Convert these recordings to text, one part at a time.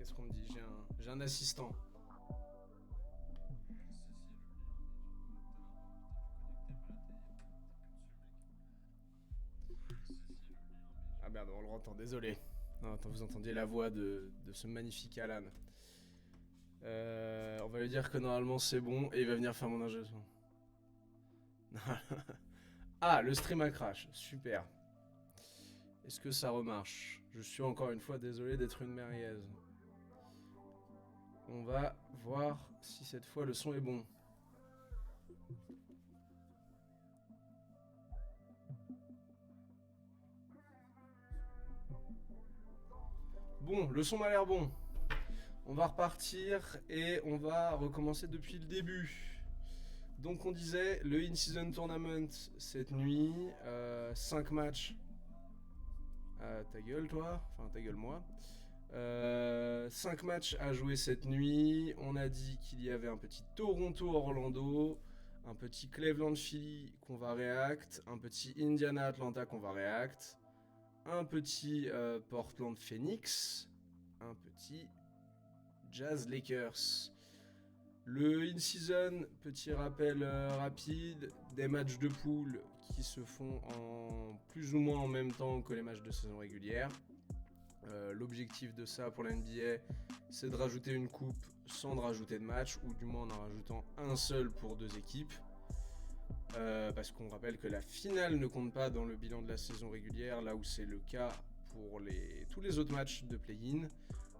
Qu'est-ce qu'on me dit? J'ai un assistant. Ah merde, on le entend, désolé. Non, attends, vous entendiez la voix de ce magnifique Alan. On va lui dire que normalement c'est bon et il va venir faire mon ingé son. Ah, le stream a crash, super. Est-ce que ça remarche? Je suis encore une fois désolé d'être une merguez. On va voir si cette fois le son est bon. Bon, le son m'a l'air bon. On va repartir et on va recommencer depuis le début. Donc on disait le In-Season Tournament cette nuit, 5 matchs. Ta gueule toi, enfin ta gueule moi. 5 matchs à jouer cette nuit. On a dit qu'il y avait un petit Toronto-Orlando, un petit Cleveland-Philly qu'on va react, un petit Indiana-Atlanta qu'on va react, un petit Portland-Phoenix, un petit Jazz-Lakers. Le in-season, petit rappel rapide, des matchs de poule qui se font en plus ou moins en même temps que les matchs de saison régulière. L'objectif de ça pour la NBA, c'est de rajouter une coupe sans de rajouter de match, ou du moins en rajoutant un seul pour deux équipes. Parce qu'on rappelle que la finale ne compte pas dans le bilan de la saison régulière, là où c'est le cas pour tous les autres matchs de play-in.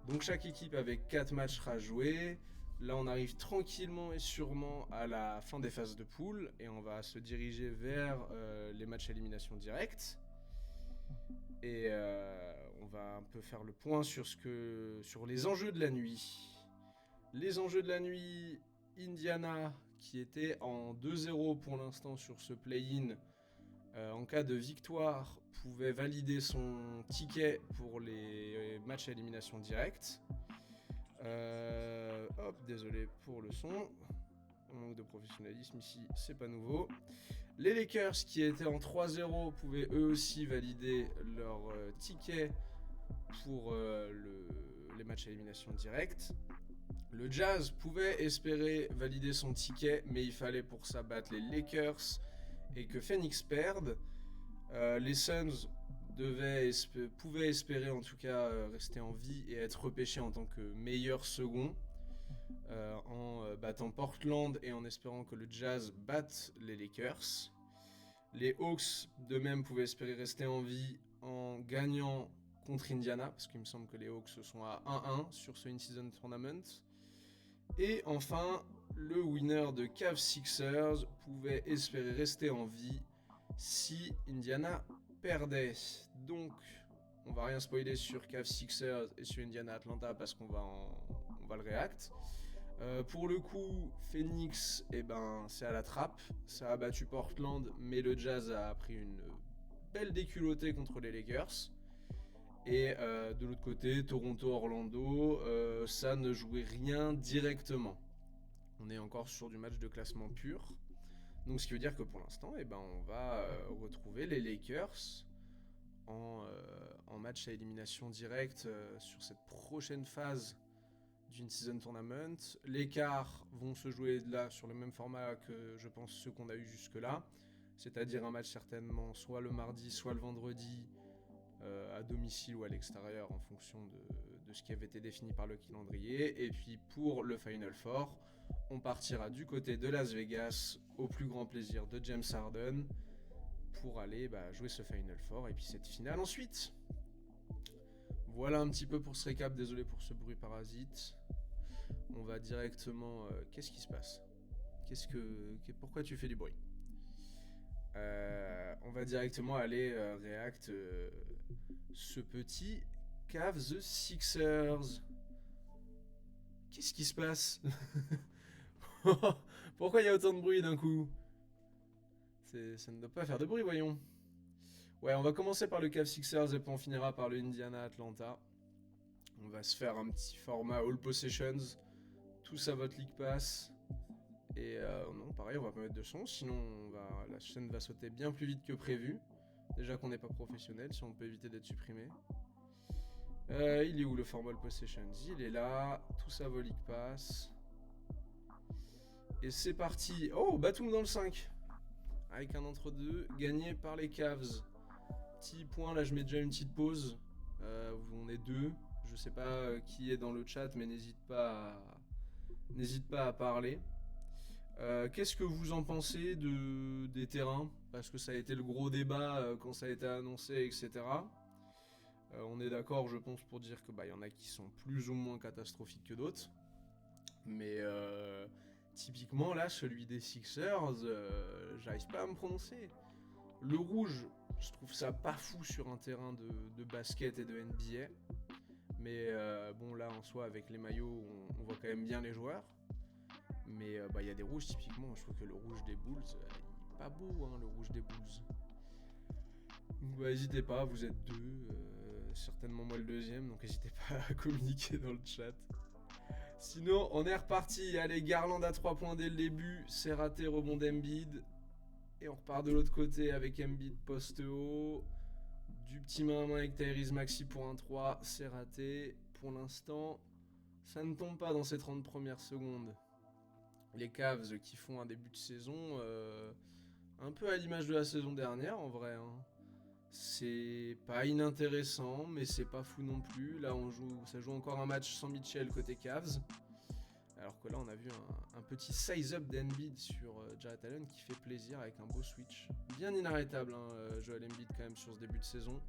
Donc chaque équipe avec 4 matchs à jouer. Là on arrive tranquillement et sûrement à la fin des phases de poule et on va se diriger vers les matchs à élimination directe. Et on va un peu faire le point sur les enjeux de la nuit. Les enjeux de la nuit, Indiana qui était en 2-0 pour l'instant sur ce play-in. En cas de victoire, pouvait valider son ticket pour les matchs à élimination directe. Désolé pour le son. On manque de professionnalisme ici, c'est pas nouveau. Les Lakers qui étaient en 3-0 pouvaient eux aussi valider leur ticket pour les matchs à élimination directe. Le Jazz pouvait espérer valider son ticket, mais il fallait pour ça battre les Lakers et que Phoenix perde. Les Suns pouvaient espérer en tout cas rester en vie et être repêchés en tant que meilleur second en battant Portland et en espérant que le Jazz batte les Lakers. Les Hawks de même pouvaient espérer rester en vie en gagnant contre Indiana, parce qu'il me semble que les Hawks sont à 1-1 sur ce In-Season Tournament. Et enfin, le winner de Cavs Sixers pouvait espérer rester en vie si Indiana perdait. Donc, on va rien spoiler sur Cavs Sixers et sur Indiana Atlanta parce qu'on va le react. Pour le coup, Phoenix, c'est à la trappe. Ça a battu Portland, mais le Jazz a pris une belle déculottée contre les Lakers. Et de l'autre côté, Toronto-Orlando, ça ne jouait rien directement. On est encore sur du match de classement pur. Donc ce qui veut dire que pour l'instant, on va retrouver les Lakers en match à élimination directe sur cette prochaine phase d'une season tournament. Les quarts vont se jouer là sur le même format que je pense ceux qu'on a eu jusque-là. C'est-à-dire un match certainement soit le mardi, soit le vendredi, à domicile ou à l'extérieur en fonction de ce qui avait été défini par le calendrier. Et puis pour le Final Four, on partira du côté de Las Vegas au plus grand plaisir de James Harden pour aller jouer ce Final Four et puis cette finale ensuite. Voilà un petit peu pour ce récap, désolé pour ce bruit parasite. On va directement... qu'est-ce qui se passe? Pourquoi tu fais du bruit? On va directement aller react ce petit Cavs Sixers. Qu'est-ce qui se passe? Pourquoi il y a autant de bruit d'un coup? Ça ne doit pas faire de bruit, voyons. Ouais, on va commencer par le Cavs Sixers et puis on finira par le Indiana Atlanta. On va se faire un petit format All Possessions. Tous à votre League Pass. Et non, pareil, on va pas mettre de son, sinon la chaîne va sauter bien plus vite que prévu. Déjà qu'on n'est pas professionnel, si on peut éviter d'être supprimé. Il est où le formal possessions? Il est là. Tout ça volique passe. Et c'est parti. Oh, Batum dans le 5. Avec un entre-deux. Gagné par les Cavs. Petit point, là je mets déjà une petite pause. On est deux. Je sais pas qui est dans le chat, mais n'hésite pas à parler. Qu'est-ce que vous en pensez des terrains? Parce que ça a été le gros débat quand ça a été annoncé, etc. On est d'accord, je pense, pour dire que y en a qui sont plus ou moins catastrophiques que d'autres. Mais typiquement, là, celui des Sixers, j'arrive pas à me prononcer. Le rouge, je trouve ça pas fou sur un terrain de basket et de NBA. Mais bon, là, en soi, avec les maillots, on voit quand même bien les joueurs. Mais y a des rouges, typiquement, je trouve que le rouge des Bulls, il est pas beau, hein, le rouge des Bulls. Donc n'hésitez pas, vous êtes deux, certainement moi le deuxième, donc n'hésitez pas à communiquer dans le chat. Sinon, on est reparti. Allez, Garland à 3 points dès le début, c'est raté, rebond d'Embiid. Et on repart de l'autre côté avec Embiid poste haut. Du petit main à main avec Tyrese Maxey pour un 3, c'est raté. Pour l'instant, ça ne tombe pas dans ces 30 premières secondes. Les Cavs qui font un début de saison un peu à l'image de la saison dernière en vrai. Hein. C'est pas inintéressant, mais c'est pas fou non plus. Là, ça joue encore un match sans Mitchell côté Cavs. Alors que là, on a vu un petit size-up d'Embiid sur Jarrett Allen qui fait plaisir avec un beau switch. Bien inarrêtable, hein, Joel Embiid quand même sur ce début de saison.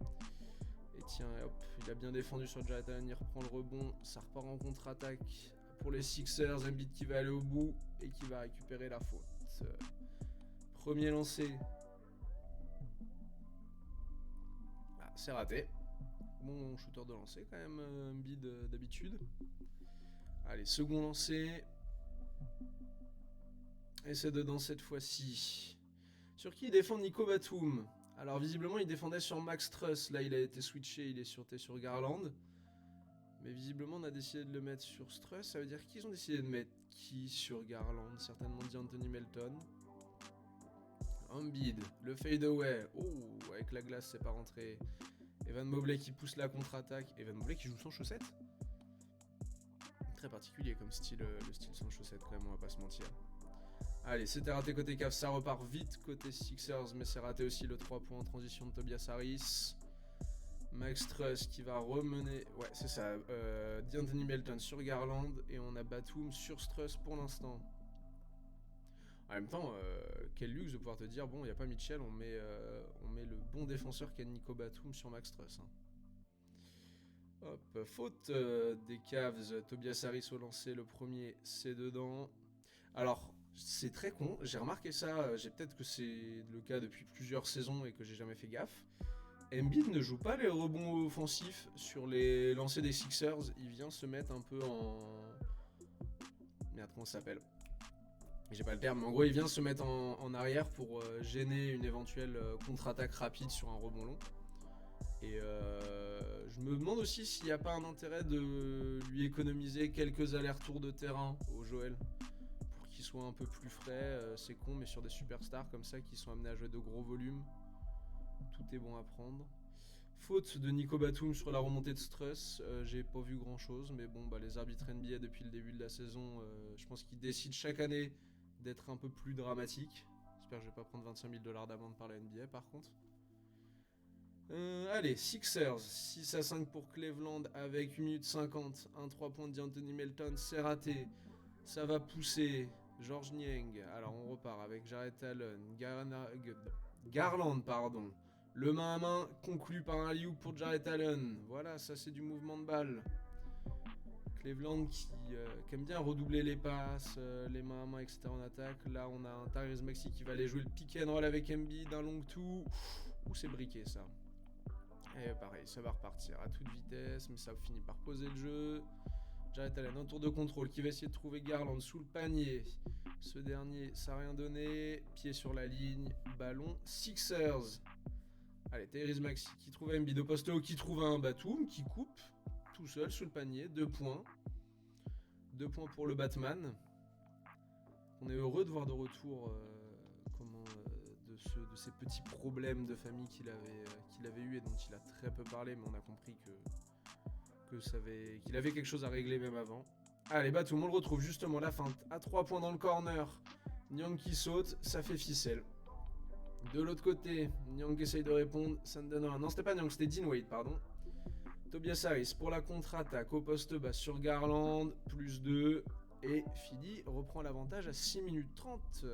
Et tiens, hop, il a bien défendu sur Jarrett Allen, il reprend le rebond, ça repart en contre-attaque pour les Sixers. Embiid qui va aller au bout et qui va récupérer la faute. Premier lancé. Ah, c'est raté. Bon shooter de lancer quand même, Embiid d'habitude. Allez, second lancé. Et c'est dedans cette fois-ci. Sur qui il défend Nico Batum? Alors visiblement il défendait sur Max Truss. Là il a été switché, il est sur Garland. Mais visiblement on a décidé de le mettre sur Truss. Ça veut dire qu'ils ont décidé de mettre qui sur Garland? Certainement d'Anthony Melton. Embiid, le fade away. Oh, avec la glace c'est pas rentré. Evan Mobley qui pousse la contre-attaque. Evan Mobley qui joue sans chaussettes. Très particulier comme style, le style sans chaussettes quand même, on va pas se mentir. Allez, c'était raté côté Cavs, ça repart vite côté Sixers, mais c'est raté aussi le 3 points en transition de Tobias Harris. Max Truss qui va remener, ouais c'est ça, d'Anthony Melton sur Garland, et on a Batum sur Truss pour l'instant. En même temps, quel luxe de pouvoir te dire, bon il n'y a pas Mitchell, on met le bon défenseur qu'est Nico Batum sur Max Truss. Hein. Hop, faute des Cavs, Tobias Harris au lancer, le premier c'est dedans. Alors c'est très con, j'ai remarqué ça, peut-être que c'est le cas depuis plusieurs saisons et que j'ai jamais fait gaffe. Embiid ne joue pas les rebonds offensifs sur les lancers des Sixers, il vient se mettre un peu en... Merde, comment ça s'appelle? J'ai pas le terme, mais en gros il vient se mettre en arrière pour gêner une éventuelle contre-attaque rapide sur un rebond long. Et je me demande aussi s'il n'y a pas un intérêt de lui économiser quelques allers-retours de terrain au Joel pour qu'il soit un peu plus frais. C'est con, mais sur des superstars comme ça qui sont amenés à jouer de gros volumes, tout est bon à prendre. Faute de Nico Batum sur la remontée de Truss, j'ai pas vu grand chose, mais bon, les arbitres NBA depuis le début de la saison, je pense qu'ils décident chaque année d'être un peu plus dramatiques. J'espère que je vais pas prendre 25 000 $ d'amende par la NBA par contre. Allez, Sixers, 6-5 pour Cleveland avec 1 minute 50, un 3 points d'Anthony Melton, c'est raté, ça va pousser, Georges Niang, alors on repart avec Jarrett Allen, Garland, pardon, le main à main conclu par un alley-oop pour Jarrett Allen, voilà, ça c'est du mouvement de balle. Cleveland qui aime bien redoubler les passes, les mains à main, etc. en attaque, là on a un Tyrese Maxey qui va aller jouer le pick and roll avec Embiid, un long two, ouh c'est briqué ça. Et pareil, ça va repartir à toute vitesse, mais ça finit par poser le jeu. Jarrett Allen, un tour de contrôle qui va essayer de trouver Garland sous le panier. Ce dernier, ça n'a rien donné. Pied sur la ligne, ballon. Sixers. Allez, Tyrese Maxey qui trouve Embiid au poste haut, qui trouve un Batum, qui coupe tout seul sous le panier. 2 points. 2 points pour le Batman. On est heureux de voir de retour de ces petits problèmes de famille qu'il avait eu et dont il a très peu parlé, mais on a compris qu'il avait quelque chose à régler même avant. Allez, Batum, on le retrouve justement, la feinte à 3 points dans le corner. Niang qui saute, ça fait ficelle. De l'autre côté, Niang essaye de répondre, ça ne donne rien. Non, c'était pas Niang, c'était Dean Wade, pardon. Tobias Harris pour la contre-attaque au poste bas sur Garland, plus 2. Et Philly reprend l'avantage à 6 minutes 30.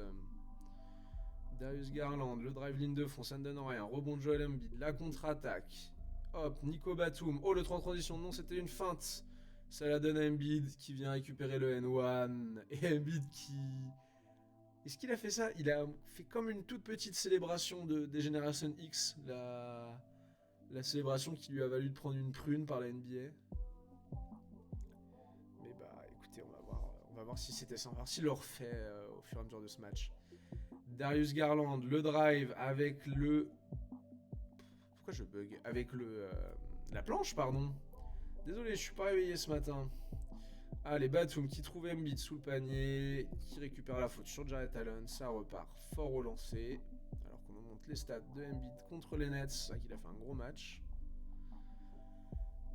Darius Garland, le drive ligne de fond, ça ne donne rien. Rebond de Joel Embiid, la contre-attaque. Hop, Nico Batum. Oh, le 3 en transition, non, c'était une feinte. Ça la donne à Embiid qui vient récupérer le N1. Et Embiid qui... Est-ce qu'il a fait ça? Il a fait comme une toute petite célébration des Generation X. La célébration qui lui a valu de prendre une prune par la NBA. Mais bah écoutez, on va voir si c'était ça. On va voir s'il le refait au fur et à mesure de ce match. Darius Garland, le drive avec le... Pourquoi je bug? Avec la planche, pardon. Désolé, je suis pas réveillé ce matin. Allez, Batum qui trouve Embiid sous le panier, qui récupère la faute sur Jarrett Allen. Ça repart fort au lancer. Alors qu'on monte les stats de Embiid contre les Nets. C'est vrai qu'il a fait un gros match.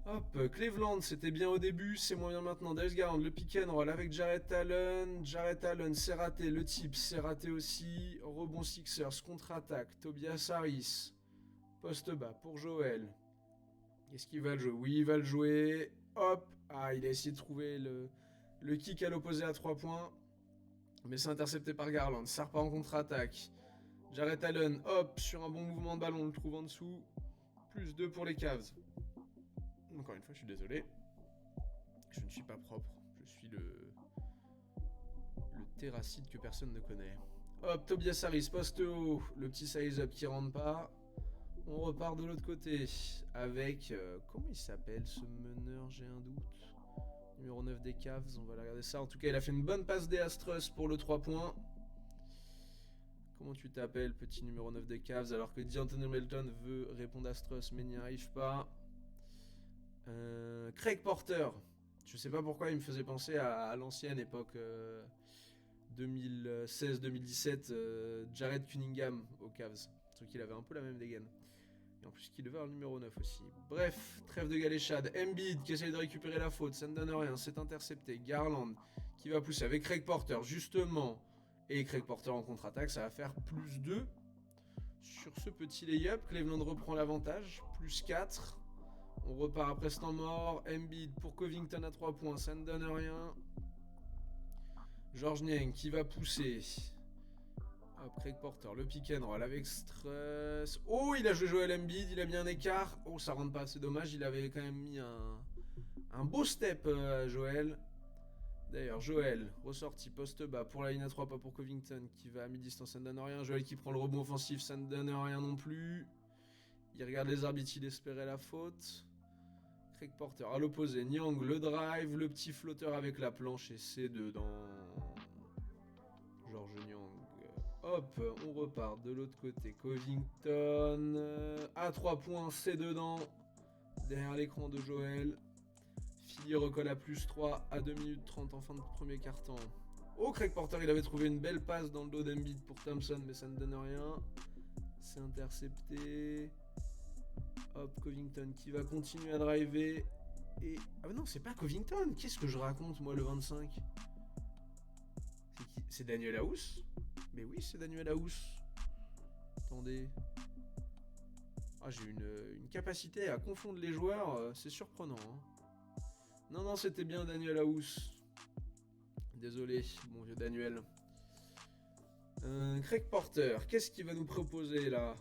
Hop, Cleveland, c'était bien au début, c'est moins bien maintenant. Darius Garland, le pick and roll avec Jarrett Allen. Jarrett Allen, c'est raté. Le tip, c'est raté aussi. Rebond Sixers, contre-attaque. Tobias Harris, poste bas pour Joel. Est-ce qu'il va le jouer? Oui, il va le jouer. Hop, ah, il a essayé de trouver le kick à l'opposé à 3 points. Mais c'est intercepté par Garland. Ça repart en contre-attaque. Jarrett Allen, hop, sur un bon mouvement de ballon, on le trouve en dessous. Plus 2 pour les Cavs. Encore une fois, je suis désolé. Je ne suis pas propre. Je suis le terracide que personne ne connaît. Hop, Tobias Harris, poste haut. Le petit size-up qui rentre pas. On repart de l'autre côté. Avec... comment il s'appelle ce meneur? J'ai un doute. Numéro 9 des Cavs. On va regarder ça. En tout cas, il a fait une bonne passe des Astros pour le 3 points. Comment tu t'appelles, petit numéro 9 des Cavs? Alors que D'Anthony Melton veut répondre à Astros, mais n'y arrive pas. Craig Porter, je sais pas pourquoi il me faisait penser à l'ancienne époque 2016-2017, Jared Cunningham aux Cavs, sauf qu'il avait un peu la même dégaine. Et en plus qu'il devait avoir le numéro 9 aussi. Bref, trêve de galéchade. Embiid qui essaye de récupérer la faute, ça ne donne rien, c'est intercepté. Garland qui va pousser avec Craig Porter justement. Et Craig Porter en contre-attaque, ça va faire plus 2 sur ce petit lay-up. Cleveland reprend l'avantage, plus 4. On repart après ce temps mort. Embiid pour Covington à 3 points. Ça ne donne rien. Georges Niang qui va pousser. Hop, Craig Porter. Le pick and roll avec Struss. Oh, il a joué Joel Embiid. Il a mis un écart. Oh, ça rentre pas. C'est dommage. Il avait quand même mis un beau step à Joel. D'ailleurs, Joel, ressorti poste bas pour la ligne à 3, pas pour Covington qui va à mi-distance. Ça ne donne rien. Joel qui prend le rebond offensif. Ça ne donne rien non plus. Il regarde les arbitres. Il espérait la faute. Craig Porter à l'opposé, Niang le drive, le petit flotteur avec la planche et c'est dedans. Georges Niang. Hop, on repart de l'autre côté. Covington à 3 points, c'est dedans. Derrière l'écran de Joel. Philly recolle à plus 3 à 2 minutes 30 en fin de premier quart-temps. Oh, Craig Porter, il avait trouvé une belle passe dans le dos d'Embiid pour Thompson, mais ça ne donne rien. C'est intercepté. Hop, Covington qui va continuer à driver. Et... ah non, c'est pas Covington. Qu'est-ce que je raconte, moi, le 25? C'est Daniel House? Mais oui, c'est Daniel House. Attendez. Ah, j'ai une capacité à confondre les joueurs. C'est surprenant. Hein. Non, c'était bien Daniel House. Désolé, mon vieux Daniel. Craig Porter, qu'est-ce qu'il va nous proposer, là?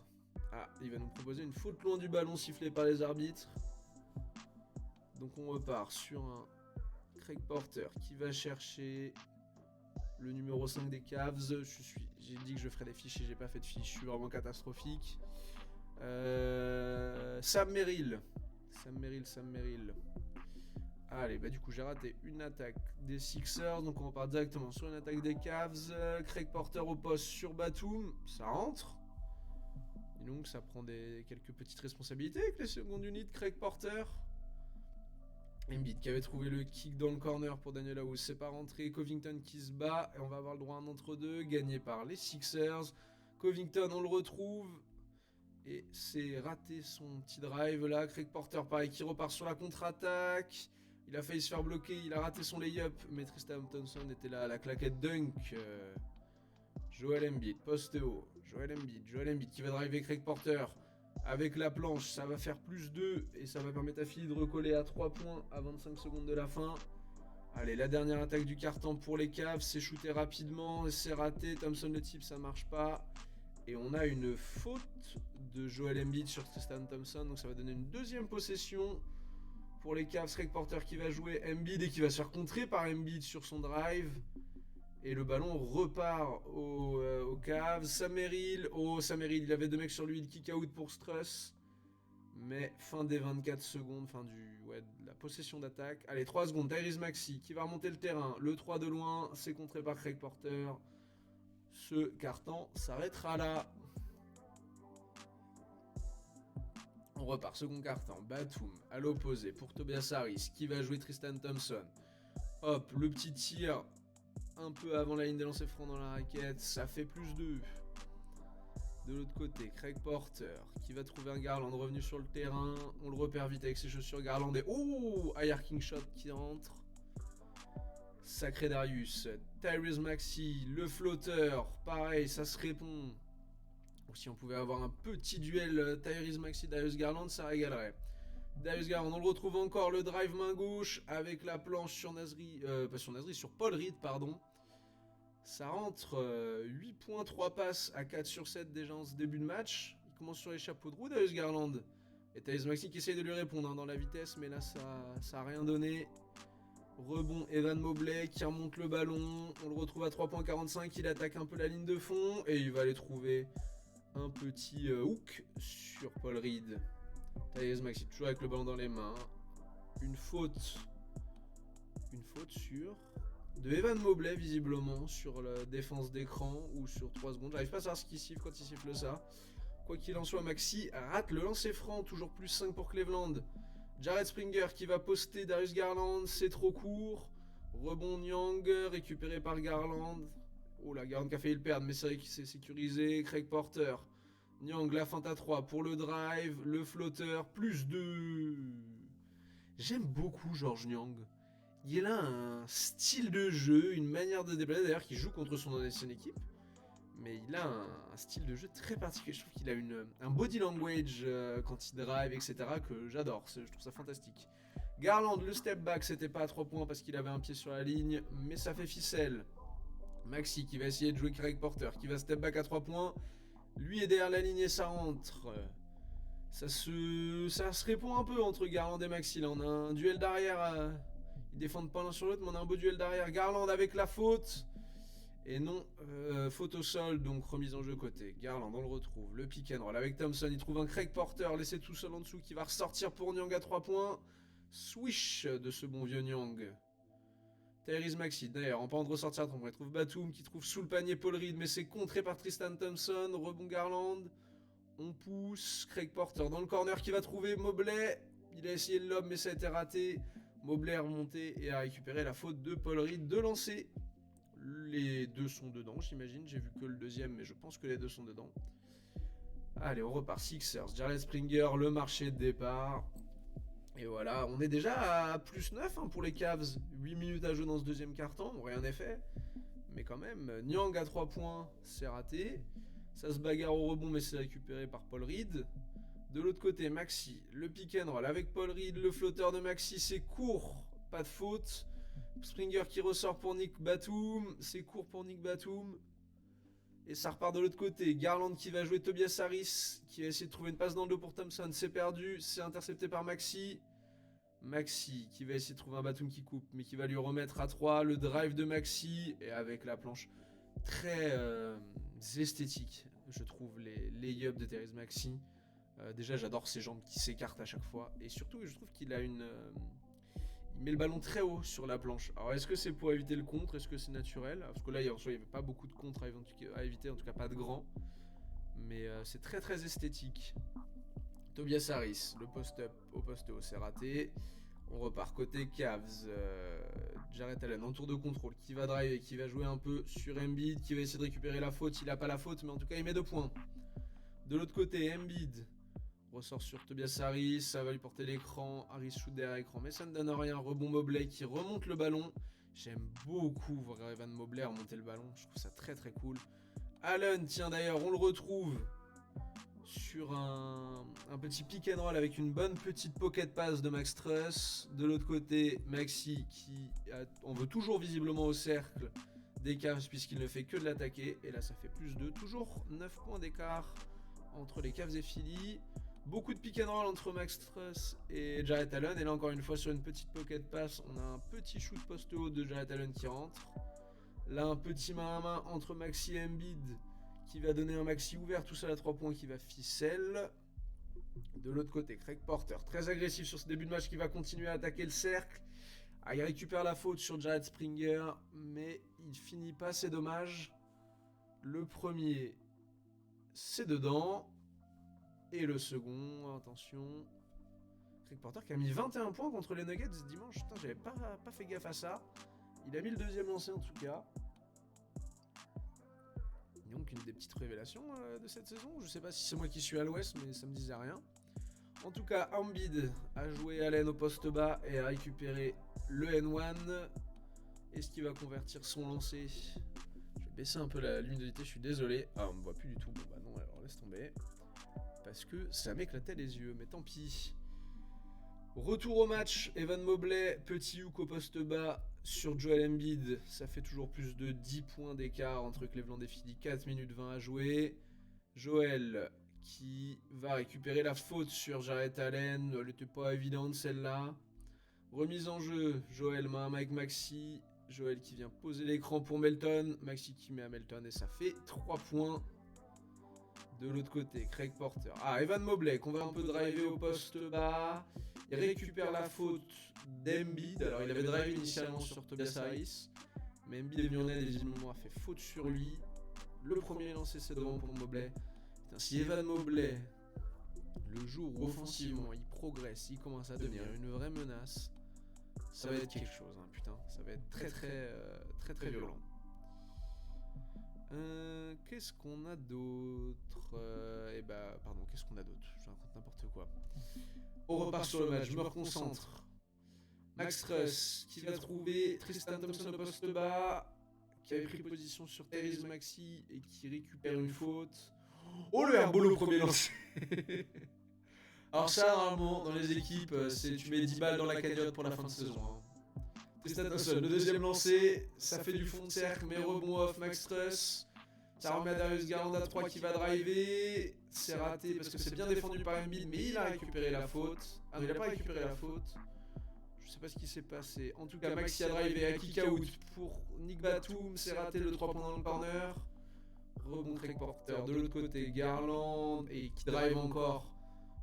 Ah, il va nous proposer une faute loin du ballon sifflée par les arbitres. Donc on repart sur un Craig Porter qui va chercher le numéro 5 des Cavs. J'ai dit que je ferais des fiches et j'ai pas fait de fiches. Je suis vraiment catastrophique. Sam Merrill. Allez, bah du coup j'ai raté une attaque des Sixers. Donc on repart directement sur une attaque des Cavs. Craig Porter au poste sur Batum. Ça rentre. Et donc ça prend quelques petites responsabilités avec les secondes unités. Craig Porter. Embiid qui avait trouvé le kick dans le corner pour Daniel House. C'est pas rentré. Covington qui se bat. Et on va avoir le droit à un entre-deux. Gagné par les Sixers. Covington, on le retrouve. Et c'est raté son petit drive là. Craig Porter, pareil, qui repart sur la contre-attaque. Il a failli se faire bloquer, il a raté son lay-up. Mais Tristan Thompson était là à la claquette dunk. Joel Embiid, poste haut. Joel Embiid qui va driver Craig Porter. Avec la planche, ça va faire +2. Et ça va permettre à Philly de recoller à 3 points à 25 secondes de la fin. Allez, la dernière attaque du carton pour les Cavs. C'est shooté rapidement, c'est raté. Thompson le type, ça marche pas. Et on a une faute de Joel Embiid sur Tristan Thompson. Donc ça va donner une deuxième possession pour les Cavs. Craig Porter qui va jouer Embiid et qui va se faire contrer par Embiid sur son drive. Et le ballon repart aux Cavs. Sam Merrill, il avait 2 mecs sur lui. Il kick out pour Struss. Mais fin des 24 secondes, de la possession d'attaque. Allez, 3 secondes. Tyrese Maxey qui va remonter le terrain. Le 3 de loin, c'est contré par Craig Porter. Ce carton s'arrêtera là. On repart, second carton. Batum à l'opposé pour Tobias Harris qui va jouer Tristan Thompson. Hop, le petit tir un peu avant la ligne des lancers francs dans la raquette. Ça fait +2. De l'autre côté, Craig Porter qui va trouver un Garland revenu sur le terrain. On le repère vite avec ses chaussures Garland. Et high arcing shot qui rentre. Sacré Darius. Tyrese Maxey, le flotteur. Pareil, ça se répond. Ou si on pouvait avoir un petit duel Tyrese Maxey, Darius Garland, ça régalerait. Darius Garland, on le retrouve encore, le drive main gauche avec la planche sur sur Paul Reed, pardon. Ça rentre 8 points, 3 passes à 4 sur 7 déjà en ce début de match. Il commence sur les chapeaux de roue, Darius Garland. Et Tyrese Maxey qui essaye de lui répondre dans la vitesse, mais là ça a rien donné. Rebond Evan Mobley qui remonte le ballon. On le retrouve à 3,45. Il attaque un peu la ligne de fond et il va aller trouver un petit hook sur Paul Reed. Tyrese Maxey toujours avec le ballon dans les mains. Une faute sur de Evan Mobley visiblement sur la défense d'écran ou sur 3 secondes. J'arrive pas à savoir ce qu'il siffle quand il siffle ça. Quoi qu'il en soit, Maxey rate le lancer franc. Toujours +5 pour Cleveland. Jared Springer qui va poster Darius Garland, c'est trop court. Rebond Niang, récupéré par Garland. Oh la Garland qui a failli le perdre, mais c'est vrai qu'il s'est sécurisé. Craig Porter. Niang, la feinte à 3 pour le drive, le flotteur, +2. J'aime beaucoup Georges Niang. Il a un style de jeu, une manière de déplacer, d'ailleurs qui joue contre son ancienne équipe. Mais il a un style de jeu très particulier. Je trouve qu'il a un body language quand il drive, etc. que j'adore. Je trouve ça fantastique. Garland, le step back, c'était pas à 3 points parce qu'il avait un pied sur la ligne. Mais ça fait ficelle. Maxey qui va essayer de jouer Craig Porter, qui va step back à 3 points. Lui est derrière la ligne et ça rentre. Ça se répond un peu entre Garland et Maxey. Là, on a un duel d'arrière. Ils défendent pas l'un sur l'autre, mais on a un beau duel d'arrière. Garland avec la faute. Et non, faute au sol, donc remise en jeu côté. Garland, on le retrouve. Le pick and roll avec Thompson. Il trouve un Craig Porter laissé tout seul en dessous qui va ressortir pour Niang à 3 points. Swish de ce bon vieux Niang. Tyrese Maxey, d'ailleurs, en parlant de ressortir à 3 points, il trouve Batum qui trouve sous le panier Paul Reed, mais c'est contré par Tristan Thompson. Rebond Garland. On pousse. Craig Porter dans le corner qui va trouver Mobley. Il a essayé le lob, mais ça a été raté. Mobley est remonté et a récupéré la faute de Paul Reed de lancer. Les deux sont dedans, j'imagine. J'ai vu que le deuxième, mais je pense que les deux sont dedans. Allez, on repart. Sixers, Jared Springer, le marché de départ. Et voilà, on est déjà à +9 pour les Cavs. 8 minutes à jouer dans ce deuxième quart-temps, rien n'est fait. Mais quand même, Niang à 3 points, c'est raté. Ça se bagarre au rebond, mais c'est récupéré par Paul Reed. De l'autre côté, Maxey, le pick and roll avec Paul Reed, le flotteur de Maxey, c'est court, pas de faute. Springer qui ressort pour Nick Batum, c'est court pour Nick Batum. Et ça repart de l'autre côté. Garland qui va jouer Tobias Harris, qui va essayer de trouver une passe dans le dos pour Thompson, c'est perdu, c'est intercepté par Maxey. Maxey qui va essayer de trouver un Batum qui coupe, mais qui va lui remettre à 3. Le drive de Maxey, et avec la planche très esthétique, je trouve, les lay-ups de Tyrese Maxey. Déjà, j'adore ses jambes qui s'écartent à chaque fois. Et surtout, je trouve qu'il a il met le ballon très haut sur la planche. Alors, est-ce que c'est pour éviter le contre? Est-ce que c'est naturel? Parce que là, il n'y avait pas beaucoup de contre à éviter, en tout cas pas de grand. Mais c'est très très esthétique. Tobias Harris, le post-up au poste haut, c'est raté. On repart côté Cavs. Jarrett Allen en tour de contrôle, qui va driver, qui va jouer un peu sur Embiid, qui va essayer de récupérer la faute. Il n'a pas la faute, mais en tout cas, il met 2 points. De l'autre côté, Embiid ressort sur Tobias Harris, ça va lui porter l'écran. Harris shoot derrière l'écran, mais ça ne donne rien. Rebond Mobley qui remonte le ballon. J'aime beaucoup voir Evan Mobley remonter le ballon, je trouve ça très très cool. Allen, tiens d'ailleurs, on le retrouve sur un petit pick and roll avec une bonne petite pocket pass de Max Truss. De l'autre côté, Maxi qui en veut toujours visiblement au cercle des Cavs puisqu'il ne fait que de l'attaquer. Et là ça fait plus de toujours 9 points d'écart entre les Cavs et Philly. Beaucoup de pick and roll entre Max Truss et Jarrett Allen. Et là encore une fois sur une petite pocket pass, on a un petit shoot poste haut de Jarrett Allen qui rentre. Là un petit main à main entre Maxi et Embiid qui va donner un Maxi ouvert tout seul à 3 points qui va ficelle. De l'autre côté, Craig Porter très agressif sur ce début de match qui va continuer à attaquer le cercle. Ah, il récupère la faute sur Jared Springer mais il finit pas, c'est dommage. Le premier c'est dedans. Et le second, attention, Craig Porter qui a mis 21 points contre les Nuggets dimanche. Putain, j'avais pas fait gaffe à ça. Il a mis le deuxième lancé en tout cas. Donc une des petites révélations de cette saison. Je sais pas si c'est moi qui suis à l'ouest, mais ça me disait rien. En tout cas, Embiid a joué Allen au poste bas et a récupéré le N1. Est-ce qu'il va convertir son lancer? Je vais baisser un peu la luminosité, je suis désolé. Ah, on me voit plus du tout. Bon bah non, alors laisse tomber. Parce que ça m'éclatait les yeux, mais tant pis. Retour au match, Evan Mobley, petit hook au poste bas sur Joel Embiid. Ça fait toujours plus de 10 points d'écart entre Cleveland et Philly, 4 minutes 20 à jouer. Joel qui va récupérer la faute sur Jarrett Allen, elle n'était pas évidente celle-là. Remise en jeu, Joel main à Mike Maxi. Joel qui vient poser l'écran pour Melton, Maxi qui met à Melton et ça fait 3 points. De l'autre côté, Craig Porter. Ah, Evan Mobley, qu'on va un peu driver au poste bas. Il récupère la faute d'Embiid. Alors, il avait drivé initialement sur Tobias Harris. Mais Embiid est venu en aide et visiblement a fait faute sur lui. Le premier lancé, c'est devant pour Mobley. Putain, si Evan Mobley, le jour où offensivement il progresse, il commence à devenir une vraie menace, ça va être quelque chose, hein, putain. Ça va être très violent. Qu'est-ce qu'on a d'autre? Qu'est-ce qu'on a d'autre? Je raconte n'importe quoi. On repart sur le match, je me reconcentre. Max Truss qui va trouver Tristan Thompson au poste bas, qui avait pris position sur Tyrese Maxey et qui récupère une faute. Oh le airball au premier lancer. Alors ça, normalement, dans les équipes, c'est tu mets 10 balles dans la cagnotte pour la fin de saison. Hein. Tristan Thompson, le deuxième lancé, ça fait du fond de cercle, mais rebond off Max Truss. Ça remet à Darius Garland à 3 qui va driver. C'est raté parce que c'est bien défendu par Embiid, mais il a récupéré la faute. Ah non, il n'a pas récupéré la faute. Je sais pas ce qui s'est passé. En tout cas, Maxi a drivé à kick out pour Nick Batum. C'est raté le 3 points dans le corner. Rebond Craig Porter de l'autre côté. Garland et qui drive encore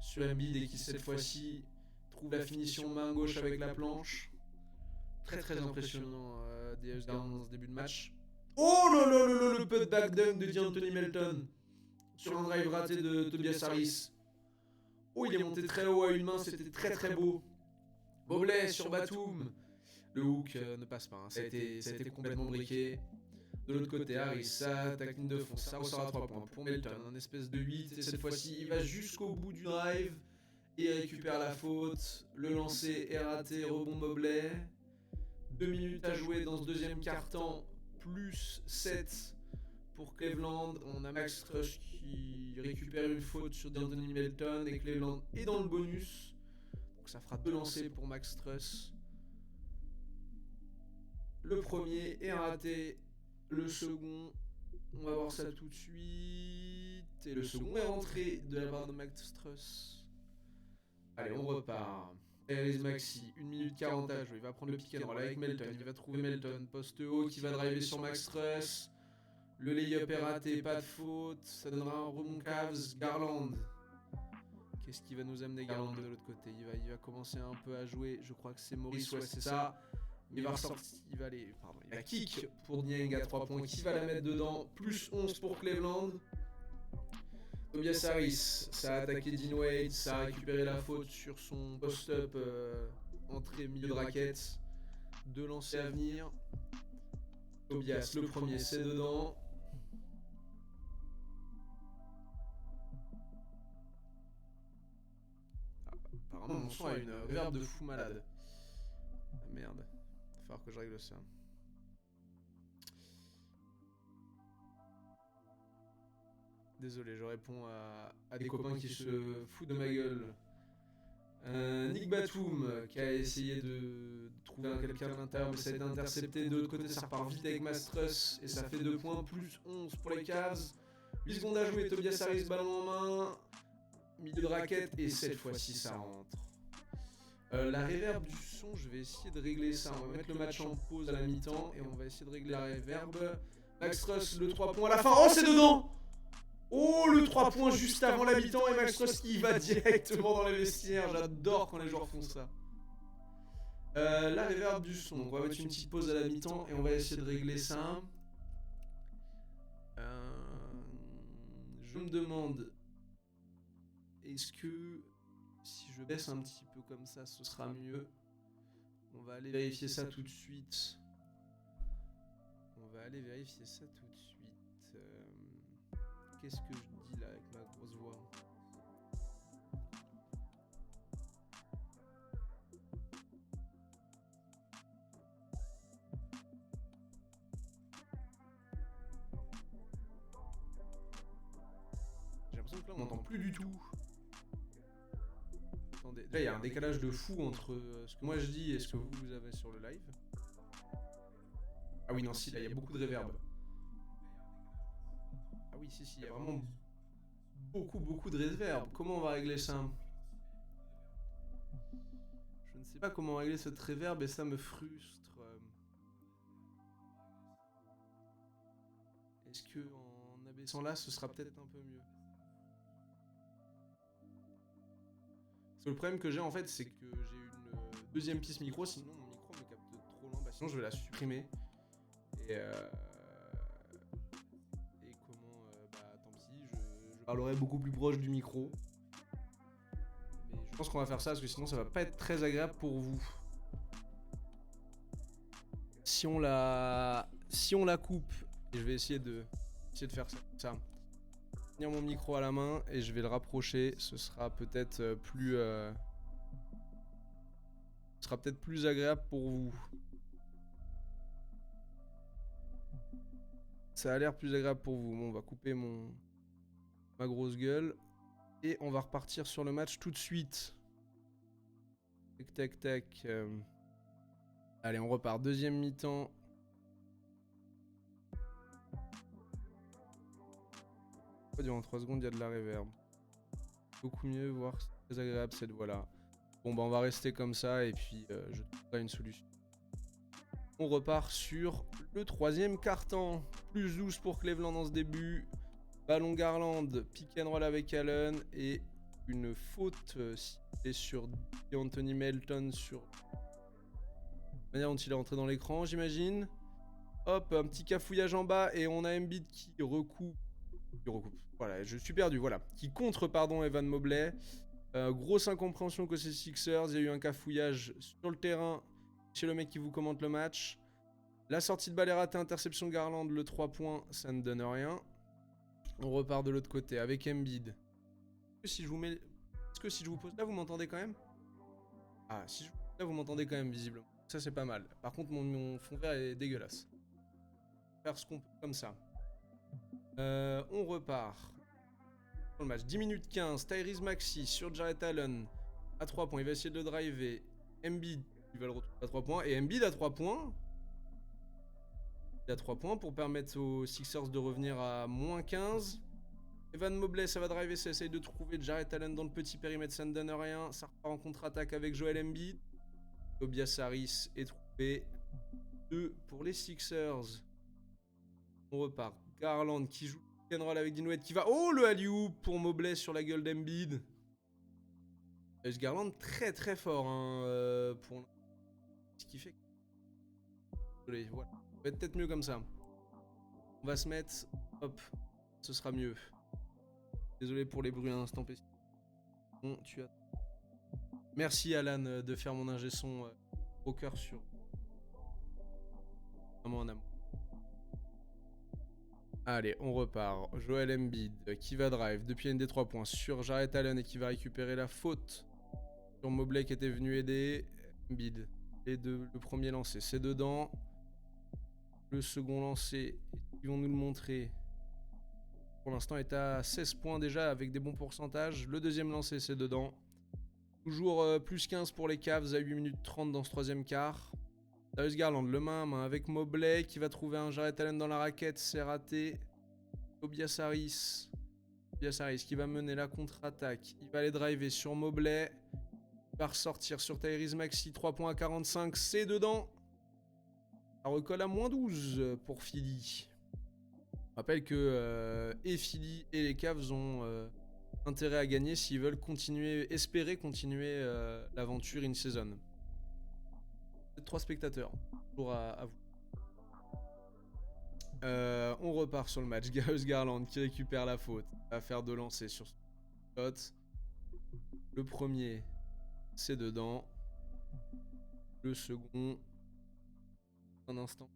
sur Embiid et qui cette fois-ci trouve la finition main gauche avec la planche. Très impressionnant Darius Garland dans ce début de match. Oh le putback dunk de D'Anthony Melton sur un drive raté de Tobias Harris. Oh, il est monté très haut à une main, c'était très beau. Mobley sur Batum. Le hook ne passe pas, hein. ça a été complètement briqué. De l'autre côté, Harris, ça attaque ligne de fond, ça ressort à 3 points pour Melton, un espèce de 8. Et cette fois-ci, il va jusqu'au bout du drive et récupère la faute. Le lancer est raté, rebond Mobley. 2 minutes à jouer dans ce deuxième quart-temps. Plus 7 pour Cleveland. On a Max Truss qui récupère une faute sur D'Anthony Melton et Cleveland est dans le bonus. Donc ça fera 2 lancers pour Max Truss. Le premier est raté. Le second, on va voir ça tout de suite. Et le second est rentré de la part de Max Truss. Allez, on repart. Tyrese Maxey, 1 minute 40 à jouer. Il va prendre le pick and roll avec Melton. Il va trouver Melton, poste haut, qui va driver sur Max Truss. Le lay-up est raté, pas de faute. Ça donnera un rebond Cavs. Garland. Qu'est-ce qui va nous amener Garland de l'autre côté? Il va commencer un peu à jouer. Je crois que c'est Maurice, ouais, c'est ça. Il va ressortir. Il va kick pour Niang à 3 points. Qui va la mettre dedans? Plus 11 pour Cleveland. Tobias Harris, ça a attaqué Dean Wade, ça a récupéré la faute sur son post-up entrée milieu de raquette. 2 lancers à venir. Tobias, le premier, c'est dedans. Vraiment, mon son a une reverb de fou malade. Ah, merde. Va falloir que je règle ça. Désolé, je réponds à des copains qui se foutent de ma gueule. Nick Batum qui a essayé de trouver quelqu'un à l'intérieur, mais ça a été intercepté. De l'autre côté, ça repart vite avec Mastros et ça fait 2 points, plus 11 pour les Cavs. 8 secondes à jouer, Tobias Harris, ballon en main. Milieu de raquette, et cette fois-ci ça rentre. La reverb du son, je vais essayer de régler ça. On va mettre le match en pause à la mi-temps et on va essayer de régler la reverb. Max Truss, le 3 points à la fin. Oh, c'est dedans! Oh, le 3 points juste avant la mi-temps et Max Truss qui va directement dans les vestiaires. J'adore quand les joueurs font ça. La reverb du son. Donc on va mettre une petite pause à la mi-temps et on va essayer de régler ça. Je me demande, est-ce que si je baisse un petit peu comme ça, ce sera mieux? On va aller vérifier ça tout de suite. Qu'est-ce que je dis là avec ma grosse voix? J'ai l'impression que là on n'entend plus du tout. Attendez, là il y a un décalage de fou entre ce que moi je dis et ce que vous avez sur le live. Ah oui, non, si, là il y a beaucoup de reverb. Ah oui, si, il y a vraiment beaucoup de reverb. Comment on va régler ça? Je ne sais pas comment régler cette reverb et ça me frustre. Est-ce que en abaissant là, ce sera peut-être un peu mieux? Parce que le problème que j'ai en fait, c'est que j'ai une deuxième piste micro, sinon mon micro me capte trop loin. Bah, sinon je vais la supprimer. Et comment, bah tant pis, je parlerai beaucoup plus proche du micro. Mais je pense qu'on va faire ça parce que sinon ça va pas être très agréable pour vous. Si on la coupe, et je vais essayer de faire ça. Tenir mon micro à la main et je vais le rapprocher, ce sera peut-être plus agréable pour vous. Ça a l'air plus agréable pour vous. Bon, on va couper ma grosse gueule. Et on va repartir sur le match tout de suite. Tac. Allez, on repart. Deuxième mi-temps. Durant 3 secondes, il y a de la reverb. Beaucoup mieux, voire très agréable cette voix-là. Bon, bah on va rester comme ça et puis je trouverai une solution. On repart sur le troisième quart-temps. Plus 12 pour Cleveland dans ce début. Ballon Garland, pick and roll avec Allen. Et une faute citée sur Anthony Melton sur la manière dont il est rentré dans l'écran, j'imagine. Hop, un petit cafouillage en bas. Et on a Embiid qui recoupe. Voilà, je suis perdu, voilà. Qui contre, pardon, Evan Mobley. Grosse incompréhension que ces Sixers. Il y a eu un cafouillage sur le terrain. Chez le mec qui vous commente le match. La sortie de balle est ratée, interception Garland, le 3 points, ça ne donne rien. On repart de l'autre côté avec Embiid. Est-ce que si je vous pose là, vous m'entendez quand même? Ah, si je vous pose là, vous m'entendez quand même, visiblement. Ça, c'est pas mal. Par contre, mon fond vert est dégueulasse. Faire ce qu'on peut comme ça. On repart. Sur le match, 10 minutes 15, Tyrese Maxey sur Jarrett Allen. À 3 points, il va essayer de le driver. Embiid. Il va le retrouver à 3 points. Et Embiid à 3 points. Il a 3 points pour permettre aux Sixers de revenir à moins 15. Evan Mobley, ça va driver, ça essaye de trouver Jarrett Allen dans le petit périmètre, ça ne donne rien. Ça repart en contre-attaque avec Joel Embiid. Tobias Harris est trouvé. 2 pour les Sixers. On repart. Garland qui joue pick and roll avec Dinwiddie qui va... Oh, le alley-oop pour Mobley sur la gueule d'Embiid. Garland très très fort hein, pour ce qu'il fait. Désolé, voilà. Ça va être peut-être mieux comme ça. On va se mettre... Hop, ce sera mieux. Désolé pour les bruits intempestifs. Bon, tu as... Merci Alan de faire mon ingé son au cœur sur... Vraiment en amour. Allez, on repart. Joel Embiid qui va drive depuis une des 3 points sur Jarrett Allen et qui va récupérer la faute sur Mobley qui était venu aider. Embiid. Le premier lancé, c'est dedans. Le second lancé, ils vont nous le montrer. Pour l'instant, est à 16 points déjà avec des bons pourcentages. Le deuxième lancé, c'est dedans. Toujours plus 15 pour les Cavs à 8 minutes 30 dans ce troisième quart. Darius Garland, le main à main avec Mobley qui va trouver un Jarrett Allen dans la raquette. C'est raté. Tobias Harris. Tobias Harris qui va mener la contre-attaque. Il va aller driver sur Mobley. Il va ressortir sur Tyrese Maxey. 3 points à 45. C'est dedans. Ça recolle à moins 12 pour Philly. Je rappelle que et Philly et les Cavs ont intérêt à gagner s'ils veulent espérer continuer l'aventure in-season. 3 spectateurs, pour à vous. On repart sur le match. Darius Garland qui récupère la faute. Va faire 2 lancers sur ce shot. Le premier, c'est dedans. Le second, un instant.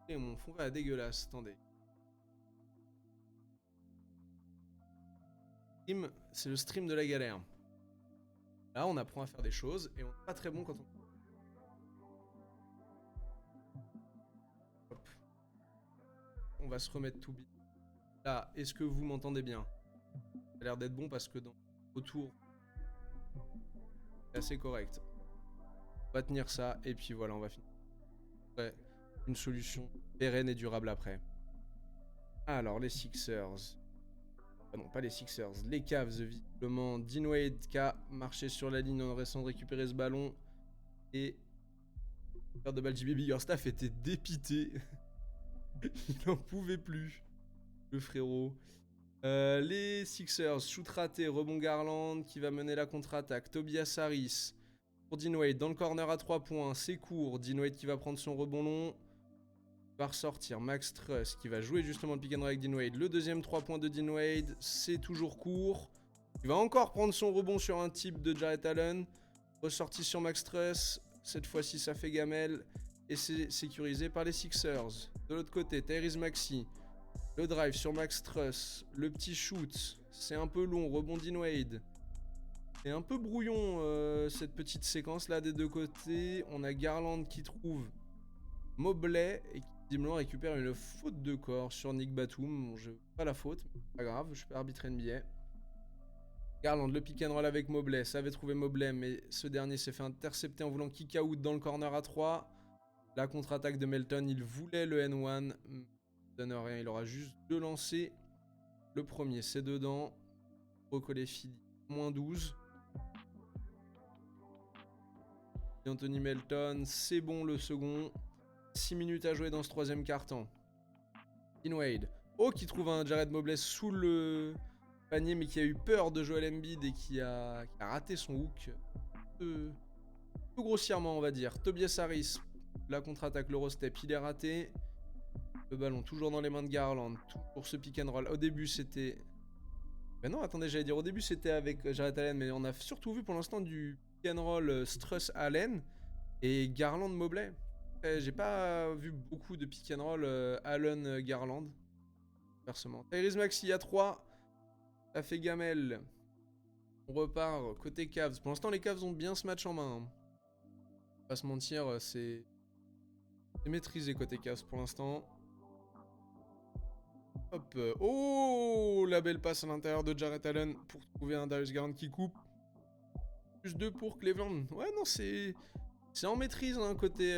Et mon fond va dégueulasse, attendez. C'est le stream de la galère. Là, on apprend à faire des choses et on n'est pas très bon quand on... Hop. On va se remettre tout bien. Là, est-ce que vous m'entendez bien? Ça a l'air d'être bon parce que dans autour, c'est assez correct. On va tenir ça et puis voilà, on va finir. Ouais, une solution pérenne et durable après. Alors, les Sixers... Ah non, pas les Sixers, les Cavs, visiblement. Dean Wade qui a marché sur la ligne en restant de récupérer ce ballon. Et... Père de balle, JB Biggerstaff était dépité. Il n'en pouvait plus, le frérot. Les Sixers, shoot raté, rebond Garland qui va mener la contre-attaque. Tobias Harris pour Dean Wade dans le corner à 3 points. C'est court. Dean Wade qui va prendre son rebond long. Va ressortir Max Truss qui va jouer justement le pick and roll avec Dean Wade. Le deuxième 3 points de Dean Wade, c'est toujours court. Il va encore prendre son rebond sur un type de Jarrett Allen. Ressorti sur Max Truss. Cette fois-ci, ça fait gamelle. Et c'est sécurisé par les Sixers. De l'autre côté, Tyrese Maxey. Le drive sur Max Truss. Le petit shoot. C'est un peu long. Rebond Dean Wade. C'est un peu brouillon cette petite séquence là des deux côtés. On a Garland qui trouve Mobley et qui visiblement récupère une faute de corps sur Nick Batum. Bon, je pas la faute, mais pas grave, je peux arbitrer NBA. Garland, le pick and roll avec Mobley, ça avait trouvé Mobley, mais ce dernier s'est fait intercepter en voulant kick out dans le corner à 3. La contre-attaque de Melton, il voulait le N1, ne donne rien, il aura juste 2 lancers. Le premier, c'est dedans. Recoller Philly, moins 12. Et Anthony Melton, c'est bon le second. 6 minutes à jouer dans ce troisième quart-temps. Dean Wade. Oh, qui trouve un Jared Mobley sous le panier, mais qui a eu peur de Joel Embiid et qui a raté son hook. Peu grossièrement, on va dire. Tobias Harris, la contre-attaque, l'Eurostep, il est raté. Le ballon toujours dans les mains de Garland. Tout pour ce pick and roll. Au début, c'était... Ben non, attendez, j'allais dire au début, c'était avec Jarrett Allen, mais on a surtout vu pour l'instant du pick and roll Struss-Allen et Garland-Mobley. J'ai pas vu beaucoup de pick and roll Allen-Garland. Versement. Tyrese Maxey à 3. Ça fait gamelle. On repart côté Cavs. Pour l'instant, les Cavs ont bien ce match en main. Pas se mentir, c'est maîtrisé côté Cavs pour l'instant. Hop. Oh, la belle passe à l'intérieur de Jarrett Allen pour trouver un Darius Garland qui coupe. Plus 2 pour Cleveland. Ouais, non, c'est en maîtrise hein, côté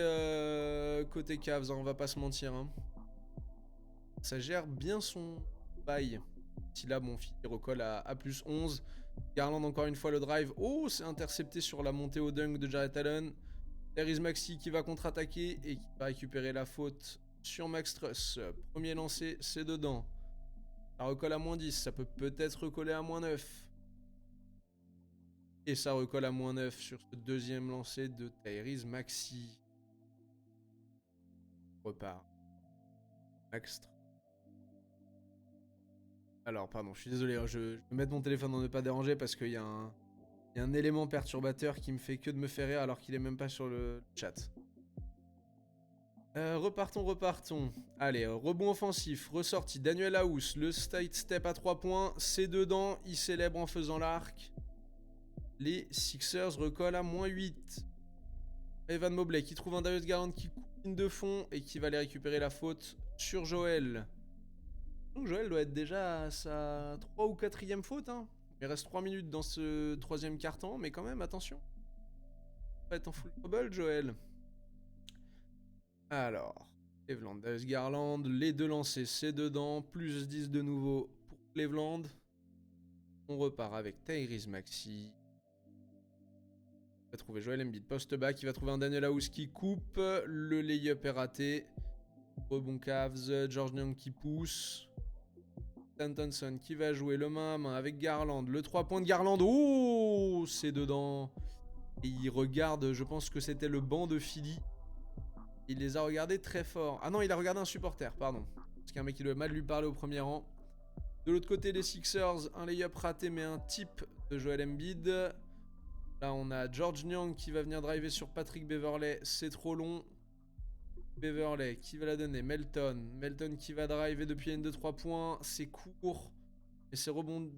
Cavs, hein, on va pas se mentir. Hein. Ça gère bien son bail. Si là, bon, il recolle à plus 11. Garland encore une fois le drive. Oh, c'est intercepté sur la montée au dunk de Jarrett Allen. Tyrese Maxey qui va contre-attaquer et qui va récupérer la faute sur Max Truss. Premier lancé, c'est dedans. Ça recolle à moins 10. Ça peut peut-être recoller à moins 9. Et ça recolle à moins 9 sur ce deuxième lancé de Tyrese Maxey. Repart. Max Truss. Alors, pardon, je suis désolé, hein, je vais mettre mon téléphone dans ne pas déranger parce qu'il y a un élément perturbateur qui me fait que de me faire rire alors qu'il est même pas sur le chat. Repartons. Allez, rebond offensif, ressorti. Daniel House, le side step à 3 points, c'est dedans, il célèbre en faisant l'arc. Les Sixers recollent à -8. Evan Mobley qui trouve un Darius Garland qui coupe ligne de fond et qui va aller récupérer la faute sur Joel. Donc Joel doit être déjà à sa 3 ou 4e faute. Hein. Il reste 3 minutes dans ce 3e quart-temps, mais quand même, attention. On va être en full trouble, Joel. Alors, Cleveland, Darius Garland, les deux lancers, c'est dedans. Plus 10 de nouveau pour Cleveland. On repart avec Tyrese Maxey. Il va trouver Joel Embiid post bas, qui va trouver un Daniel House qui coupe. Le lay-up est raté. Rebond Cavs, George Niang qui pousse. Thompson qui va jouer le main à main avec Garland. Le 3 points de Garland. Oh, c'est dedans. Et il regarde, je pense que c'était le banc de Philly. Il les a regardés très fort. Ah non, il a regardé un supporter, pardon. Parce qu'un mec qui doit mal lui parler au premier rang. De l'autre côté, les Sixers, un lay-up raté, mais un tip de Joel Embiid. Là, on a George Niang qui va venir driver sur Patrick Beverley. C'est trop long. Beverley qui va la donner. Melton. Melton qui va driver depuis la ligne de 3 points. C'est court. Et c'est rebond.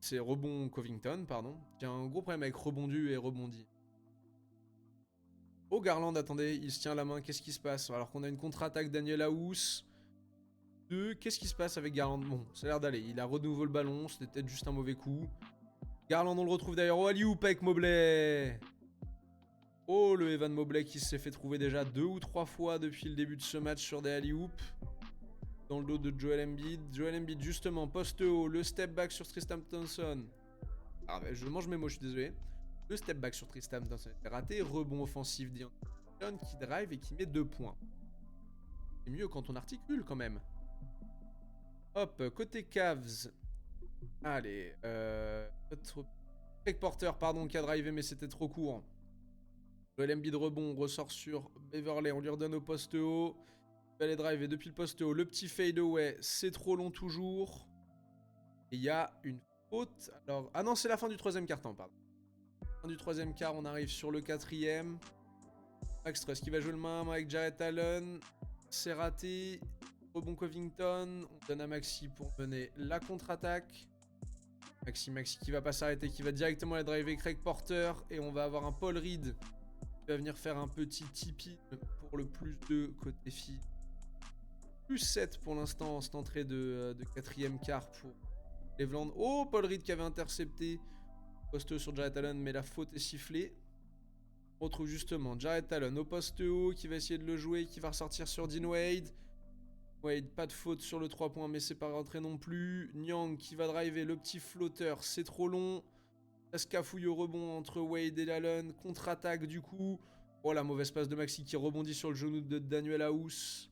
C'est rebond Covington, pardon. J'ai un gros problème avec rebondu et rebondi. Oh, Garland, attendez, il se tient la main. Qu'est-ce qui se passe? Alors qu'on a une contre-attaque Daniel House. Qu'est-ce qui se passe avec Garland? Bon, ça a l'air d'aller. Il a renouveau le ballon. C'était peut-être juste un mauvais coup. Garland, on le retrouve d'ailleurs au alley-oop avec Mobley. Oh, le Evan Mobley qui s'est fait trouver déjà 2 ou 3 fois depuis le début de ce match sur des alley-oop. Dans le dos de Joel Embiid. Joel Embiid, justement, poste haut. Le step back sur Tristan Thompson. Ah, je mange mes mots, je suis désolé. Le step back sur Tristan Thompson est raté. Rebond offensif d'Ian qui drive et qui met 2 points. C'est mieux quand on articule quand même. Hop, côté Cavs. Allez, Craig Porter, pardon, qui a drivé, mais c'était trop court. Joel Embiid rebond, ressort sur Beverley, on lui redonne au poste haut. Il va aller driver depuis le poste haut. Le petit fade away, c'est trop long toujours. Et il y a une faute. Alors, ah non, c'est la fin du 3e quart-temps, pardon. Fin du 3e quart, on arrive sur le 4e. Max Truss qui va jouer le main à main avec Jarrett Allen. C'est raté. Rebond Covington. On donne à Maxi pour mener la contre-attaque. Maxi qui va pas s'arrêter, qui va directement aller driver Craig Porter. Et on va avoir un Paul Reed qui va venir faire un petit tipi pour le plus 2 côté filles. Plus 7 pour l'instant en cette entrée de 4e quart pour Cleveland. Oh, Paul Reed qui avait intercepté. Poste haut sur Jarrett Allen, mais la faute est sifflée. On retrouve justement Jarrett Allen au poste haut qui va essayer de le jouer, qui va ressortir sur Dean Wade. Wade, pas de faute sur le 3 points, mais c'est pas rentré non plus. Niang qui va driver le petit flotteur, c'est trop long. Ça se cafouille au rebond entre Wade et Allen. Contre-attaque du coup. Oh, la mauvaise passe de Maxi qui rebondit sur le genou de Daniel House.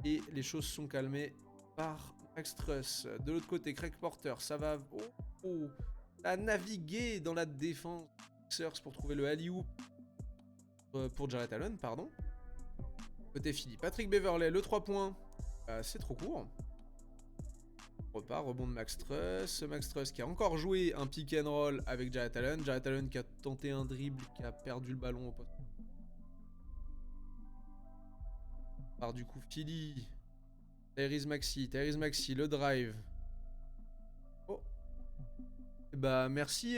Et les choses sont calmées par Max Truss. De l'autre côté, Craig Porter, ça va... Oh, a navigué dans la défense Sixers pour trouver le alley-oop pour Jarrett Allen, pardon. Côté Philly, Patrick Beverley, le 3 points. C'est trop court. On repart, rebond de Max Truss. Max Truss qui a encore joué un pick and roll avec Jarrett Allen. Jarrett Allen qui a tenté un dribble, qui a perdu le ballon au poste. Par du coup Philly. Tyrese Maxey, le drive. Oh. Bah merci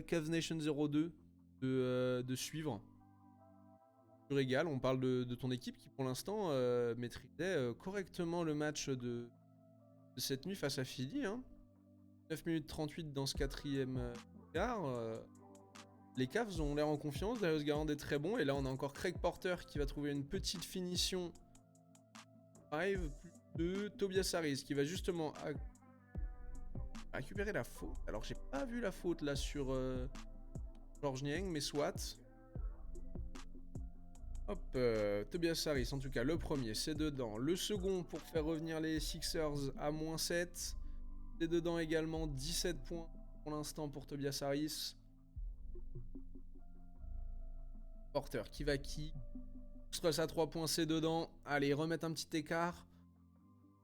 Cavs Nation 02 de suivre. Tu régales, on parle de ton équipe qui pour l'instant maîtrisait correctement le match de cette nuit face à Philly. Hein. 9 minutes 38 dans ce 4e quart. Les Cavs ont l'air en confiance, Darius Garland est très bon. Et là on a encore Craig Porter qui va trouver une petite finition. Drive de Tobias Harris qui va justement récupérer la faute. Alors j'ai pas vu la faute là sur George Niang, mais soit. Hop, Tobias Harris en tout cas le premier c'est dedans. Le second pour faire revenir les Sixers à -7. C'est dedans également, 17 points pour l'instant pour Tobias Harris. Porter qui va qui Strauss à 3 points, c'est dedans. Allez, remettre un petit écart.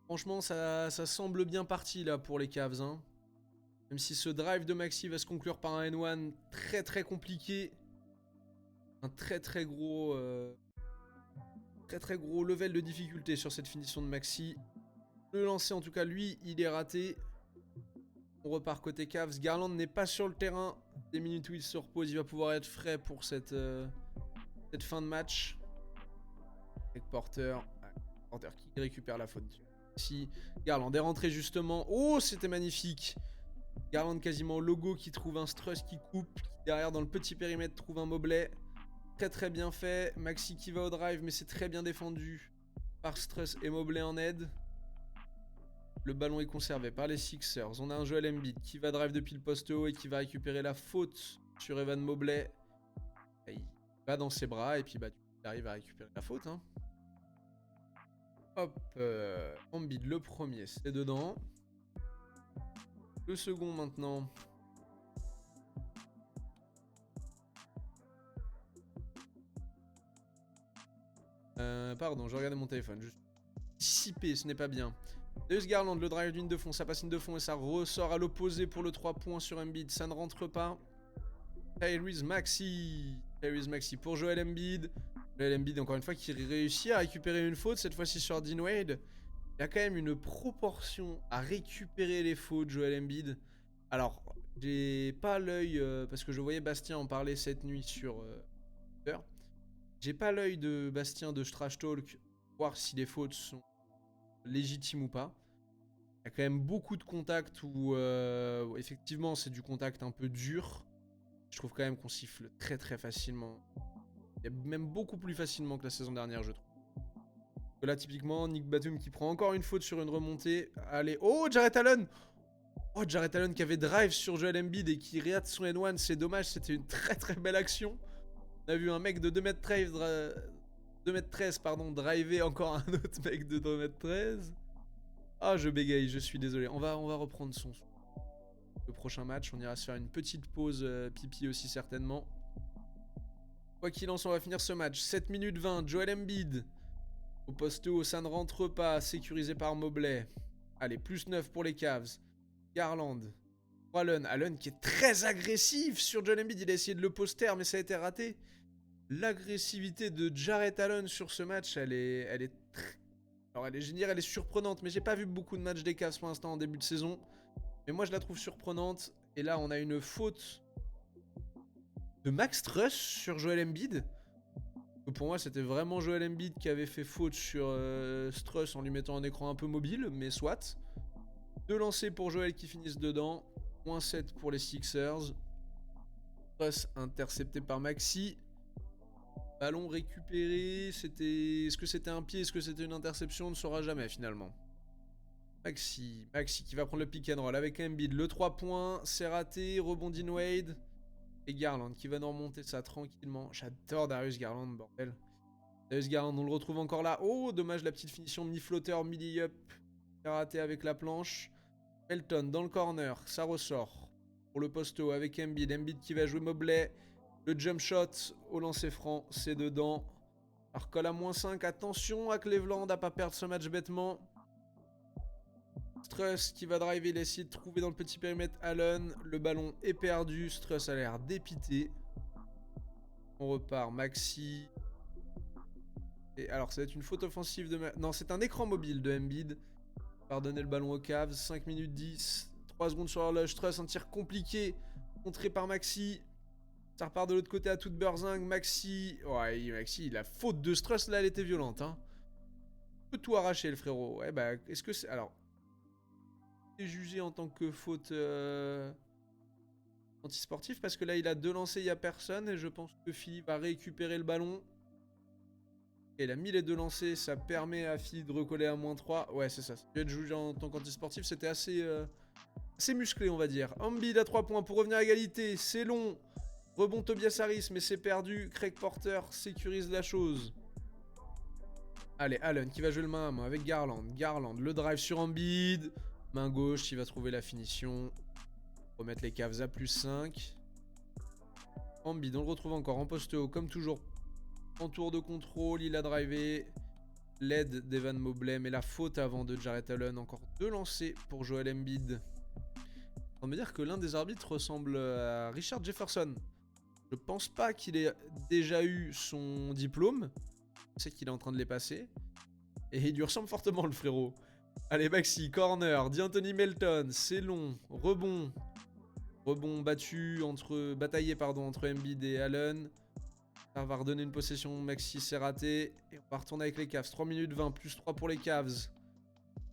Franchement, ça semble bien parti là pour les Cavs. Hein. Même si ce drive de Maxi va se conclure par un N1 très très compliqué. Un très très gros level de difficulté sur cette finition de Maxi. Le lancer en tout cas, lui, il est raté. On repart côté Cavs. Garland n'est pas sur le terrain. Des minutes où il se repose, il va pouvoir être frais pour cette fin de match. Avec Porter. Porter qui récupère la faute. Si Garland est rentré justement. Oh, c'était magnifique. Garland quasiment logo qui trouve un Struss qui coupe. Qui derrière dans le petit périmètre trouve un Mobley. Très très bien fait. Maxi qui va au drive mais c'est très bien défendu par Struss et Mobley en aide. Le ballon est conservé par les Sixers. On a un Joel Embiid qui va drive depuis le poste haut et qui va récupérer la faute sur Evan Mobley. Et il va dans ses bras et puis bah, il arrive à récupérer la faute. Hein. Hop, Embiid le premier, c'est dedans. Le second maintenant. Pardon, je regardais mon téléphone. Juste dissipé, ce n'est pas bien. Darius Garland, le drive d'une de fond, ça passe une de fond et ça ressort à l'opposé pour le 3 points sur Embiid. Ça ne rentre pas. Tyrese Maxey pour Joel Embiid. Joel Embiid, encore une fois, qui réussit à récupérer une faute, cette fois-ci sur Dean Wade. Il y a quand même une proportion à récupérer les fautes, Joel Embiid. Alors, j'ai pas l'œil, parce que je voyais Bastien en parler cette nuit sur Twitter. J'ai pas l'œil de Bastien de Trash Talk, voir si les fautes sont légitimes ou pas. Il y a quand même beaucoup de contacts où, effectivement, c'est du contact un peu dur. Je trouve quand même qu'on siffle très très facilement. Et même beaucoup plus facilement que la saison dernière, je trouve. Là, typiquement, Nick Batum qui prend encore une faute sur une remontée. Allez, oh, Jarrett Allen! Oh, Jarrett Allen qui avait drive sur Joel Embiid et qui rate son N1. C'est dommage, c'était une très très belle action. On a vu un mec de 2m13 pardon, driver encore un autre mec de 2m13. Ah, je bégaye, je suis désolé. On va reprendre son. Le prochain match, on ira se faire une petite pause pipi aussi certainement. Quoi qu'il en soit, on va finir ce match. 7 minutes 20, Joel Embiid. Au poste haut, ça ne rentre pas, sécurisé par Mobley. Allez, plus 9 pour les Cavs. Garland. Allen qui est très agressif sur Joel Embiid. Il a essayé de le poster, mais ça a été raté. L'agressivité de Jarrett Allen sur ce match, elle est géniale, elle est surprenante. Mais j'ai pas vu beaucoup de matchs des Cavs pour l'instant en début de saison. Mais moi, je la trouve surprenante. Et là, on a une faute de Max Struss sur Joel Embiid. Pour moi, c'était vraiment Joel Embiid qui avait fait faute sur Struss en lui mettant un écran un peu mobile, mais soit. 2 lancers pour Joel qui finissent dedans. -7 pour les Sixers. Struss intercepté par Maxi. Ballon récupéré. Est-ce que c'était un pied? Est-ce que c'était une interception? On ne saura jamais finalement. Maxi qui va prendre le pick and roll avec Embiid. Le 3 points, c'est raté. Rebondit Wade. Et Garland qui va nous remonter ça tranquillement. J'adore Darius Garland, bordel. Darius Garland, on le retrouve encore là. Oh, dommage la petite finition mi-flotteur, midi-up. Raté avec la planche. Melton dans le corner, ça ressort. Pour le posto avec Embiid. Embiid qui va jouer Mobley. Le jump shot au lancer franc, c'est dedans. Alors colle à -5. Attention à Cleveland à pas perdre ce match bêtement. Struss qui va driver, il essaie de trouver dans le petit périmètre Allen. Le ballon est perdu. Struss a l'air dépité. On repart. Maxi. Et alors, ça va être une faute offensive de... Non, c'est un écran mobile de Embiid. Pardonnez le ballon aux Cavs. 5 minutes 10. 3 secondes sur l'horloge. Struss, un tir compliqué. Contré par Maxi. Ça repart de l'autre côté à toute beurzingue. Maxi. Ouais, Maxi, la faute de Struss, là, elle était violente. Hein. Il peut tout arracher, le frérot. Ouais, bah, est-ce que c'est... Alors... jugé en tant que faute antisportive parce que là il a 2 lancers, il n'y a personne et je pense que Philly va récupérer le ballon. Et il a mis les 2 lancers, ça permet à Philly de recoller à -3. Ouais, c'est ça. Ça peut être jugé en tant qu'antisportif, c'était assez musclé, on va dire. Embiid à 3 points pour revenir à égalité, c'est long. Rebond Tobias Harris, mais c'est perdu. Craig Porter sécurise la chose. Allez, Allen qui va jouer le main à main avec Garland. Garland, le drive sur Embiid. Main gauche, il va trouver la finition. Remettre les Cavs à +5. Embiid, on le retrouve encore en poste haut, comme toujours. En tour de contrôle, il a drivé. L'aide d'Evan Mobley, mais la faute avant de Jarrett Allen. Encore 2 lancers pour Joel Embiid. On va me dire que l'un des arbitres ressemble à Richard Jefferson. Je pense pas qu'il ait déjà eu son diplôme. Je sais qu'il est en train de les passer. Et il lui ressemble fortement, le frérot. Allez, Maxi, corner, D'Anthony Melton, c'est long, rebond. Rebond battu bataillé entre Embiid et Allen. Ça va redonner une possession. Maxi, c'est raté. Et on va retourner avec les Cavs. 3 minutes 20, plus 3 pour les Cavs.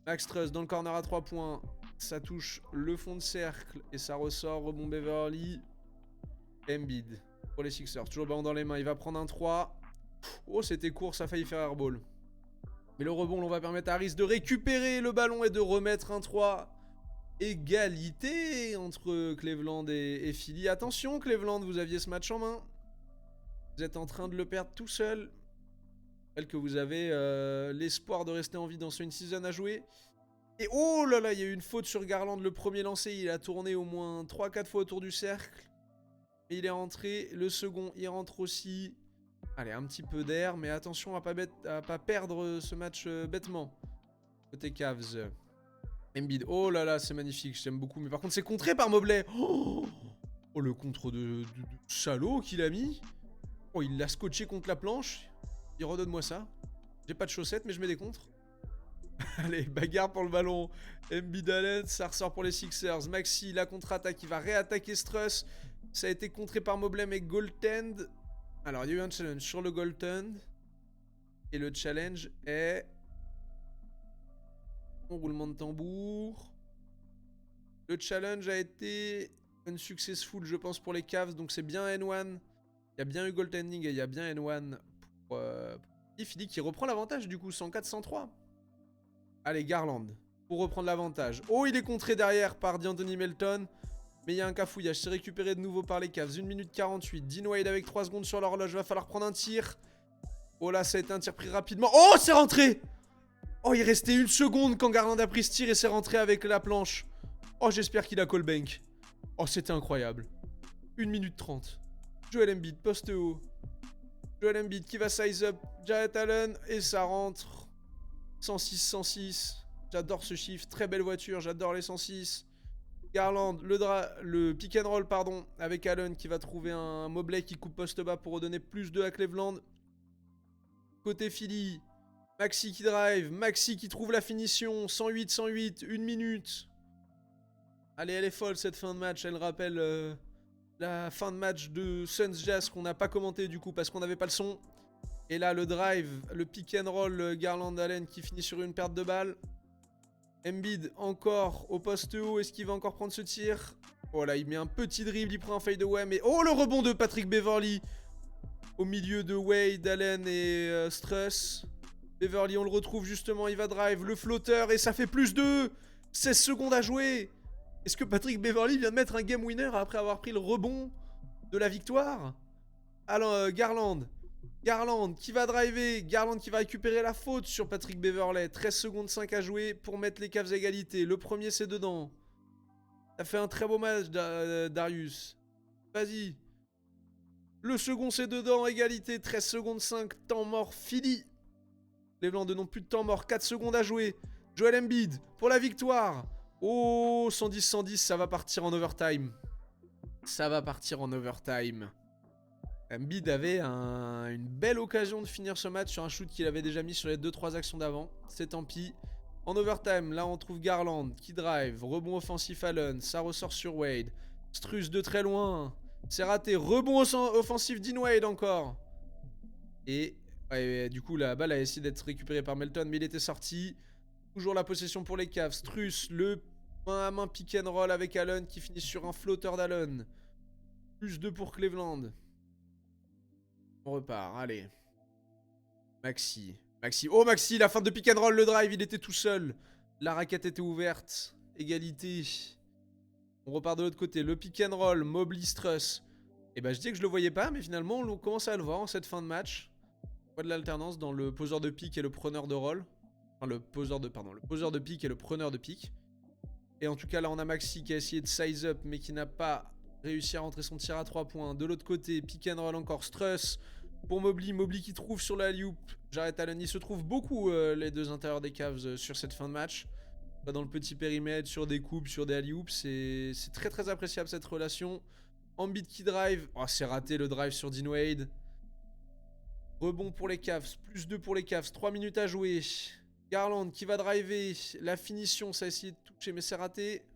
Max Truss dans le corner à 3 points. Ça touche le fond de cercle et ça ressort. Rebond Beverly. Embiid pour les Sixers. Toujours ballon dans les mains. Il va prendre un 3. Oh, c'était court, ça a failli faire airball. Mais le rebond, on va permettre à Harris de récupérer le ballon et de remettre un 3. Égalité entre Cleveland et Philly. Attention, Cleveland, vous aviez ce match en main. Vous êtes en train de le perdre tout seul. Je rappelle que vous avez l'espoir de rester en vie dans ce in-season à jouer. Et oh là là, il y a eu une faute sur Garland. Le premier lancé, il a tourné au moins 3-4 fois autour du cercle. Et il est rentré. Le second, il rentre aussi. Allez, un petit peu d'air, mais attention à pas perdre ce match bêtement. Côté Cavs. Embiid, oh là là, c'est magnifique, j'aime beaucoup. Mais par contre, c'est contré par Mobley. Oh, le contre de salaud qu'il a mis. Oh, il l'a scotché contre la planche. Il redonne-moi ça. J'ai pas de chaussettes, mais je mets des contres. Allez, bagarre pour le ballon. Embiid Allen, ça ressort pour les Sixers. Maxi, la contre-attaque, il va réattaquer Struss. Ça a été contré par Mobley, mais goaltend. Alors, il y a eu un challenge sur le goaltend. Et le challenge est... roulement de tambour. Le challenge a été unsuccessful, je pense, pour les Cavs. Donc, c'est bien N1. Il y a bien eu goaltending et il y a bien N1 pour Philly qui reprend l'avantage, du coup, 104-103. Allez, Garland, pour reprendre l'avantage. Oh, il est contré derrière par D'Anthony Melton. Mais il y a un cafouillage, c'est récupéré de nouveau par les Cavs. 1 minute 48. Dean Wade avec 3 secondes sur l'horloge. Va falloir prendre un tir. Oh là, ça a été un tir pris rapidement. Oh, c'est rentré. Oh, il restait 1 seconde quand Garland a pris ce tir et c'est rentré avec la planche. Oh, j'espère qu'il a call bank. Oh, c'était incroyable. 1 minute 30. Joel Embiid, poste haut. Joel Embiid qui va size up Jarrett Allen et ça rentre. 106-106. J'adore ce chiffre. Très belle voiture, j'adore les 106. Garland, le pick and roll, pardon, avec Allen qui va trouver un Mobley qui coupe poste bas pour redonner plus 2 à Cleveland. Côté Philly, Maxi qui drive, Maxi qui trouve la finition, 108-108, 1 minute. Allez, elle est folle cette fin de match, elle rappelle la fin de match de Suns Jazz qu'on n'a pas commenté du coup parce qu'on n'avait pas le son. Et là, le drive, le pick and roll, Garland Allen qui finit sur une perte de balle. Embiid encore au poste haut. Est-ce qu'il va encore prendre ce tir? Oh là, il met un petit dribble, il prend un fade away. Mais oh, le rebond de Patrick Beverly au milieu de Wade, Allen et Struss. Beverly, on le retrouve justement, il va drive. Le flotteur et ça fait plus 2. 16 secondes à jouer. Est-ce que Patrick Beverly vient de mettre un game winner après avoir pris le rebond de la victoire? Alors, Garland qui va driver, Garland qui va récupérer la faute sur Patrick Beverley. 13 secondes 5 à jouer pour mettre les Cavs à égalité. Le premier c'est dedans. Ça fait un très beau match Darius. Vas-y. Le second c'est dedans, égalité. 13 secondes 5, temps mort Philly. Les Blancs de non plus de temps mort, 4 secondes à jouer. Joel Embiid pour la victoire. Oh, 110-110, ça va partir en overtime. Ça va partir en overtime. Embiid avait une belle occasion de finir ce match sur un shoot qu'il avait déjà mis sur les 2-3 actions d'avant. C'est tant pis. En overtime, là on trouve Garland qui drive. Rebond offensif Allen. Ça ressort sur Wade. Struss de très loin. C'est raté. Rebond offensif Dean Wade encore. Et ouais, du coup la balle a essayé d'être récupérée par Melton. Mais il était sorti. Toujours la possession pour les Cavs. Struss, le main à main pick and roll avec Allen qui finit sur un flotteur d'Allen. Plus 2 pour Cleveland. On repart, allez. Maxi. Oh Maxi, la fin de pick and roll, le drive, il était tout seul. La raquette était ouverte. Égalité. On repart de l'autre côté. Le pick and roll, Mobley Struss. Et bah je dis que je le voyais pas, mais finalement on commence à le voir en cette fin de match. On voit de l'alternance dans le poseur de pick et le preneur de roll. Enfin le poseur de pick et le preneur de pick. Et en tout cas là on a Maxi qui a essayé de size up mais qui n'a pas réussi à rentrer son tir à 3 points. De l'autre côté, pick and roll encore, Struss pour Mobley. Mobley qui trouve sur la alley-oop Jarrett Allen. Il se trouve beaucoup les deux intérieurs des Cavs sur cette fin de match. Dans le petit périmètre, sur des coupes, sur des alley-oops. C'est très très appréciable cette relation. Embiid qui drive. Oh, c'est raté le drive sur Dean Wade. Rebond pour les Cavs. Plus 2 pour les Cavs. 3 minutes à jouer. Garland qui va driver. La finition, ça a essayé de toucher mais c'est raté.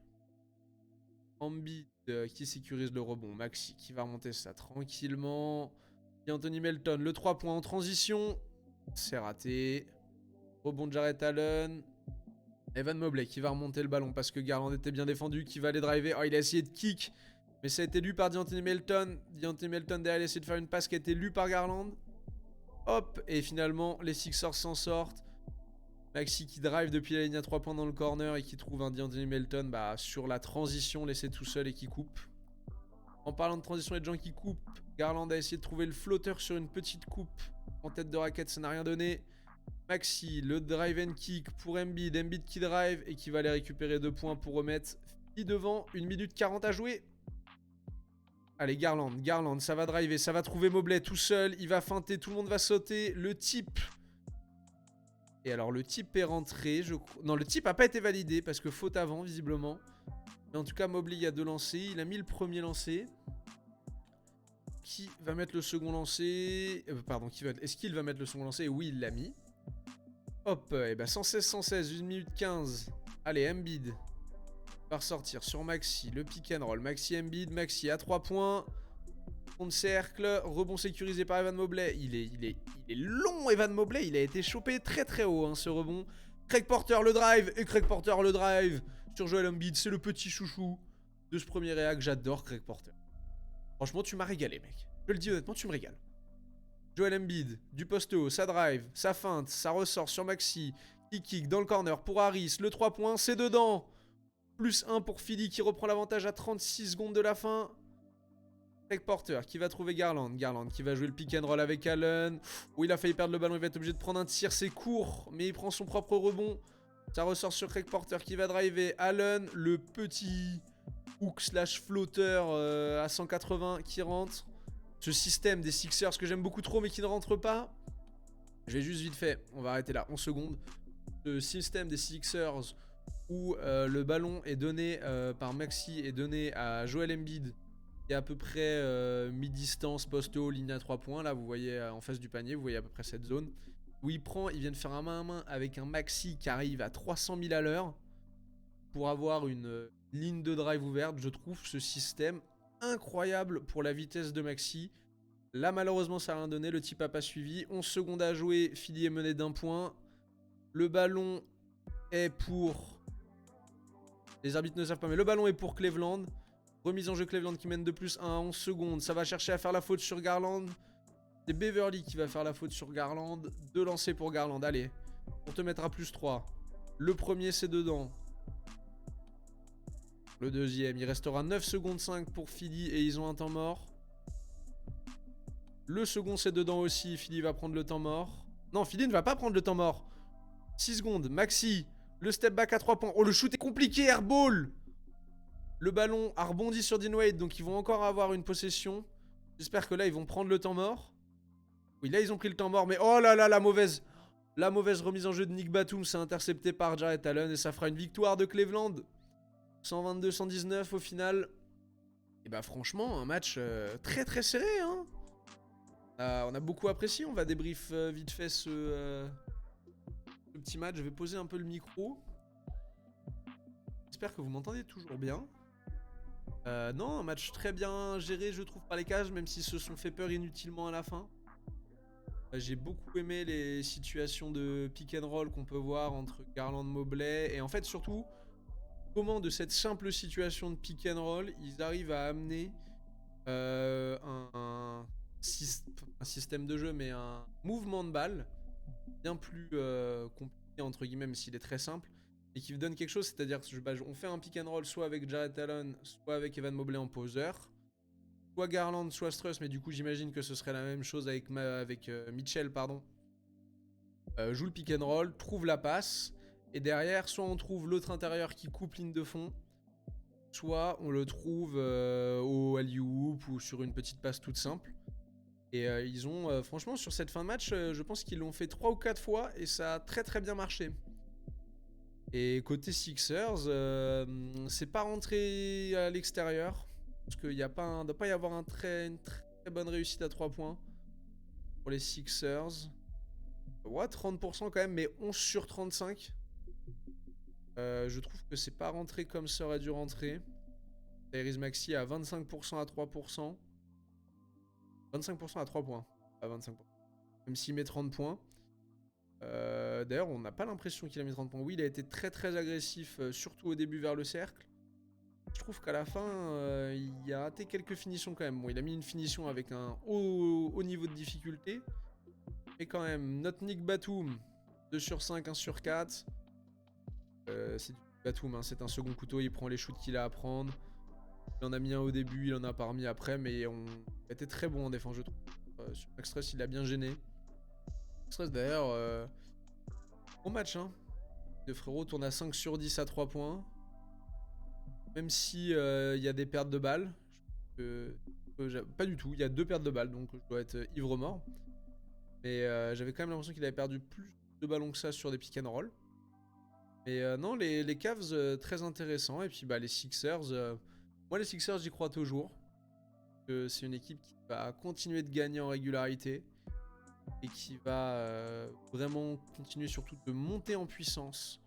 Embiid qui sécurise le rebond. Maxi qui va remonter ça tranquillement. Et Anthony Melton, le 3 points en transition. C'est raté. Rebond de Jarrett Allen. Evan Mobley qui va remonter le ballon parce que Garland était bien défendu, qui va aller driver. Oh, il a essayé de kick, mais ça a été lu par D'Anthony Melton. D'Anthony Melton derrière, il a essayé de faire une passe qui a été lue par Garland. Hop, et finalement, les Sixers s'en sortent. Maxi qui drive depuis la ligne à 3 points dans le corner et qui trouve un D'Anthony Melton sur la transition, laissé tout seul et qui coupe. En parlant de transition et de gens qui coupent, Garland a essayé de trouver le flotteur sur une petite coupe en tête de raquette, ça n'a rien donné. Maxi, le drive and kick pour Embiid. Embiid qui drive et qui va aller récupérer 2 points pour remettre Philly devant. 1 minute 40 à jouer. Allez, Garland, ça va driver, ça va trouver Mobley tout seul. Il va feinter, tout le monde va sauter. Le type. Et alors, le type est rentré. Non, le type n'a pas été validé parce que faute avant, visiblement. Mais en tout cas, Mobley a 2 lancers. Il a mis le premier lancer. Qui va mettre le second lancer? Pardon, est-ce qu'il va mettre le second lancer? Oui, il l'a mis. Hop, et bah 116, 1 minute 15. Allez, Embiid va ressortir sur Maxi, le pick and roll. Maxi Embiid, Maxi à 3 points. Fond de cercle, rebond sécurisé par Evan Mobley. Il est long, Evan Mobley. Il a été chopé très très haut, hein, ce rebond. Craig Porter le drive, et Craig Porter le drive sur Joel Embiid. C'est le petit chouchou de ce premier réac. J'adore Craig Porter. Franchement, tu m'as régalé, mec. Je le dis honnêtement, tu me régales. Joel Embiid, du poste haut, ça drive, ça feinte, ça ressort sur Maxi. Il kick dans le corner pour Harris. Le 3 points, c'est dedans. Plus 1 pour Philly qui reprend l'avantage à 36 secondes de la fin. Craig Porter qui va trouver Garland. Garland qui va jouer le pick and roll avec Allen. Oh, il a failli perdre le ballon, il va être obligé de prendre un tir. C'est court, mais il prend son propre rebond. Ça ressort sur Craig Porter qui va driver. Allen, le petit hook slash flotteur à 180 qui rentre. Ce système des Sixers que j'aime beaucoup trop mais qui ne rentre pas. Je vais juste vite fait, on va arrêter là, 11 secondes. Le système des Sixers où le ballon est donné par Maxi est donné à Joel Embiid qui est à peu près mi-distance, poste haut, ligne à 3 points. Là vous voyez en face du panier, vous voyez à peu près cette zone. Où il vient de faire un main à main avec un Maxi qui arrive à 300 000 à l'heure pour avoir une ligne de drive ouverte. Je trouve ce système incroyable pour la vitesse de Maxi. Là malheureusement ça n'a rien donné, le type n'a pas suivi. 11 secondes à jouer, Philly est mené d'1 point. Le ballon est pour... Les arbitres ne savent pas mais le ballon est pour Cleveland. Remise en jeu Cleveland qui mène de plus 1 à 11 secondes. Ça va chercher à faire la faute sur Garland. C'est Beverly qui va faire la faute sur Garland. 2 lancers pour Garland, allez. Pour te mettre à plus 3. Le premier c'est dedans. Le deuxième, il restera 9 secondes 5 pour Philly et ils ont un temps mort. Le second c'est dedans aussi, Philly va prendre le temps mort. Non, Philly ne va pas prendre le temps mort. 6 secondes, Maxi, le step back à 3 points. Oh, le shoot est compliqué, airball. Le ballon a rebondi sur Dean Wade, donc ils vont encore avoir une possession. J'espère que là, ils vont prendre le temps mort. Oui, là, ils ont pris le temps mort, mais oh là là, la mauvaise remise en jeu de Nick Batum, c'est intercepté par Jarrett Allen et ça fera une victoire de Cleveland. 122-119 au final. Et bah franchement, un match très très serré, hein. On a beaucoup apprécié, on va débrief vite fait ce petit match. Je vais poser un peu le micro. J'espère que vous m'entendez toujours bien. Non, un match très bien géré, je trouve, par les Cages, même s'ils se sont fait peur inutilement à la fin. J'ai beaucoup aimé les situations de pick and roll qu'on peut voir entre Garland et Mobley. Et en fait, surtout, comment de cette simple situation de pick and roll, ils arrivent à amener un système de jeu, mais un mouvement de balle bien plus compliqué, entre guillemets, même s'il est très simple, et qui donne quelque chose, c'est-à-dire on fait un pick and roll soit avec Jarrett Allen, soit avec Evan Mobley en poseur, soit Garland, soit Struss, mais du coup j'imagine que ce serait la même chose avec Mitchell, pardon. Joue le pick and roll, trouve la passe, et derrière, soit on trouve l'autre intérieur qui coupe ligne de fond, soit on le trouve au alley-oop ou sur une petite passe toute simple. Et ils ont, franchement, sur cette fin de match, je pense qu'ils l'ont fait 3 ou 4 fois et ça a très très bien marché. Et côté Sixers, c'est pas rentré à l'extérieur. Parce qu'il ne doit pas y avoir une très bonne réussite à 3 points pour les Sixers. Ouais, 30% quand même, mais 11 sur 35. Je trouve que c'est pas rentré comme ça aurait dû rentrer. Tyrese Maxey à 25% à 3%. 25% à 3 points. À 25%. Même s'il met 30 points. D'ailleurs, on n'a pas l'impression qu'il a mis 30 points. Oui, il a été très très agressif, surtout au début vers le cercle. Je trouve qu'à la fin, il a raté quelques finitions quand même. Bon, il a mis une finition avec un haut niveau de difficulté. Mais quand même, notre Nick Batum, 2 sur 5, 1 sur 4. C'est du Batum, hein, c'est un second couteau, il prend les shoots qu'il a à prendre. Il en a mis un au début, il en a pas remis après, mais on était très bon en défense, je trouve. Sur Max Stress, il a bien gêné. Max Stress, d'ailleurs, bon match, hein. Le frérot tourne à 5 sur 10 à 3 points. Même si il y a des pertes de balles. Pas du tout, il y a 2 pertes de balles, donc je dois être ivre mort. Mais j'avais quand même l'impression qu'il avait perdu plus de ballons que ça sur des pick and roll. Mais non, les Cavs, très intéressants. Et puis bah, les Sixers, moi les Sixers j'y crois toujours. C'est une équipe qui va continuer de gagner en régularité. Et qui va vraiment continuer surtout de monter en puissance.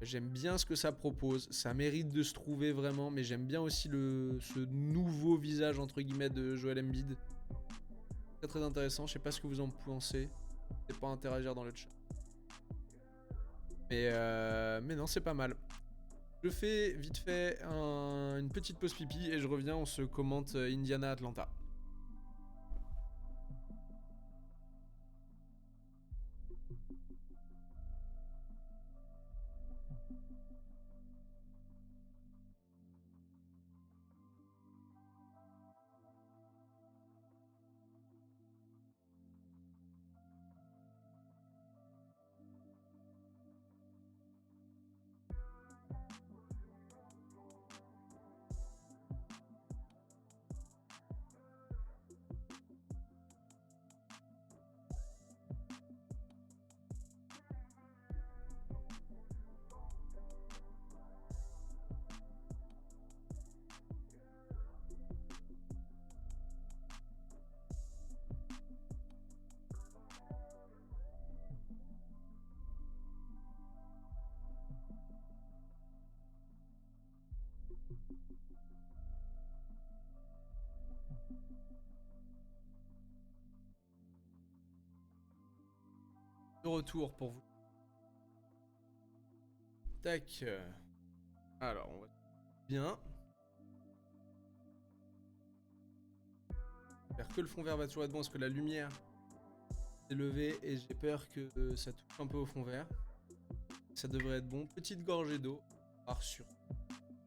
J'aime bien ce que ça propose. Ça mérite de se trouver vraiment. Mais j'aime bien aussi ce nouveau visage entre guillemets de Joel Embiid. Très très intéressant. Je sais pas ce que vous en pensez. N'hésitez pas à interagir dans le chat. Mais non, c'est pas mal. Je fais vite fait une petite pause pipi et je reviens. On se commente Indiana-Atlanta. De retour pour vous. Tac. Alors, on va bien. J'espère que le fond vert va toujours être bon parce que la lumière est levée et j'ai peur que ça touche un peu au fond vert. Ça devrait être bon. Petite gorgée d'eau. On part sur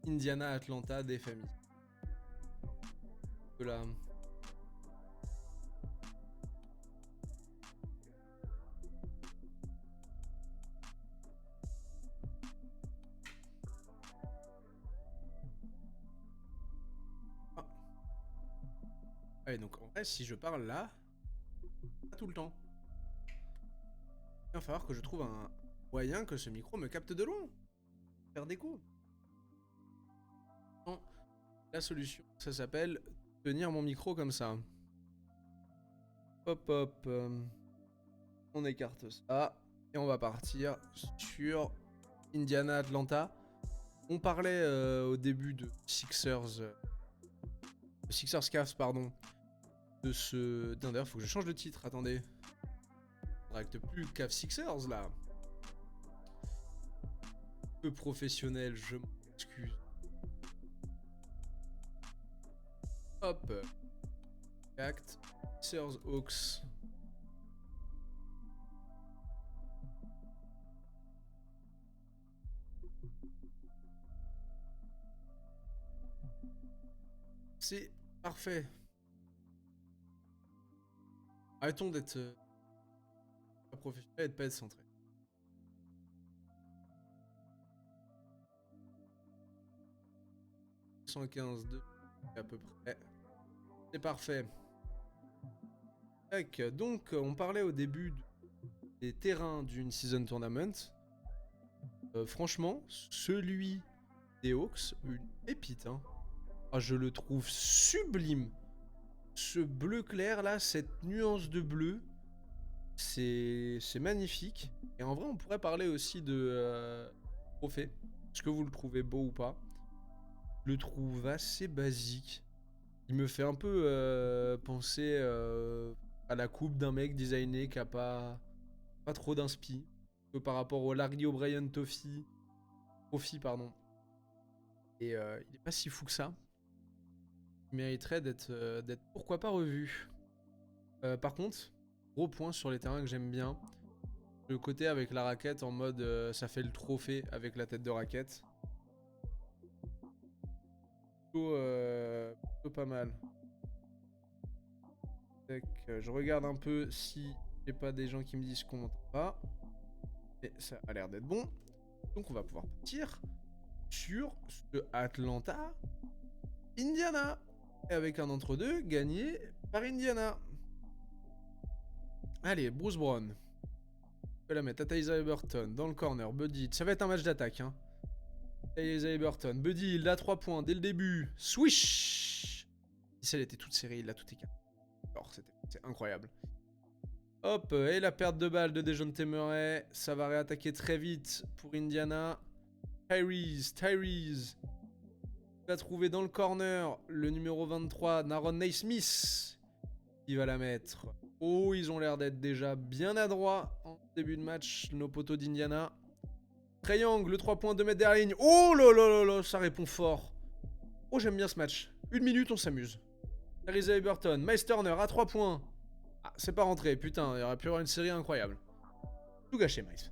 Indiana, Atlanta, des familles. Là. Ouais, donc en vrai, si je parle là, pas tout le temps. Il va falloir que je trouve un moyen que ce micro me capte de loin. Faire des coups. Non. La solution, ça s'appelle tenir mon micro comme ça. Hop hop. On écarte ça. Et on va partir sur Indiana Atlanta. On parlait au début de Sixers. Sixers Cavs, pardon. De ce. D'ailleurs, faut que je change de titre. Attendez. On acte plus Cavs Sixers là. Peu professionnel, je m'excuse. Hop. Act. Sixers Hawks. C'est parfait. Arrêtons d'être pas professionnel et de pas être centré. « 115 de à peu près. C'est parfait. Tac, donc on parlait au début des terrains d'une season tournament. Franchement, celui des Hawks, une pépite. Hein. Ah, je le trouve sublime. Ce bleu clair là, cette nuance de bleu, c'est magnifique. Et en vrai, on pourrait parler aussi de trophée. Est-ce que vous le trouvez beau ou pas? Je le trouve assez basique. Il me fait un peu penser à la coupe d'un mec designé qui a pas trop d'inspi. Par rapport au Larry O'Brien Trophy, pardon. Et il est pas si fou que ça. Il mériterait d'être pourquoi pas revu. Par contre, gros point sur les terrains que j'aime bien. Le côté avec la raquette en mode ça fait le trophée avec la tête de raquette. Plutôt pas mal. Je regarde un peu si j'ai pas des gens qui me disent qu'on m'entend pas. Et ça a l'air d'être bon. Donc on va pouvoir partir sur ce Atlanta Indiana. Et avec un entre-deux gagné par Indiana. Allez, Bruce Brown. On peut la mettre à Tyza Everton dans le corner. Buddy, ça va être un match d'attaque. Hein. Tyza Everton. Buddy, il a 3 points dès le début. Swish. Si elle était toute serrée, il a tout écarté. Alors, c'est incroyable. Hop, et la perte de balle de Dejounte Murray. Ça va réattaquer très vite pour Indiana. Tyrese. Il va trouver dans le corner le numéro 23, Naron Naismith. Il va la mettre. Oh, ils ont l'air d'être déjà bien adroits en début de match, nos potos d'Indiana. Trae Young, le 3 points 2 mètres derrière la ligne. Oh là là là là, ça répond fort. Oh, j'aime bien ce match. 1 minute, on s'amuse. Tyrese Haliburton, Miles Turner à 3 points. Ah, c'est pas rentré, putain, il aurait pu y avoir une série incroyable. Tout gâché, Miles.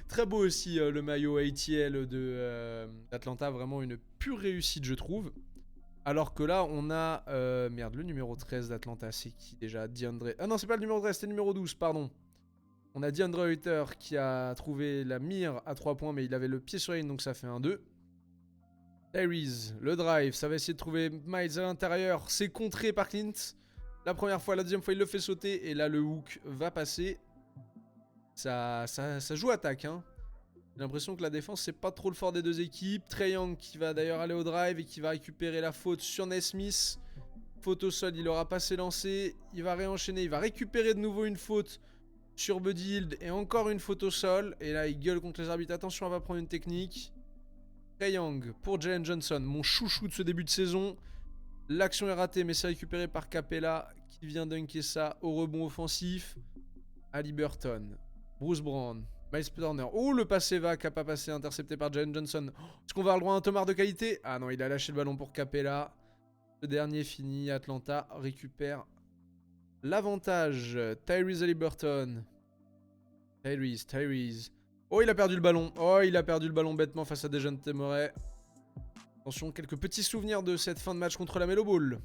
Très beau aussi le maillot ATL d'Atlanta, vraiment une pure réussite, je trouve. Alors que là, on a... merde, le numéro 13 d'Atlanta, c'est qui déjà? DeAndre... Ah non, c'est pas le numéro 13, c'est le numéro 12, pardon. On a DeAndre Hunter qui a trouvé la mire à 3 points, mais il avait le pied sur la ligne, donc ça fait un 2. Tyrese, le drive, ça va essayer de trouver Miles à l'intérieur. C'est contré par Clint. La première fois, la deuxième fois, il le fait sauter. Et là, le hook va passer. Ça joue attaque, hein. J'ai l'impression que la défense, c'est pas trop le fort des deux équipes. Trae Young qui va d'ailleurs aller au drive et qui va récupérer la faute sur Naismith. Faute au sol, il aura passé lancé. Il va réenchaîner, il va récupérer de nouveau une faute sur Buddy Hield et encore une faute au sol. Et là, il gueule contre les arbitres. Attention, on va prendre une technique. Trae Young pour Jalen Johnson, mon chouchou de ce début de saison. L'action est ratée, mais c'est récupéré par Capella qui vient dunker ça au rebond offensif. Haliburton, Bruce Brown, Miles Turner. Oh, le passé va, qui n'a pas passé, intercepté par Jalen Johnson. Est-ce qu'on va avoir le droit à un Tomar de qualité? Ah non, il a lâché le ballon pour Capella. Le dernier fini, Atlanta récupère l'avantage. Tyrese Haliburton. Tyrese. Oh, il a perdu le ballon. Oh, il a perdu le ballon bêtement face à Dejounte Murray. Attention, quelques petits souvenirs de cette fin de match contre la Melo Ball.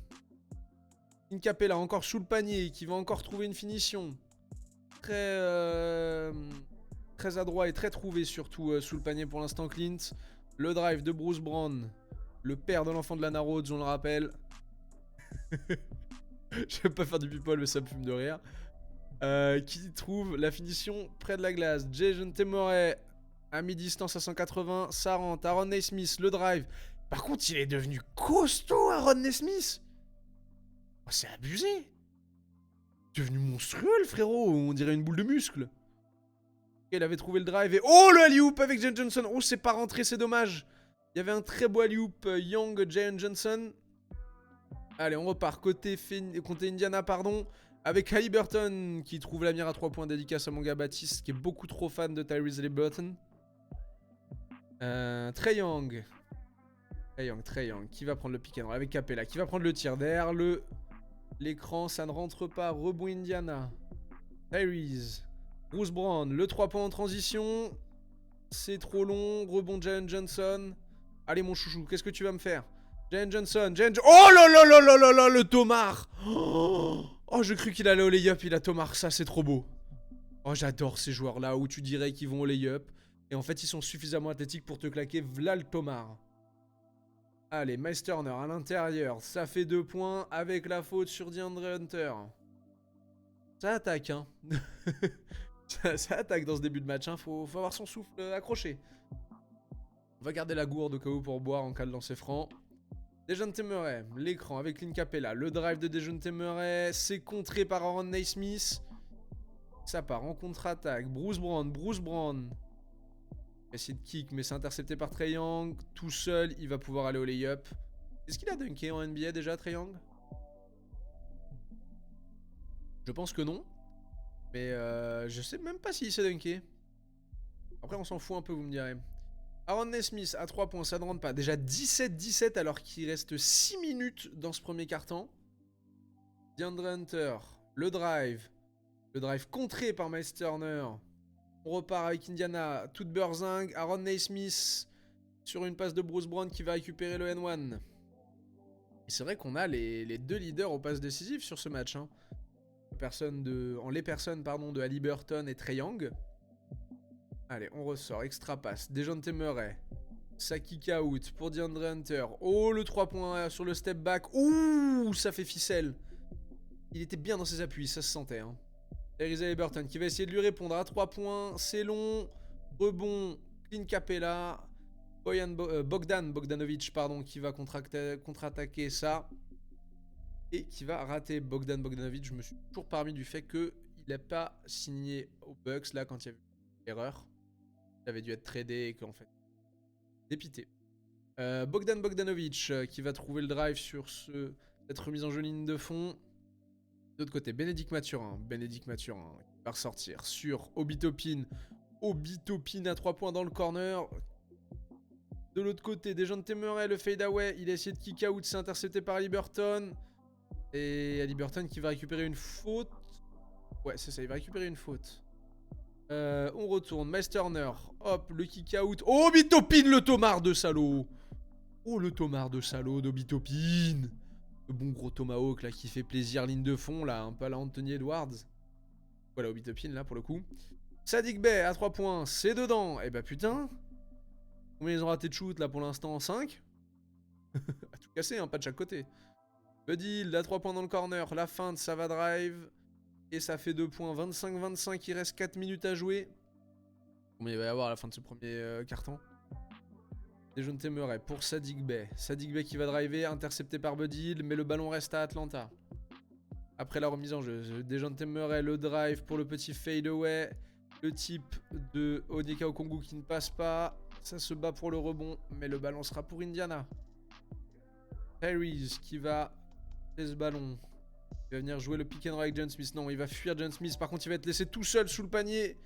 Capella encore sous le panier, qui va encore trouver une finition. Très adroit et très trouvé, surtout sous le panier pour l'instant, Clint. Le drive de Bruce Brown, le père de l'enfant de Lana Rhodes, on le rappelle. Je vais pas faire du people, mais ça me fume de rire. Qui trouve la finition près de la glace. Dejounte Murray à mi-distance à 180. Ça rentre. Aaron Naismith, le drive. Par contre, il est devenu costaud, Aaron Naismith. Oh, c'est abusé. Devenu monstrueux, le frérot. On dirait une boule de muscle. Il avait trouvé le drive et... Oh, le alley-oop avec Jalen Johnson. Oh, c'est pas rentré, c'est dommage. Il y avait un très beau alley-oop Young, Jalen Johnson. Allez, on repart côté Indiana, pardon. Avec Haliburton qui trouve la mire à 3 points, dédicace à mon gars Baptiste qui est beaucoup trop fan de Tyrese Haliburton. Trae Young qui va prendre le pick and roll avec Capella, qui va prendre le tir derrière l'écran, ça ne rentre pas. Rebond Indiana. Tyrese. Bruce Brown, le 3 points en transition. C'est trop long. Rebond Jalen Johnson. Allez mon chouchou, qu'est-ce que tu vas me faire? Jalen Johnson. Oh là là là là là là, le Tomar. Oh, je crus qu'il allait au lay-up, il a Tomar, ça c'est trop beau. Oh, j'adore ces joueurs-là où tu dirais qu'ils vont au lay-up. Et en fait, ils sont suffisamment athlétiques pour te claquer. V'là le Tomar. Allez, Miles Turner à l'intérieur. Ça fait 2 points avec la faute sur DeAndre Hunter. Ça attaque, hein. ça attaque dans ce début de match, hein. Faut avoir son souffle accroché. On va garder la gourde au cas où pour boire en cas de lancer franc. Dejounte Murray, l'écran avec Clint Capella. Le drive de Dejounte Murray, c'est contré par Aaron Naismith. Ça part en contre-attaque. Bruce Brown. Essayer de kick, mais c'est intercepté par Trae Young. Tout seul, il va pouvoir aller au lay-up. Est-ce qu'il a dunké en NBA déjà, Trae Young? Je pense que non. Mais je sais même pas s'il s'est dunké. Après, on s'en fout un peu, vous me direz. Aaron Nesmith à 3 points, ça ne rentre pas. Déjà 17-17 alors qu'il reste 6 minutes dans ce premier quart-temps. DeAndre Hunter, le drive. Le drive contré par Miles Turner. On repart avec Indiana, toute beurzingue. Aaron Nesmith sur une passe de Bruce Brown qui va récupérer le N1. Et c'est vrai qu'on a les deux leaders aux passes décisives sur ce match. Hein. Les personnes de Haliburton et Trae Young. Allez, on ressort. Extra passe. Dejounte Murray. Ça kick out pour DeAndre Hunter. Oh, le 3 points sur le step back. Ouh, ça fait ficelle. Il était bien dans ses appuis, ça se sentait. Hein. Tyrese Haliburton qui va essayer de lui répondre à 3 points. C'est long. Rebond. Clint Capella. Bogdan Bogdanovic, qui va contre-attaquer ça. Et qui va rater Bogdan Bogdanovic. Je me suis toujours parmi du fait qu'il n'a pas signé aux Bucks là quand il y avait une erreur. Il avait dû être tradé et qu'en fait, dépité. Bogdan Bogdanovic qui va trouver le drive sur cette remise en jeu ligne de fond. De l'autre côté, Bénédicte Mathurin qui va ressortir sur Obi Toppin. Obi Toppin à 3 points dans le corner. De l'autre côté, Dejounte Murray, le fade away. Il a essayé de kick out, c'est intercepté par Haliburton. Et Haliburton qui va récupérer une faute. Ouais, c'est ça, il va récupérer une faute. On retourne. Miles Turner. Hop, le kick out. Oh, Obi Toppin, le tomard de salaud. Oh, le tomard de salaud d'Obi Toppin. Le bon gros tomahawk là qui fait plaisir, ligne de fond là, un peu à la Anthony Edwards. Voilà, Obi Toppin là pour le coup. Saddiq Bey à 3 points, c'est dedans. Et bah putain. Combien ils ont raté de shoot là pour l'instant? 5. À tout casser, hein, pas de chaque côté. Buddy Hield à 3 points dans le corner. La feinte, ça va drive. Et ça fait 2 points. 25-25. Il reste 4 minutes à jouer. Combien il va y avoir à la fin de ce premier carton? Dejounte Murray pour Saddiq Bey. Saddiq Bey qui va driver. Intercepté par Buddy Hield. Mais le ballon reste à Atlanta. Après la remise en jeu. Dejounte Murray, le drive pour le petit fade away. Le type de Onyeka Okongwu qui ne passe pas. Ça se bat pour le rebond. Mais le ballon sera pour Indiana. Tyrese qui va faire ce ballon. Il va venir jouer le pick and roll avec John Smith. Non, il va fuir John Smith. Par contre, il va être laissé tout seul sous le panier.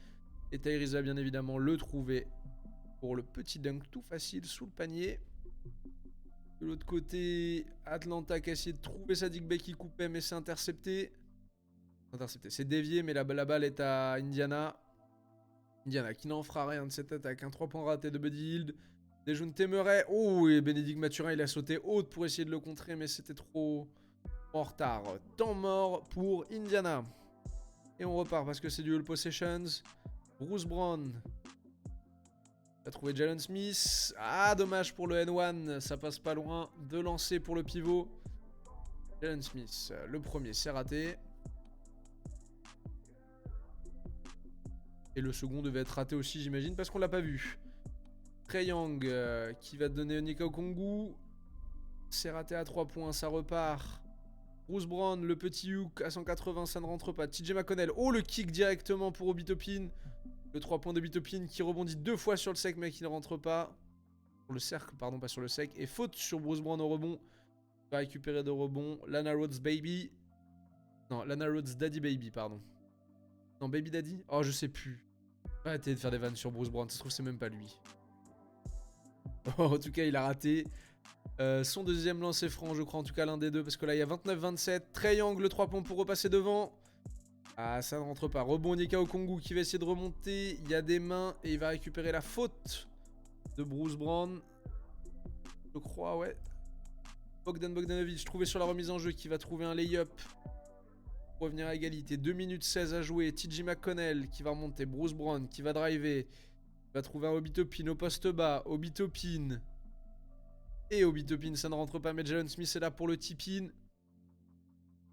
Et Tyrese va bien évidemment le trouver pour le petit dunk tout facile sous le panier. De l'autre côté, Atlanta qui a essayé de trouver Saddiq Bey qui coupait, mais c'est intercepté. C'est dévié, mais la balle est à Indiana. Indiana qui n'en fera rien de cette attaque. Un 3 points raté de Buddy Hield. Dejounte Murray. Oh, et Bénédicte Mathurin, il a sauté haute pour essayer de le contrer, mais c'était trop en retard. Temps mort pour Indiana. Et on repart parce que c'est du All Possessions. Bruce Brown a trouvé Jalen Smith. Ah, dommage pour le N1. Ça passe pas loin de lancer pour le pivot. Jalen Smith, le premier, c'est raté. Et le second devait être raté aussi, j'imagine, parce qu'on l'a pas vu. Trae Young qui va donner Onyeka Okongwu. C'est raté à 3 points, ça repart. Bruce Brown, le petit hook à 180, ça ne rentre pas. TJ McConnell, oh le kick directement pour Obi Toppin. Le 3 points d'Obi Toppin qui rebondit 2 fois sur le sec mais qui ne rentre pas. Sur le cercle, pardon, pas sur le sec. Et faute sur Bruce Brown au rebond. Il va récupérer de rebond. Lana Rhodes Baby. Non, Lana Rhodes Daddy Baby, pardon. Non, Baby Daddy? Oh, je sais plus. Arrêtez de faire des vannes sur Bruce Brown, ça se trouve c'est même pas lui. En tout cas, il a raté son deuxième lancer franc, je crois, en tout cas l'un des deux, parce que là il y a 29-27. Trae Young, le 3 points pour repasser devant. Ah, ça ne rentre pas. Rebond Onyeka Okongwu qui va essayer de remonter. Il y a des mains et il va récupérer la faute de Bruce Brown. Je crois, ouais. Bogdan Bogdanovic trouvé sur la remise en jeu qui va trouver un lay-up. Pour revenir à égalité. 2 minutes 16 à jouer. TJ McConnell qui va remonter. Bruce Brown qui va driver. Il va trouver un Obi Toppin au poste bas. Obi Toppin. Et Obi Toppin, ça ne rentre pas. Mais Jalen Smith est là pour le tip-in.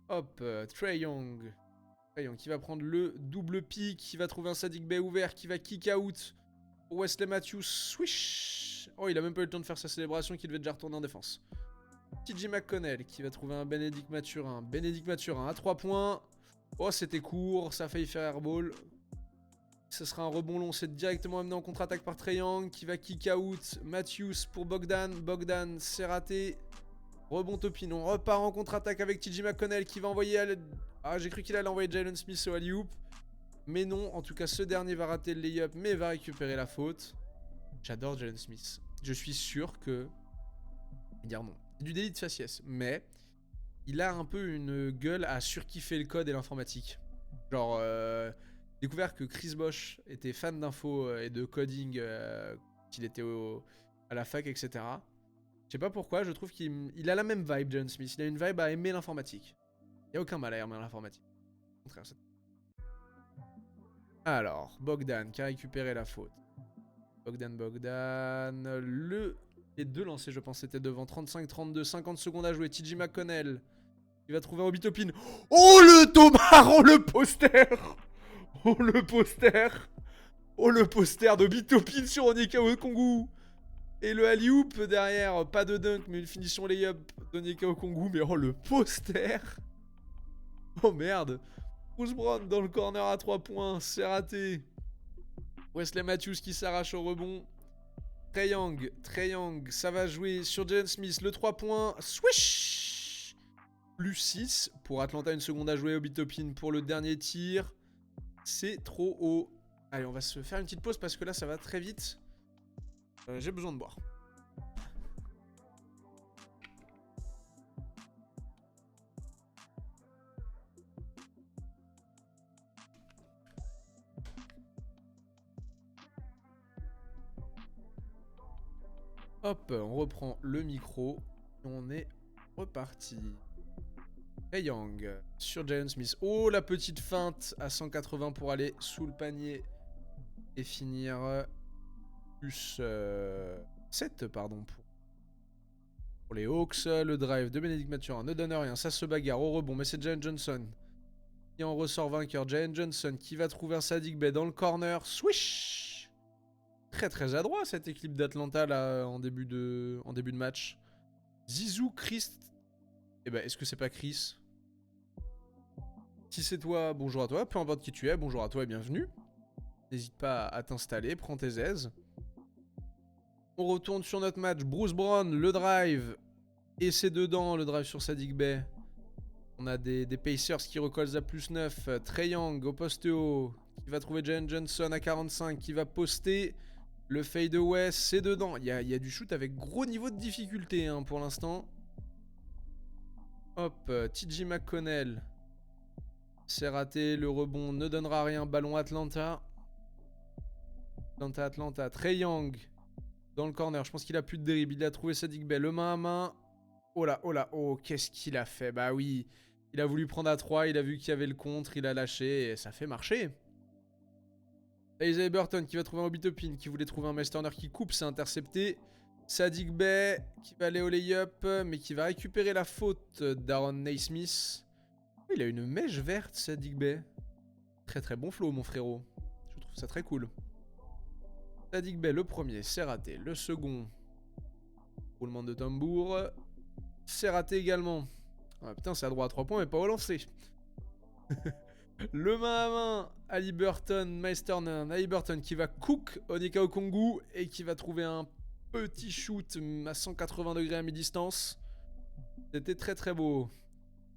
Hop, Trae Young. Trae Young qui va prendre le double pick. Qui va trouver un Saddiq Bey ouvert. Qui va kick out pour Wesley Matthews. Swish. Oh, il a même pas eu le temps de faire sa célébration. Qui devait déjà retourner en défense. TJ McConnell qui va trouver un Bénédicte Mathurin. Bénédicte Mathurin à 3 points. Oh, c'était court. Ça a failli faire airball. Ce sera un rebond long, c'est directement amené en contre-attaque par Trae Young qui va kick out Matthews pour Bogdan. Bogdan, c'est raté. Rebond Topin, on repart en contre-attaque avec TJ McConnell qui va envoyer... Ah, j'ai cru qu'il allait envoyer Jalen Smith au alley-oop. Mais non, en tout cas, ce dernier va rater le lay-up, mais va récupérer la faute. J'adore Jalen Smith. Je suis sûr que... Dire non. C'est du délit de faciès, mais... Il a un peu une gueule à surkiffer le code et l'informatique. Genre... découvert que Chris Bosh était fan d'info et de coding qu'il était à la fac, etc. Je sais pas pourquoi, je trouve qu'il a la même vibe, Jalen Smith. Il a une vibe à aimer l'informatique. Il n'y a aucun mal à aimer l'informatique. Au contraire, c'est... Alors, Bogdan qui a récupéré la faute. Bogdan. Les deux lancers, je pense, étaient devant. 35-32, 50 secondes à jouer. TJ McConnell qui va trouver un Obi Toppin. Oh le Tomar. Oh le poster. Oh le poster. Oh le poster d'Obi Toppin sur Onyeka Okongwu. Et le alley-oop derrière. Pas de dunk, mais une finition lay-up d'Onyeka Okongwu. Mais oh le poster. Oh merde. Bruce Brown dans le corner à 3 points. C'est raté. Wesley Matthews qui s'arrache au rebond. Trae Young, ça va jouer sur Jalen Smith. Le 3 points. Swish. Plus 6 pour Atlanta. Une seconde à jouer. Obi Toppin pour le dernier tir. C'est trop haut. Allez, on va se faire une petite pause parce que là, ça va très vite. J'ai besoin de boire. Hop, on reprend le micro. On est reparti. Trae Young sur Jalen Smith. Oh, la petite feinte à 180 pour aller sous le panier et finir plus 7 pardon, pour les Hawks. Le drive de Bénédicte Mathurin ne donne rien. Ça se bagarre au rebond, mais c'est Jalen Johnson qui en ressort vainqueur. Jalen Johnson qui va trouver un Saddiq Bey dans le corner. Swish. Très adroit cette équipe d'Atlanta là en début de match. Zizou, Chris. Eh ben, est-ce que c'est pas Chris? Si c'est toi, bonjour à toi. Peu importe qui tu es, bonjour à toi et bienvenue. N'hésite pas à t'installer, prends tes aises. On retourne sur notre match. Bruce Brown, le drive. Et c'est dedans, le drive sur Saddiq Bey. On a des Pacers qui recollent à plus 9. Trae Young au poste haut. Qui va trouver Jalen Johnson à 45. Qui va poster. Le fade away, c'est dedans. Il y a du shoot avec gros niveau de difficulté hein, pour l'instant. Hop, TJ McConnell. C'est raté, le rebond ne donnera rien. Ballon Atlanta. Atlanta. Trae Young dans le corner. Je pense qu'il a plus de dribble. Il a trouvé Saddiq Bey. Le main à main. Oh là. Oh, qu'est-ce qu'il a fait? Bah oui. Il a voulu prendre à 3. Il a vu qu'il y avait le contre. Il a lâché. Et ça fait marcher. Isaiah Burton qui va trouver un Obi Toppin. Qui voulait trouver un Miles Turner qui coupe. C'est intercepté. Saddiq Bey qui va aller au layup. Mais qui va récupérer la faute d'Aaron Naismith. Il a une mèche verte, Saddiq Bey. Très bon flow, mon frérot. Je trouve ça très cool. Saddiq Bey, le premier, c'est raté. Le second, roulement de tambour, c'est raté également. Ah, putain, c'est à droit à 3 points, mais pas au lancer. Le main à main, Haliburton, Miles Turner. Haliburton qui va cook Onyeka Okongwu et qui va trouver un petit shoot à 180 degrés à mi-distance. C'était très beau.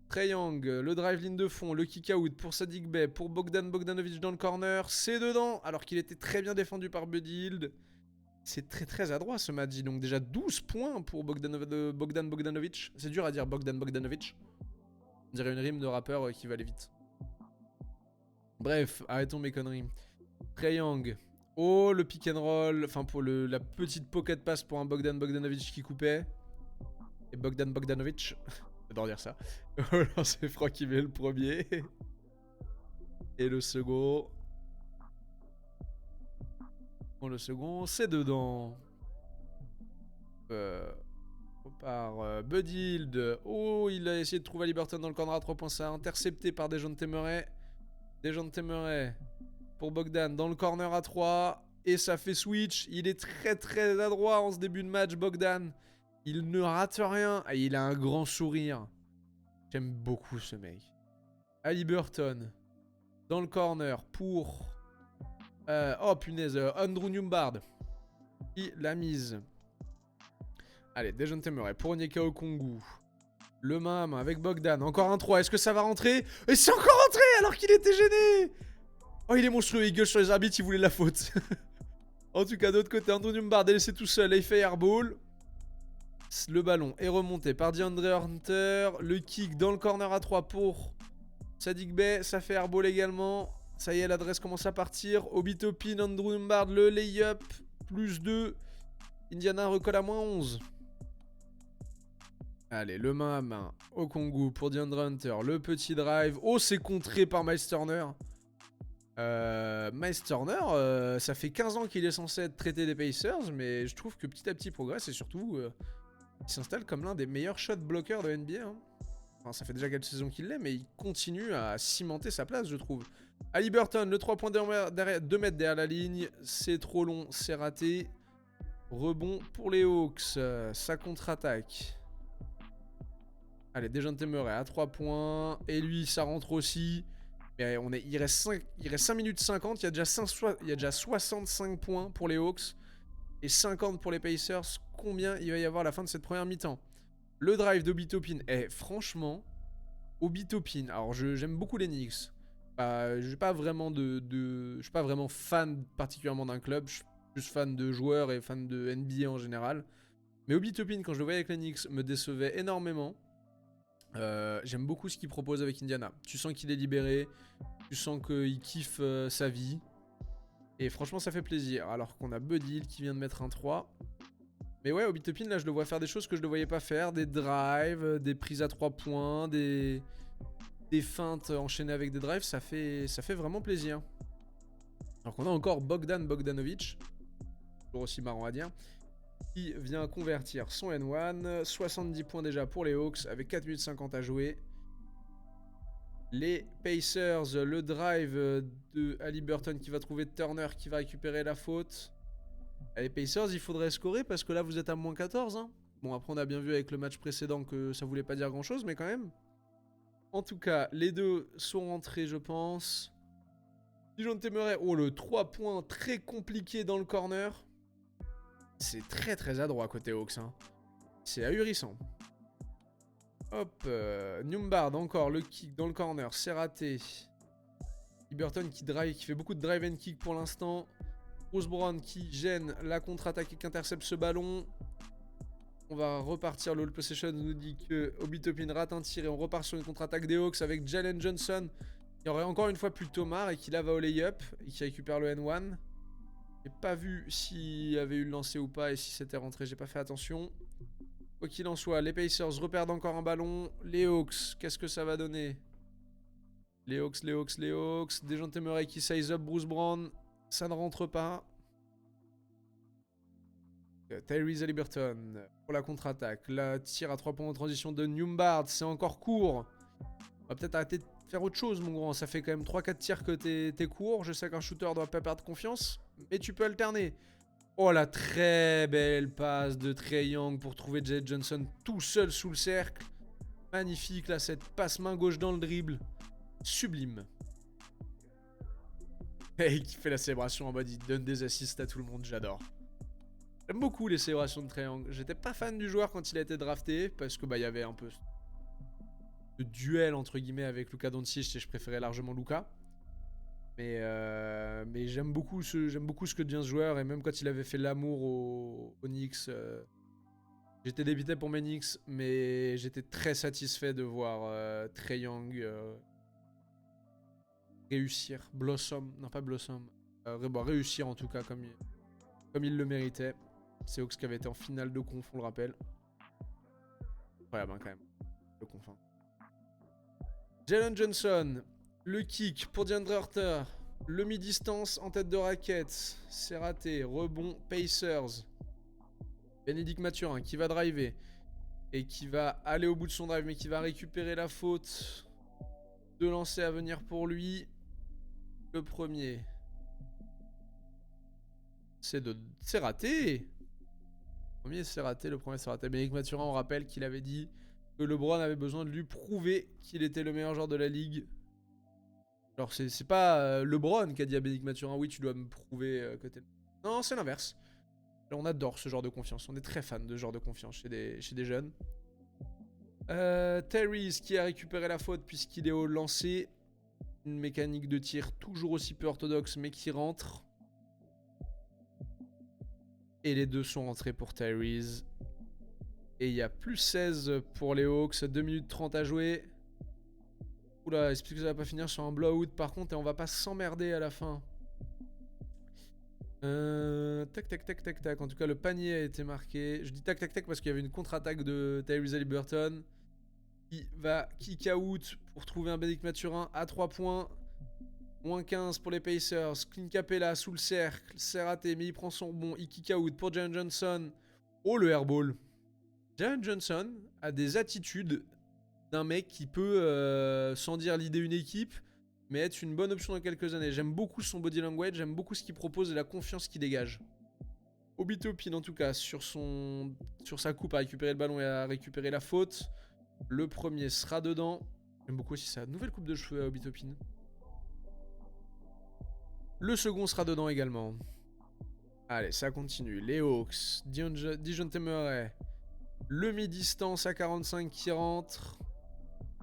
Trae Young, le drive ligne de fond, le kick out pour Saddiq Bey, pour Bogdanovic dans le corner, c'est dedans, alors qu'il était très bien défendu par Buddy Hield. C'est très adroit ce match, donc déjà 12 points pour Bogdanovic. C'est dur à dire Bogdanovic. On dirait une rime de rappeur qui va aller vite. Bref, arrêtons mes conneries. Trae Young, oh le pick and roll, enfin pour la petite pocket pass pour un Bogdanovic qui coupait. Et Bogdanovic... J'adore dire ça. C'est Franck qui met le premier. Et le second. Bon, le second, c'est dedans. Par Buddy Hield. Oh, il a essayé de trouver Haliburton dans le corner à 3 points. Ça a intercepté par Dejounte Murray. Dejounte Murray pour Bogdan dans le corner à 3. Et ça fait switch. Il est très adroit en ce début de match, Bogdan. Il ne rate rien. Ah, il a un grand sourire. J'aime beaucoup ce mec. Haliburton. Dans le corner pour Oh punaise, Andrew Newbard. Il l'a mise. Allez, Dejounte Murray pour Onyeka Okongwu. Le main à main avec Bogdan. Encore un 3. Est-ce que ça va rentrer? Et c'est encore rentré alors qu'il était gêné. Oh, il est monstrueux. Il gueule sur les arbitres. Il voulait la faute. En tout cas, d'autre côté, Andrew Newbard est laissé tout seul. Il fait airball. Le ballon est remonté par DeAndre Hunter. Le kick dans le corner à 3 pour Saddiq Bey. Ça fait airball également. Ça y est, l'adresse commence à partir. Obi Toppin, Andrew Newbard, le layup. Plus 2. Indiana recolle à moins 11. Allez, le main à main. Okongwu pour DeAndre Hunter. Le petit drive. Oh, c'est contré par Miles Turner. Miles Turner, ça fait 15 ans qu'il est censé être traité des Pacers, mais je trouve que petit à petit il progresse et surtout il s'installe comme l'un des meilleurs shot blockers de NBA. Hein. Enfin, ça fait déjà quelques saisons qu'il l'est, mais il continue à cimenter sa place, je trouve. Haliburton, le 3 points 2 mètres derrière la ligne. C'est trop long, c'est raté. Rebond pour les Hawks. Ça contre-attaque. Allez, Dejounte Murray à 3 points. Et lui, ça rentre aussi. Mais il reste 5 minutes 50. Il y a déjà 65 points pour les Hawks. Et 50 pour les Pacers. Combien il va y avoir à la fin de cette première mi-temps? Le drive d'Obi Toppin. Franchement, Obi Toppin. Alors, j'aime beaucoup les Knicks. Je suis pas vraiment je suis pas vraiment fan particulièrement d'un club. Je suis plus fan de joueurs et fan de NBA en général. Mais Obi Toppin, quand je le voyais avec les Knicks, me décevait énormément. J'aime beaucoup ce qu'il propose avec Indiana. Tu sens qu'il est libéré, tu sens qu'il kiffe sa vie. Et franchement, ça fait plaisir. Alors qu'on a Buddy Hield qui vient de mettre un 3. Mais ouais, Obi Toppin, là, je le vois faire des choses que je ne le voyais pas faire. Des drives, des prises à 3 points, des feintes enchaînées avec des drives. Ça fait vraiment plaisir. Alors qu'on a encore Bogdan Bogdanovic. Toujours aussi marrant à dire. Qui vient convertir son N1. 70 points déjà pour les Hawks avec 4 minutes 50 à jouer. Les Pacers, le drive de Haliburton qui va trouver Turner qui va récupérer la faute. Les Pacers, il faudrait scorer parce que là vous êtes à moins 14. Hein. Bon, après on a bien vu avec le match précédent que ça voulait pas dire grand chose, mais quand même. En tout cas, les deux sont rentrés, je pense. DeJounte Murray, oh le 3 points très compliqué dans le corner. C'est très très adroit côté Hawks. Hein. C'est ahurissant. Hop, Newbard encore, le kick dans le corner, c'est raté. Haliburton qui fait beaucoup de drive and kick pour l'instant. Bruce Brown qui gêne la contre-attaque et qui intercepte ce ballon. On va repartir, le All Possession nous dit que Obi Toppin rate un tir et on repart sur une contre-attaque des Hawks avec Jalen Johnson. Il y aurait encore une fois plus Thomas et qui là va au lay-up et qui récupère le N1. J'ai pas vu s'il avait eu le lancer ou pas et si c'était rentré, j'ai pas fait attention. Quoi qu'il en soit, les Pacers reperdent encore un ballon. Les Hawks, qu'est-ce que ça va donner? Les Hawks. DeJounte Murray qui size up Bruce Brown. Ça ne rentre pas. Tyrese Haliburton pour la contre-attaque. La tir à 3 points en transition de Newbard. C'est encore court. On va peut-être arrêter de faire autre chose, mon grand. Ça fait quand même 3-4 tirs que t'es court. Je sais qu'un shooter doit pas perdre confiance. Mais tu peux alterner. Oh, la très belle passe de Trae Young pour trouver Jalen Johnson tout seul sous le cercle. Magnifique, là, cette passe main gauche dans le dribble. Sublime. Et qui fait la célébration en mode il donne des assists à tout le monde, j'adore. J'aime beaucoup les célébrations de Trae Young. J'étais pas fan du joueur quand il a été drafté parce que il y avait un peu de duel entre guillemets avec Luka Doncic et je préférais largement Luka. Mais j'aime beaucoup ce que devient ce joueur et même quand il avait fait l'amour aux Knicks, j'étais débité pour mes Knicks, mais j'étais très satisfait de voir Trae Young réussir, réussir en tout cas comme il le méritait. C'est Hawks qui avait été en finale de conf, on le rappelle. Incroyable hein, quand même, le conf. Hein. Jalen Johnson. Le kick pour DeAndre Hunter. Le mi-distance en tête de raquette. C'est raté. Rebond Pacers. Bénédicte Mathurin qui va driver. Et qui va aller au bout de son drive. Mais qui va récupérer la faute. Deux lancers à venir pour lui. Le premier. C'est raté. Le premier c'est raté. Le premier c'est raté. Bénédicte Mathurin, on rappelle qu'il avait dit que LeBron avait besoin de lui prouver qu'il était le meilleur joueur de la ligue. Alors, c'est pas LeBron qui a dit à Bénédicte Mathurin, oui, tu dois me prouver que t'es... Non, c'est l'inverse. On adore ce genre de confiance. On est très fan de ce genre de confiance chez des jeunes. Tyrese qui a récupéré la faute puisqu'il est au lancer. Une mécanique de tir toujours aussi peu orthodoxe mais qui rentre. Et les deux sont rentrés pour Tyrese. Et il y a plus 16 pour les Hawks. 2 minutes 30 à jouer. Oula, est-ce que ça va pas finir sur un blowout par contre et on va pas s'emmerder à la fin. Tac tac tac tac tac. En tout cas le panier a été marqué. Je dis tac tac tac parce qu'il y avait une contre-attaque de Tyrese Haliburton qui va kick out pour trouver un Bénédicte Mathurin à 3 points. Moins 15 pour les Pacers. Clint Capella sous le cercle. C'est raté mais il prend son rebond. Il kick out pour Jalen Johnson. Oh le airball. Jalen Johnson a des attitudes d'un mec qui peut, sans dire l'idée une équipe, mais être une bonne option dans quelques années. J'aime beaucoup son body language, j'aime beaucoup ce qu'il propose et la confiance qu'il dégage. Obi Toppin en tout cas, sur sa coupe à récupérer le ballon et à récupérer la faute. Le premier sera dedans. J'aime beaucoup aussi sa nouvelle coupe de cheveux à Obi Toppin. Le second sera dedans également. Allez, ça continue. Les Hawks, Dejounte Murray. Le mi-distance à 45 qui rentre.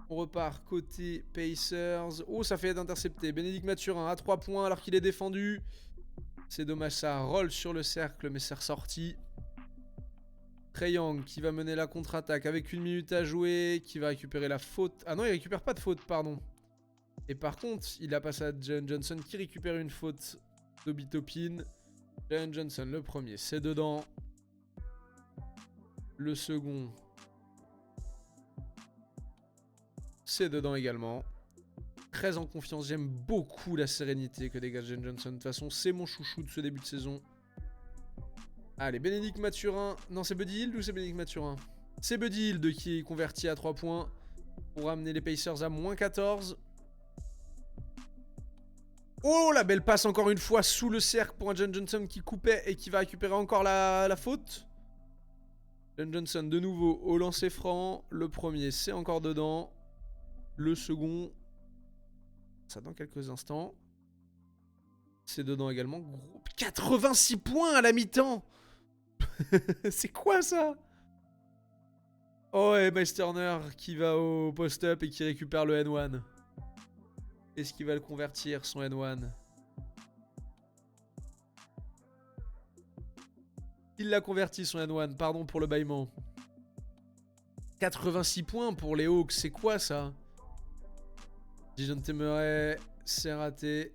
On repart côté Pacers. Oh, ça fait être intercepté. Bénédicte Mathurin à 3 points alors qu'il est défendu. C'est dommage, ça roll sur le cercle, mais c'est ressorti. Trae Young qui va mener la contre-attaque avec 1 minute à jouer. Qui va récupérer la faute. Ah non, il récupère pas de faute, pardon. Et par contre, il la passe à Jalen Johnson qui récupère une faute d'Obi Toppin. Jalen Johnson, le premier, c'est dedans. Le second, c'est dedans également. Très en confiance. J'aime beaucoup la sérénité que dégage Jalen Johnson. De toute façon, c'est mon chouchou de ce début de saison. Allez, Bénédicte Mathurin. Non, c'est Buddy Hield ou c'est Bénédicte Mathurin? C'est Buddy Hield qui est converti à 3 points pour amener les Pacers à moins 14. Oh, la belle passe encore une fois sous le cercle pour un Jalen Johnson qui coupait et qui va récupérer encore la faute. Jalen Johnson de nouveau au lancer franc. Le premier, c'est encore dedans. Le second, ça dans quelques instants. C'est dedans également. Gros 86 points à la mi-temps. C'est quoi ça? Oh, et Miles Turner qui va au post-up et qui récupère le N1. Est-ce qu'il va le convertir, son N1? Il l'a converti, son N1. Pardon pour le bâillement. 86 points pour les Hawks. C'est quoi ça? Dejounte Murray, c'est raté.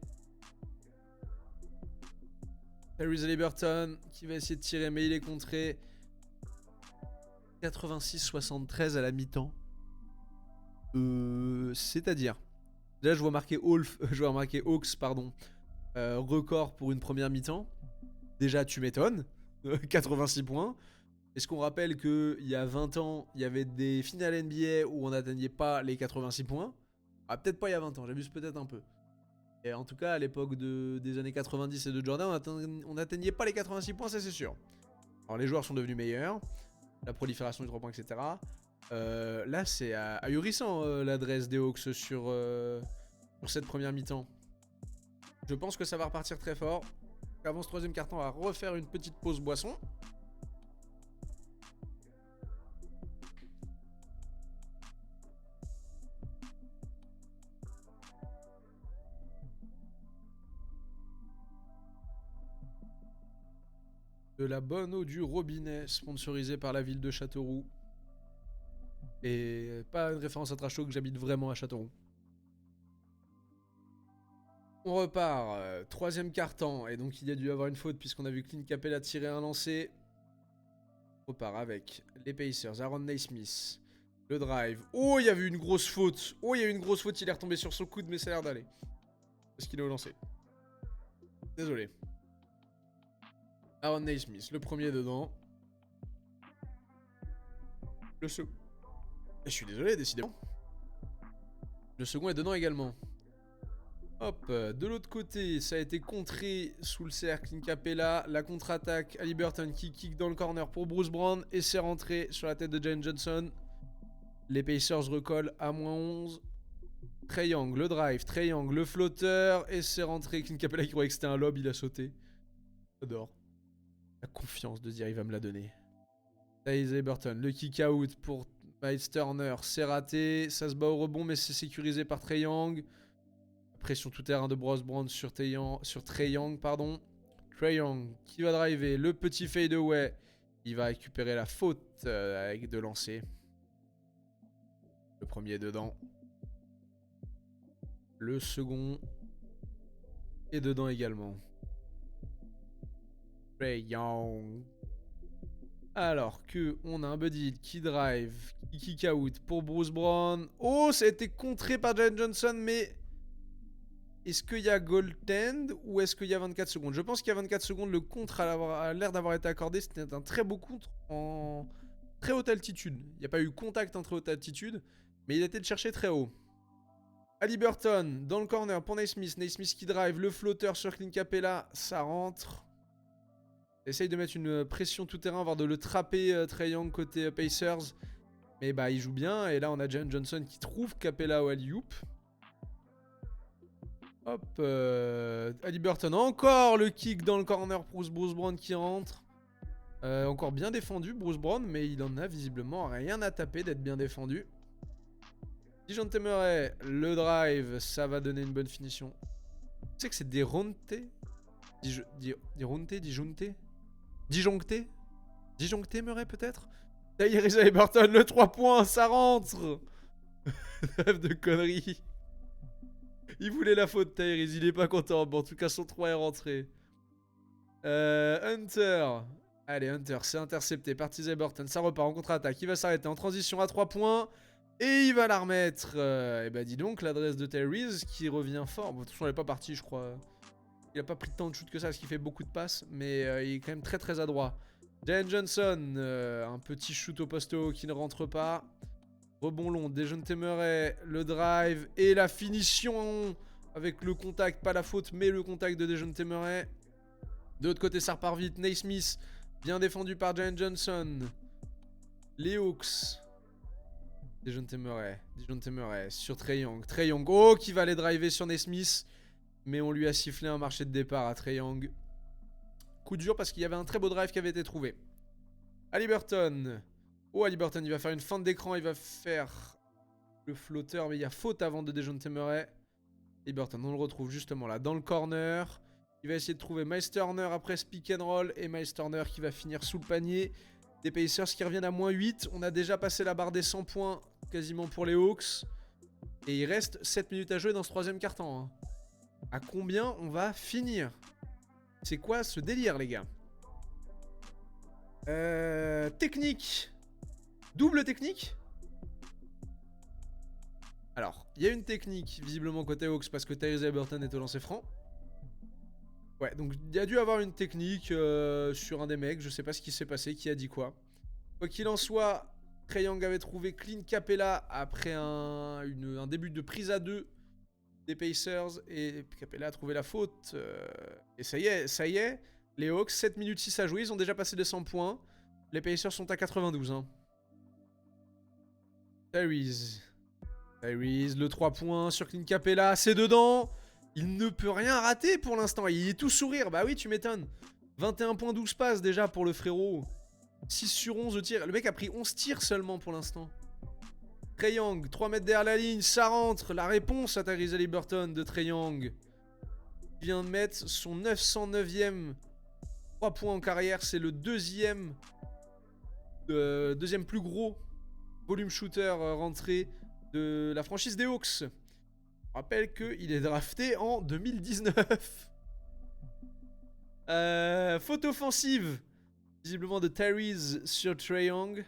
Tyrese Haliburton qui va essayer de tirer, mais il est contré. 86-73 à la mi-temps. C'est-à-dire. Là, je vois marqué Hawks, pardon. Record pour une première mi-temps. Déjà, tu m'étonnes. 86 points. Est-ce qu'on rappelle qu'il y a 20 ans, il y avait des finales NBA où on n'atteignait pas les 86 points? Ah, peut-être pas il y a 20 ans, j'abuse peut-être un peu. Et en tout cas, à l'époque des années 90 et de Jordan, on n'atteignait pas les 86 points, ça c'est sûr. Alors les joueurs sont devenus meilleurs, la prolifération du 3 points, etc. Là, c'est ahurissant l'adresse des Hawks sur cette première mi-temps. Je pense que ça va repartir très fort. Avant ce troisième quart-temps, on va refaire une petite pause boisson. De la bonne eau du robinet, sponsorisée par la ville de Châteauroux. Et pas une référence à Trash Talk, j'habite vraiment à Châteauroux. On repart, troisième quart-temps, et donc il y a dû avoir une faute puisqu'on a vu Clint Capella tirer un lancer. On repart avec les Pacers, Aaron Naismith, le drive. Oh, il y a eu une grosse faute. Oh, il y a eu une grosse faute, il est retombé sur son coude, mais ça a l'air d'aller. Parce qu'il est au lancer. Désolé. Aaron Naismith, le premier dedans. Le second. Je suis désolé, décidément. Le second est dedans également. Hop, de l'autre côté, ça a été contré sous le cercle. Capella, la contre-attaque. Haliburton qui kick dans le corner pour Bruce Brown. Et c'est rentré sur la tête de Jalen Johnson. Les Pacers recollent à moins 11. Trae Young, le drive, Trae Young, le flotteur, et c'est rentré. Clint Capella qui croyait que c'était un lob, il a sauté. J'adore. La confiance de dire il va me la donner. Tyrese Burton, le kick out pour Miles Turner, c'est raté. Ça se bat au rebond, mais c'est sécurisé par Trae Young. Pression tout terrain de Bruce Brown sur Trae Young, pardon. Trae Young qui va driver le petit fadeaway. Il va récupérer la faute avec de lancer. Le premier dedans. Le second est dedans également. Trae Young. Alors que on a un buddy qui drive, qui kick out pour Bruce Brown. Oh, ça a été contré par Jalen Johnson, mais est-ce qu'il y a goaltend ou est-ce qu'il y a 24 secondes? Je pense qu'il y a 24 secondes. Le contre a l'air d'avoir été accordé. C'était un très beau contre en très haute altitude. Il n'y a pas eu contact en très haute altitude, mais il a été le chercher très haut. Haliburton dans le corner pour Naismith. Naismith qui drive, le flotteur sur Clint Capella, ça rentre. Essaye de mettre une pression tout terrain, voire de le trapper Trae Young côté Pacers. Mais bah il joue bien, et là on a Jalen Johnson qui trouve Capella au alley-oop. Hop, Haliburton, encore le kick dans le corner pour Bruce Brown qui rentre. Encore bien défendu Bruce Brown, mais il en a visiblement rien à taper d'être bien défendu. DeJounte Murray, le drive, ça va donner une bonne finition. Tu sais que c'est Dejounte Disjoncté Murray peut-être. Tyrese Haliburton, le 3 points, ça rentre. Rêve de conneries. Il voulait la faute Tyrese, il est pas content. Bon, en tout cas son 3 est rentré. Hunter. Allez Hunter, c'est intercepté par Tyrese Haliburton, ça repart en contre-attaque. Il va s'arrêter en transition à 3 points. Et il va la remettre. Et bah dis donc, l'adresse de Tyrese qui revient fort. Bon, de toute façon, elle est pas partie, je crois. Il a pas pris tant de shoot que ça parce qu'il fait beaucoup de passes. Mais il est quand même très très adroit. Jalen Johnson, un petit shoot au poste haut qui ne rentre pas. Rebond long, DeJounte Murray, le drive et la finition avec le contact, pas la faute, mais le contact de DeJounte Murray. De l'autre côté, ça repart vite. Naismith, bien défendu par Jalen Johnson. Les Hawks. DeJounte Murray sur Trae Young. Trae Young, oh, qui va aller driver sur Naismith. Mais on lui a sifflé un marché de départ à Trae Young. Coup dur parce qu'il y avait un très beau drive qui avait été trouvé. Haliburton. Oh, Haliburton, il va faire une feinte d'écran. Il va faire le flotteur. Mais il y a faute avant de DeJounte Murray. Haliburton, on le retrouve justement là dans le corner. Il va essayer de trouver Miles Turner après ce pick and roll. Et Miles Turner qui va finir sous le panier. Des Pacers qui reviennent à moins 8. On a déjà passé la barre des 100 points quasiment pour les Hawks. Et il reste 7 minutes à jouer dans ce troisième quart-temps. Hein. À combien on va finir? C'est quoi ce délire, les gars? Technique. Double technique. Alors, il y a une technique visiblement côté Hawks parce que Tyrese Haliburton est au lancer franc. Ouais, donc il y a dû avoir une technique sur un des mecs. Je sais pas ce qui s'est passé, qui a dit quoi. Quoi qu'il en soit, Trae Young avait trouvé Clint Capella après un début de prise à 2 des Pacers. Et Capella a trouvé la faute. Et ça y est. Les Hawks, 7 minutes 6 à jouer. Ils ont déjà passé les 100 points. Les Pacers sont à 92. Hein. Tyrese, le 3 points sur Clint Capella. C'est dedans. Il ne peut rien rater pour l'instant. Il est tout sourire. Bah oui, tu m'étonnes. 21 points, 12 passes déjà pour le frérot. 6 sur 11 de tir. Le mec a pris 11 tirs seulement pour l'instant. Trae Young, 3 mètres derrière la ligne. Ça rentre. La réponse à Tyrese Haliburton de Trae Young. Il vient de mettre son 909e 3 points en carrière. C'est le deuxième plus gros volume shooter rentré de la franchise des Hawks. Je rappelle qu'il est drafté en 2019. Faute offensive, visiblement de Tyrese sur Trae Young.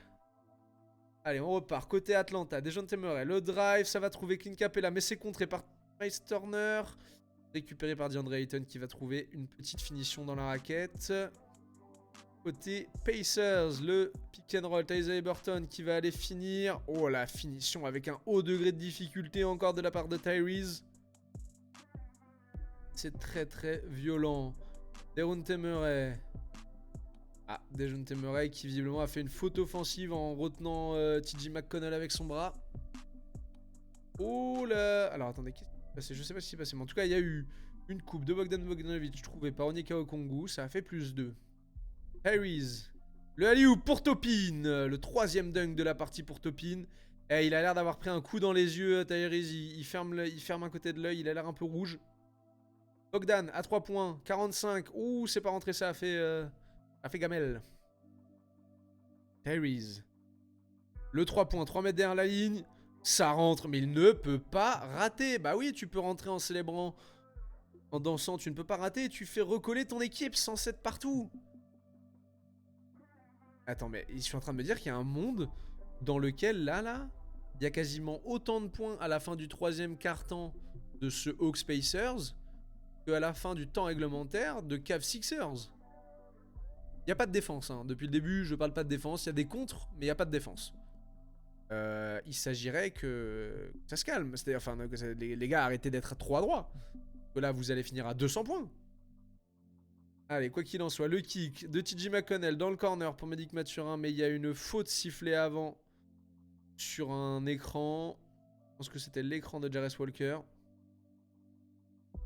Allez, on repart. Côté Atlanta, DeJounte Murray. Le drive, ça va trouver Clint Capella, mais c'est contré par Miles Turner. Récupéré par DeAndre Ayton qui va trouver une petite finition dans la raquette. Côté Pacers, le pick and roll, Tyrese Haliburton qui va aller finir. Oh, la finition avec un haut degré de difficulté encore de la part de Tyrese. C'est très très violent. DeJounte Murray. Ah, DeJounte Murray qui visiblement a fait une faute offensive en retenant TJ McConnell avec son bras. Oh là. Alors attendez, qu'est-ce qui s'est passé? Je sais pas ce qui s'est passé, mais en tout cas, il y a eu une coupe de Bogdan Bogdanovic trouvée par Onyeka Okongwu. Ça a fait +2. Harris. Le alley-oop pour Topin. Le 3e dunk de la partie pour Topin. Et il a l'air d'avoir pris un coup dans les yeux, Tyrese. Il ferme un côté de l'œil. Il a l'air un peu rouge. Bogdan à 3 points. 45. Ouh, c'est pas rentré, ça a fait gamelle. Tyrese. Le 3 points. 3 mètres derrière la ligne. Ça rentre, mais il ne peut pas rater. Bah oui, tu peux rentrer en célébrant, en dansant. Tu ne peux pas rater. Tu fais recoller ton équipe 107 partout. Attends, mais je suis en train de me dire qu'il y a un monde dans lequel, là, il y a quasiment autant de points à la fin du 3e quart-temps de ce Hawks Pacers qu'à la fin du temps réglementaire de Cavs Sixers. Il n'y a pas de défense, hein. Depuis le début, je parle pas de défense. Il y a des contres, mais il n'y a pas de défense. Il s'agirait que ça se calme. Enfin, que les gars, arrêtez d'être trop à droit. Que là, vous allez finir à 200 points. Allez, quoi qu'il en soit, le kick de TJ McConnell dans le corner pour Médic Mathurin, mais il y a une faute sifflée avant sur un écran. Je pense que c'était l'écran de Jarrett Walker.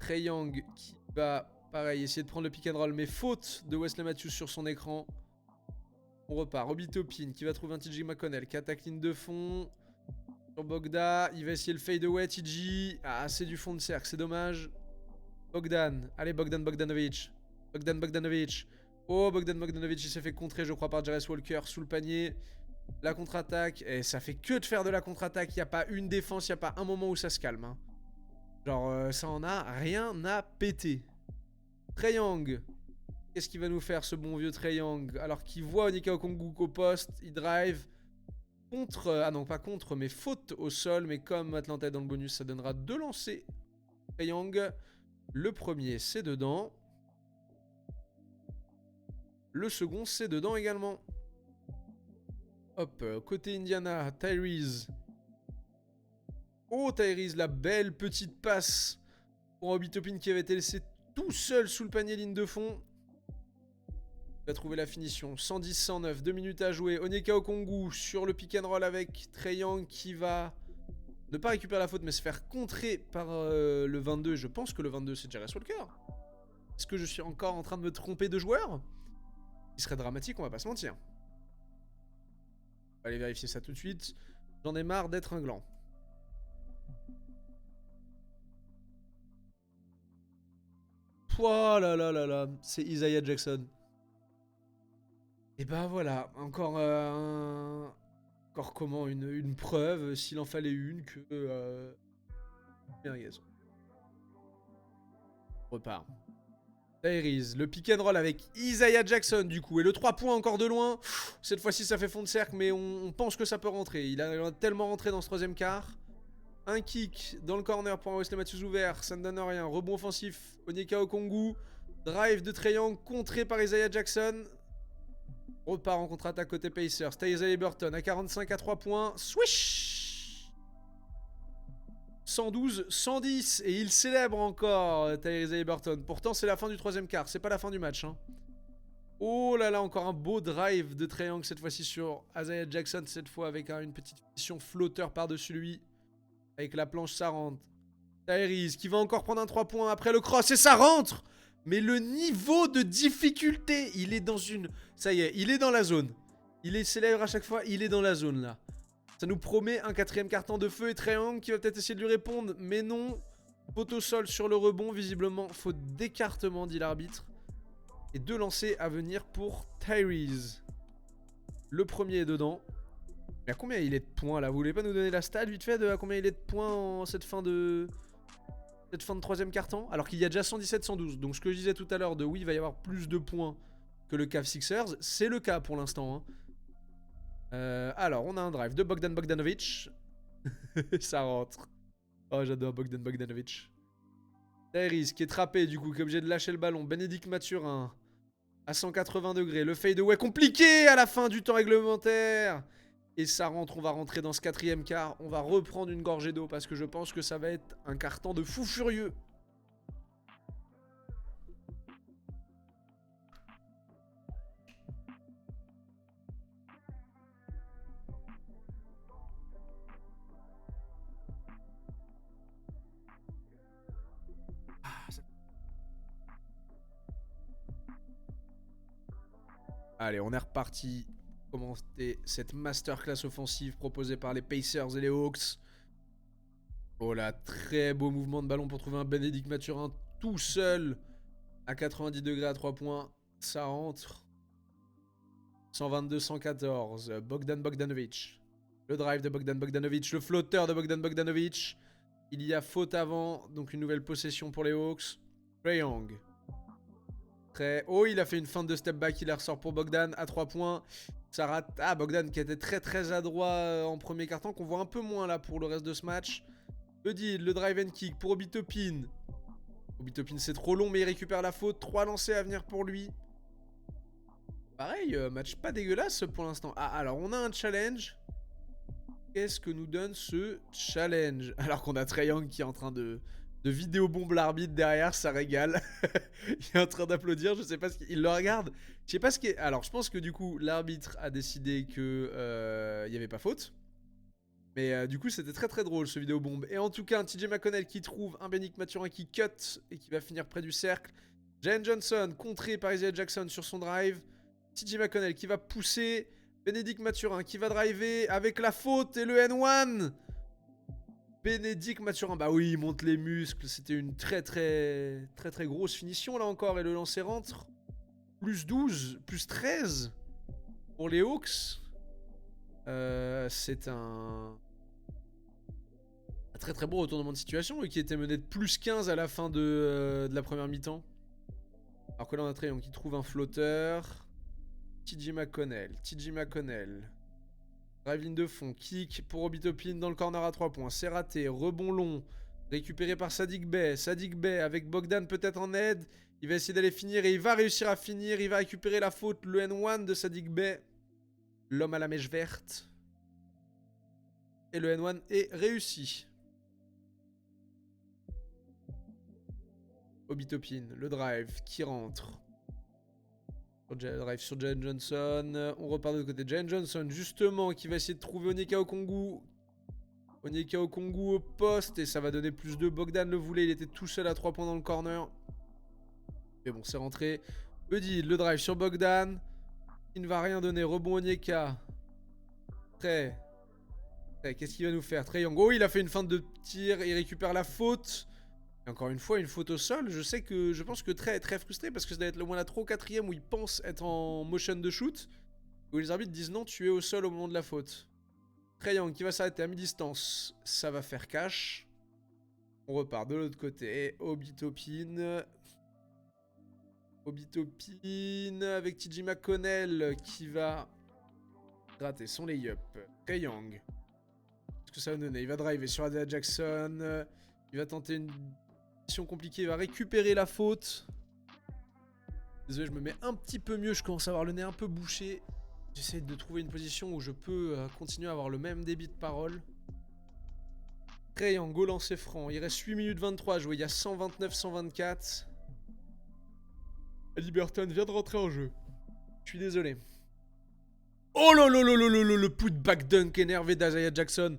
Trae Young qui va, pareil, essayer de prendre le pick and roll, mais faute de Wesley Matthews sur son écran. On repart. Obi Toppin qui va trouver un TJ McConnell qui attaque ligne de fond. Sur Bogda, il va essayer le fade away TJ. Ah, c'est du fond de cercle, c'est dommage. Bogdan, allez Bogdan Bogdanovic. Bogdan Bogdanovic. Oh, Bogdan Bogdanovic, il s'est fait contrer, je crois, par Jarrett Walker sous le panier. La contre-attaque, et ça fait que de faire de la contre-attaque. Il n'y a pas une défense, il n'y a pas un moment où ça se calme. Hein. Genre, ça en a rien à péter. Trae Young. Qu'est-ce qu'il va nous faire, ce bon vieux Trae Young? Alors qu'il voit Onyeka Okongwu au poste, il drive. Contre, ah non, pas contre, mais faute au sol. Mais comme Atlanta est dans le bonus, ça donnera 2 lancers. Trae Young. Le premier, c'est dedans. Le second, c'est dedans également. Hop, côté Indiana, Tyrese. Oh, Tyrese, la belle petite passe pour Obi Toppin qui avait été laissé tout seul sous le panier ligne de fond. Il va trouver la finition. 110-109, 2 minutes à jouer. Onyeka Okongwu sur le pick and roll avec Trae Young qui va ne pas récupérer la faute mais se faire contrer par le 22. Je pense que le 22 c'est Jarrett Walker. Est-ce que je suis encore en train de me tromper de joueur? Il serait dramatique, on va pas se mentir. On va aller vérifier ça tout de suite. J'en ai marre d'être un gland. Oh là là là là, c'est Isaiah Jackson. Et bah voilà, encore encore comment une preuve, s'il en fallait une, que merguez. Repart. Tyrese, le pick and roll avec Isaiah Jackson du coup. Et le 3 points encore de loin. Cette fois-ci ça fait fond de cercle, mais on pense que ça peut rentrer. Il a tellement rentré dans ce 3e quart. Un kick dans le corner pour un Wesley Matthews ouvert, ça ne donne rien. Rebond offensif, Onyeka Okongwu. Drive de Trae Young, contré par Isaiah Jackson. Repart en contre-attaque côté Pacers. Tyrese Haliburton à 45 à 3 points. Swish 112, 110. Et il célèbre encore Tyrese Haliburton. Pourtant, c'est la fin du 3e quart. C'est pas la fin du match. Hein. Oh là là, encore un beau drive de Trae Young cette fois-ci sur Isaiah Jackson. Cette fois avec une petite finition flotteur par-dessus lui. Avec la planche, ça rentre. Tyrese qui va encore prendre un 3 points après le cross. Et ça rentre! Mais le niveau de difficulté, il est dans une... Ça y est, il est dans la zone. Il est célèbre à chaque fois, il est dans la zone là. Ça nous promet un 4e quart-temps de feu et Trae Young qui va peut-être essayer de lui répondre. Mais non. Faute au sol sur le rebond, visiblement. Faute d'écartement, dit l'arbitre. Et 2 lancers à venir pour Tyrese. Le premier est dedans. Mais à combien il est de points là? Vous voulez pas nous donner la stat vite fait de à combien il est de points en cette fin de 3e quart-temps? Alors qu'il y a déjà 117-112. Donc ce que je disais tout à l'heure de oui, il va y avoir plus de points que le Cavs Sixers, c'est le cas pour l'instant. Hein. Alors, on a un drive de Bogdan Bogdanovic. Ça rentre. Oh, j'adore Bogdan Bogdanovic. Tyrese qui est trappé du coup, qui est obligé de lâcher le ballon. Bénédicte Mathurin à 180 degrés. Le fade away compliqué à la fin du temps réglementaire. Et ça rentre, on va rentrer dans ce 4e quart. On va reprendre une gorgée d'eau parce que je pense que ça va être un quart-temps de fou furieux. Allez, on est reparti. Commencer cette masterclass offensive proposée par les Pacers et les Hawks. Oh là, très beau mouvement de ballon pour trouver un Bénédicte Mathurin tout seul à 90 degrés à 3 points. Ça rentre. 122-114. Bogdan Bogdanovic. Le drive de Bogdan Bogdanovic. Le flotteur de Bogdan Bogdanovic. Il y a faute avant. Donc une nouvelle possession pour les Hawks. Trae Young. Oh, il a fait une feinte de step back. Il la ressort pour Bogdan à 3 points. Ça rate. Ah, Bogdan qui était très adroit en premier quart-temps. Qu'on voit un peu moins là pour le reste de ce match. Le drive and kick pour Obi Toppin. Obi Toppin c'est trop long mais il récupère la faute. 3 lancers à venir pour lui. Pareil, match pas dégueulasse pour l'instant. Ah, alors on a un challenge. Qu'est-ce que nous donne ce challenge? Alors qu'on a Trae Young qui est en train de vidéo-bombe l'arbitre derrière, ça régale. Il est en train d'applaudir, je sais pas ce qu'il le regarde. Je sais pas ce qu'il. Alors je pense que du coup l'arbitre a décidé que il y avait pas faute. Mais du coup c'était très drôle ce vidéo-bombe. Et en tout cas un TJ McConnell qui trouve un Bénédicte Mathurin qui cut et qui va finir près du cercle. Jalen Johnson contré par Isaiah Jackson sur son drive. TJ McConnell qui va pousser. Bénédicte Mathurin qui va driver avec la faute et le N1. Bénédicte Mathurin, bah oui, il monte les muscles. C'était une très grosse finition là encore. Et le lancer rentre. Plus 12, plus 13 pour les Hawks. C'est un très beau retournement de situation qui était mené de plus 15 à la fin de la première mi-temps. Alors que là on a Trae Young qui trouve un flotteur. TJ McConnell. Drive ligne de fond, kick pour Obi Toppin dans le corner à 3 points. C'est raté, rebond long. Récupéré par Saddiq Bey. Saddiq Bey avec Bogdan peut-être en aide. Il va essayer d'aller finir et il va réussir à finir. Il va récupérer la faute, le N1 de Saddiq Bey. L'homme à la mèche verte. Et le N1 est réussi. Obi Toppin, le drive qui rentre. Drive sur Jalen Johnson. On repart de l'autre côté. Jalen Johnson, justement, qui va essayer de trouver Onyeka Okongwu. Onyeka Okongwu au poste. Et ça va donner plus de. Bogdan le voulait. Il était tout seul à 3 points dans le corner. Mais bon, c'est rentré. Buddy, le drive sur Bogdan. Il ne va rien donner. Rebond Onyeka. Trae. Qu'est-ce qu'il va nous faire? Trae Young. Oh, il a fait une feinte de tir. Il récupère la faute. Et encore une fois, une faute au sol. Je pense que Trae est très frustré parce que ça doit être le moins la 3 ou 4ème où il pense être en motion de shoot. Où les arbitres disent non, tu es au sol au moment de la faute. Trae Young qui va s'arrêter à mi-distance. Ça va faire cash. On repart de l'autre côté. Obi Toppin. Avec TJ McConnell qui va gratter son lay-up. Trae Young. Qu'est-ce que ça va donner? Il va driver sur Isaiah Jackson. Il va tenter une mission compliquée. Il va récupérer la faute. Désolé, je me mets un petit peu mieux. Je commence à avoir le nez un peu bouché. J'essaie de trouver une position où je peux continuer à avoir le même débit de parole. Trae Young au lancer franc. Il reste 8 minutes 23 à jouer. Il y a 129-124. Haliburton vient de rentrer en jeu. Je suis désolé. Oh là là là là là là, le putback dunk énervé d'Isaiah Jackson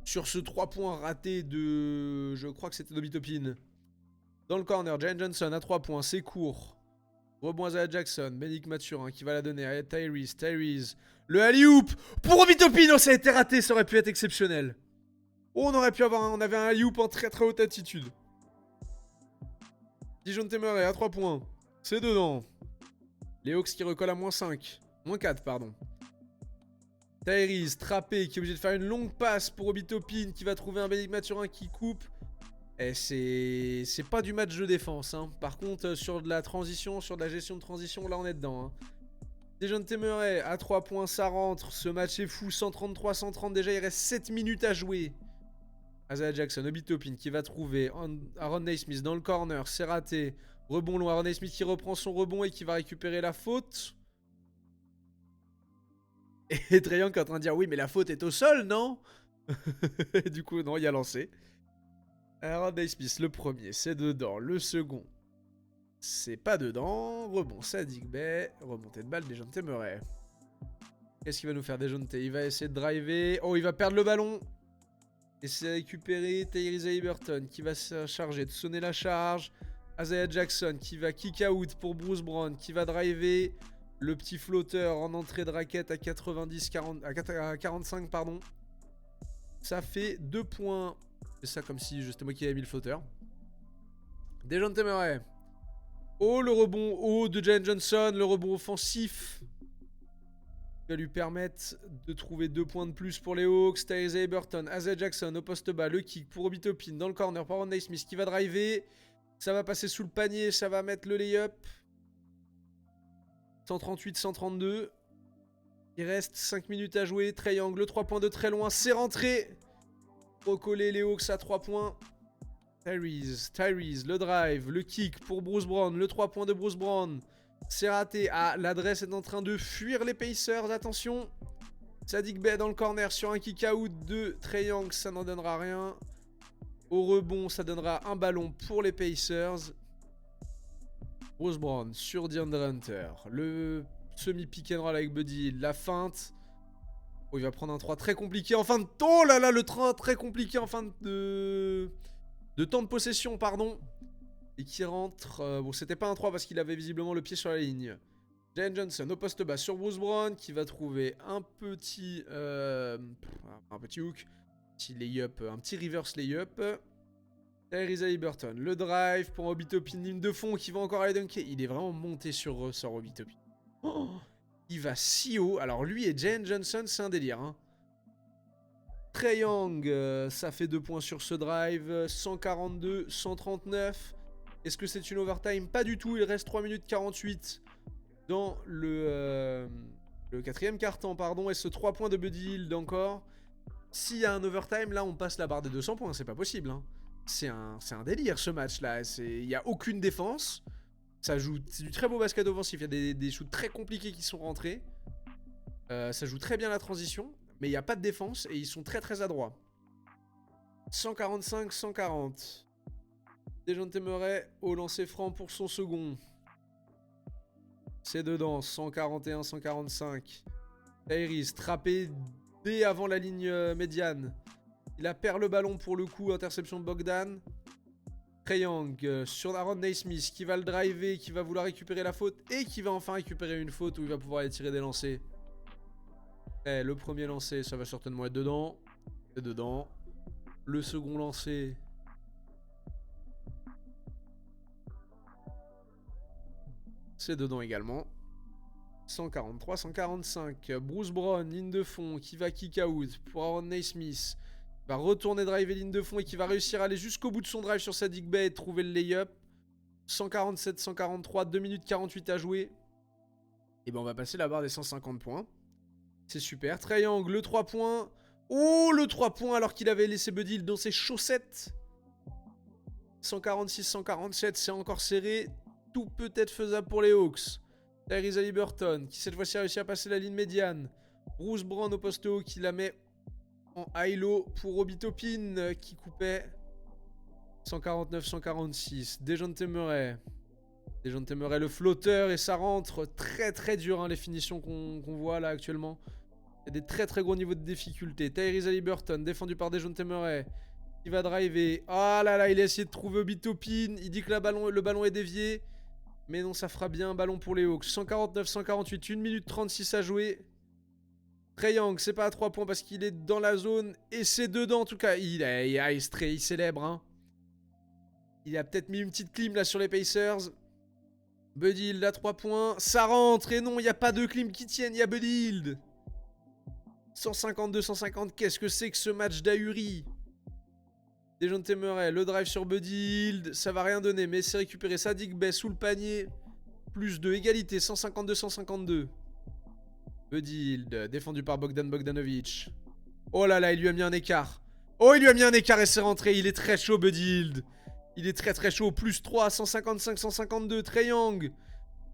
sur ce 3 points raté de... Je crois que c'était Obi Toppin. Dans le corner, Jalen Johnson à 3 points, c'est court. Rebond Isaiah Jackson, Bénédicte Mathurin qui va la donner à Tyrese. Le alley-oop pour Obi Toppin. Oh, ça a été raté, ça aurait pu être exceptionnel. Oh, on avait un alley-oop en très haute attitude. DeJounte Murray à 3 points. C'est dedans. Les Hawks qui recollent à -5. -4, pardon. Tyrese, trappé, qui est obligé de faire une longue passe pour Obi Toppin, qui va trouver un Bénédicte Mathurin qui coupe. Et c'est pas du match de défense. Hein. Par contre, sur de la transition, sur de la gestion de transition, là on est dedans. Hein. DeJounte Murray à 3 points, ça rentre. Ce match est fou, 133-130 déjà, il reste 7 minutes à jouer. Isaiah Jackson, Obi Toppin qui va trouver Aaron Naismith dans le corner, c'est raté. Rebond long, Aaron Naismith qui reprend son rebond et qui va récupérer la faute. Et Trae Young est en train de dire oui mais la faute est au sol, non? Et du coup non, il y a lancé. Aaron Naismith, le premier, c'est dedans. Le second, c'est pas dedans. Rebond, Saddiq Bey. Remontée de balle, DeJounte Murray. Qu'est-ce qu'il va nous faire, DeJounte? Il va essayer de driver. Oh, il va perdre le ballon. Et c'est récupéré Tyrese Haliburton qui va se charger de sonner la charge. Isaiah Jackson qui va kick out pour Bruce Brown, qui va driver. Le petit flotteur en entrée de raquette à 90, 40, à 45, pardon. Ça fait 2 points. C'est ça comme si c'était moi qui avais mis le flotteur. Dejounte Murray. Oh, le rebond haut de Jalen Johnson. Le rebond offensif va lui permettre de trouver 2 points de plus pour les Hawks. Tyrese Haliburton, Isaiah Jackson au poste bas. Le kick pour Obi Toppin dans le corner par Ron Naismith qui va driver. Ça va passer sous le panier. Ça va mettre le layup. 138-132. Il reste 5 minutes à jouer. Triangle, 3 points de très loin. C'est rentré. Recoller les Hawks à 3 points. Tyrese, le drive, le kick pour Bruce Brown. Le 3 points de Bruce Brown. C'est raté. Ah, l'adresse est en train de fuir les Pacers. Attention. Saddiq Bey dans le corner sur un kick out de Triangle. Ça n'en donnera rien. Au rebond, ça donnera un ballon pour les Pacers. Bruce Brown sur DeAndre Hunter. Le semi-pick and roll avec Buddy. La feinte. Oh, il va prendre un 3 très compliqué en fin de... Oh là là, le 3 très compliqué en fin de temps de possession, pardon. Et qui rentre... bon, c'était pas un 3 parce qu'il avait visiblement le pied sur la ligne. Jalen Johnson au poste bas sur Bruce Brown qui va trouver un petit... un petit hook. Petit layup, un petit reverse layup. Tyrese Haliburton, le drive pour Obi Toppin, ligne de fond qui va encore aller dunker. Il est vraiment monté sur ressort Obi Toppin. Oh, il va si haut. Alors lui et Jalen Johnson, c'est un délire. Hein. Trae Young, ça fait 2 points sur ce drive. 142, 139. Est-ce que c'est une overtime? Pas du tout. Il reste 3 minutes 48 dans le quatrième quart-temps, pardon. Et ce 3 points de Buddy Hield encore. S'il y a un overtime, là, on passe la barre des 200 points. C'est pas possible. Hein. C'est un délire ce match là. Il n'y a aucune défense. Ça joue, c'est du très beau basket offensif. Il y a des shoots très compliqués qui sont rentrés. Ça joue très bien la transition. Mais il n'y a pas de défense et ils sont très très adroits. 145-140. Dejounte Murray au lancer franc pour son second. C'est dedans. 141-145. Tyrese trappé dès avant la ligne médiane. Il a perdu le ballon pour le coup, interception de Bogdan. Trae Young sur Aaron Naismith qui va le driver, qui va vouloir récupérer la faute et qui va enfin récupérer une faute où il va pouvoir aller tirer des lancers. Et le premier lancer, ça va certainement être dedans. C'est dedans. Le second lancer. C'est dedans également. 143-145. Bruce Brown, ligne de fond, qui va kick out pour Aaron Naismith. Va retourner driver ligne de fond et qui va réussir à aller jusqu'au bout de son drive sur Saddiq Bey et trouver le layup. 147-143, 2 minutes 48 à jouer. Et ben on va passer la barre des 150 points. C'est super. Trae Young, le 3 points. Oh, le 3 points alors qu'il avait laissé Buddy Hield dans ses chaussettes. 146-147, c'est encore serré. Tout peut être faisable pour les Hawks. Tyrese Haliburton qui cette fois-ci a réussi à passer la ligne médiane. Bruce Brown au poste haut qui la met en high-low pour Obi Toppin qui coupait. 149-146. Dejounte Murray. Dejounte Murray le flotteur et ça rentre très très dur hein, les finitions qu'on voit là actuellement. Il y a des très très gros niveaux de difficulté. Tyrese Haliburton défendu par Dejounte Murray qui va driver. Ah là là, il a essayé de trouver Obi Toppin. Il dit que le ballon est dévié. Mais non, ça fera bien un ballon pour les Hawks. 149-148, 1 minute 36 à jouer. Trae Young, c'est pas à 3 points parce qu'il est dans la zone. Et c'est dedans en tout cas. Il célèbre. Hein. Il a peut-être mis une petite clim là sur les Pacers. Buddy Hield à 3 points. Ça rentre. Et non, il n'y a pas de clim qui tienne. Il y a Buddy Hield. 152-150. Qu'est-ce que c'est que ce match d'ahuri? Dejounte Murray, le drive sur Buddy Hield. Ça va rien donner, mais c'est récupéré. Saddiq Bey sous le panier. Plus de égalité. 152-152. Buddy Hield, défendu par Bogdan Bogdanovic. Oh là là, il lui a mis un écart. Oh, il lui a mis un écart et c'est rentré. Il est très chaud, Buddy Hield. Il est très très chaud. Plus 3, 155-152. Trae Young.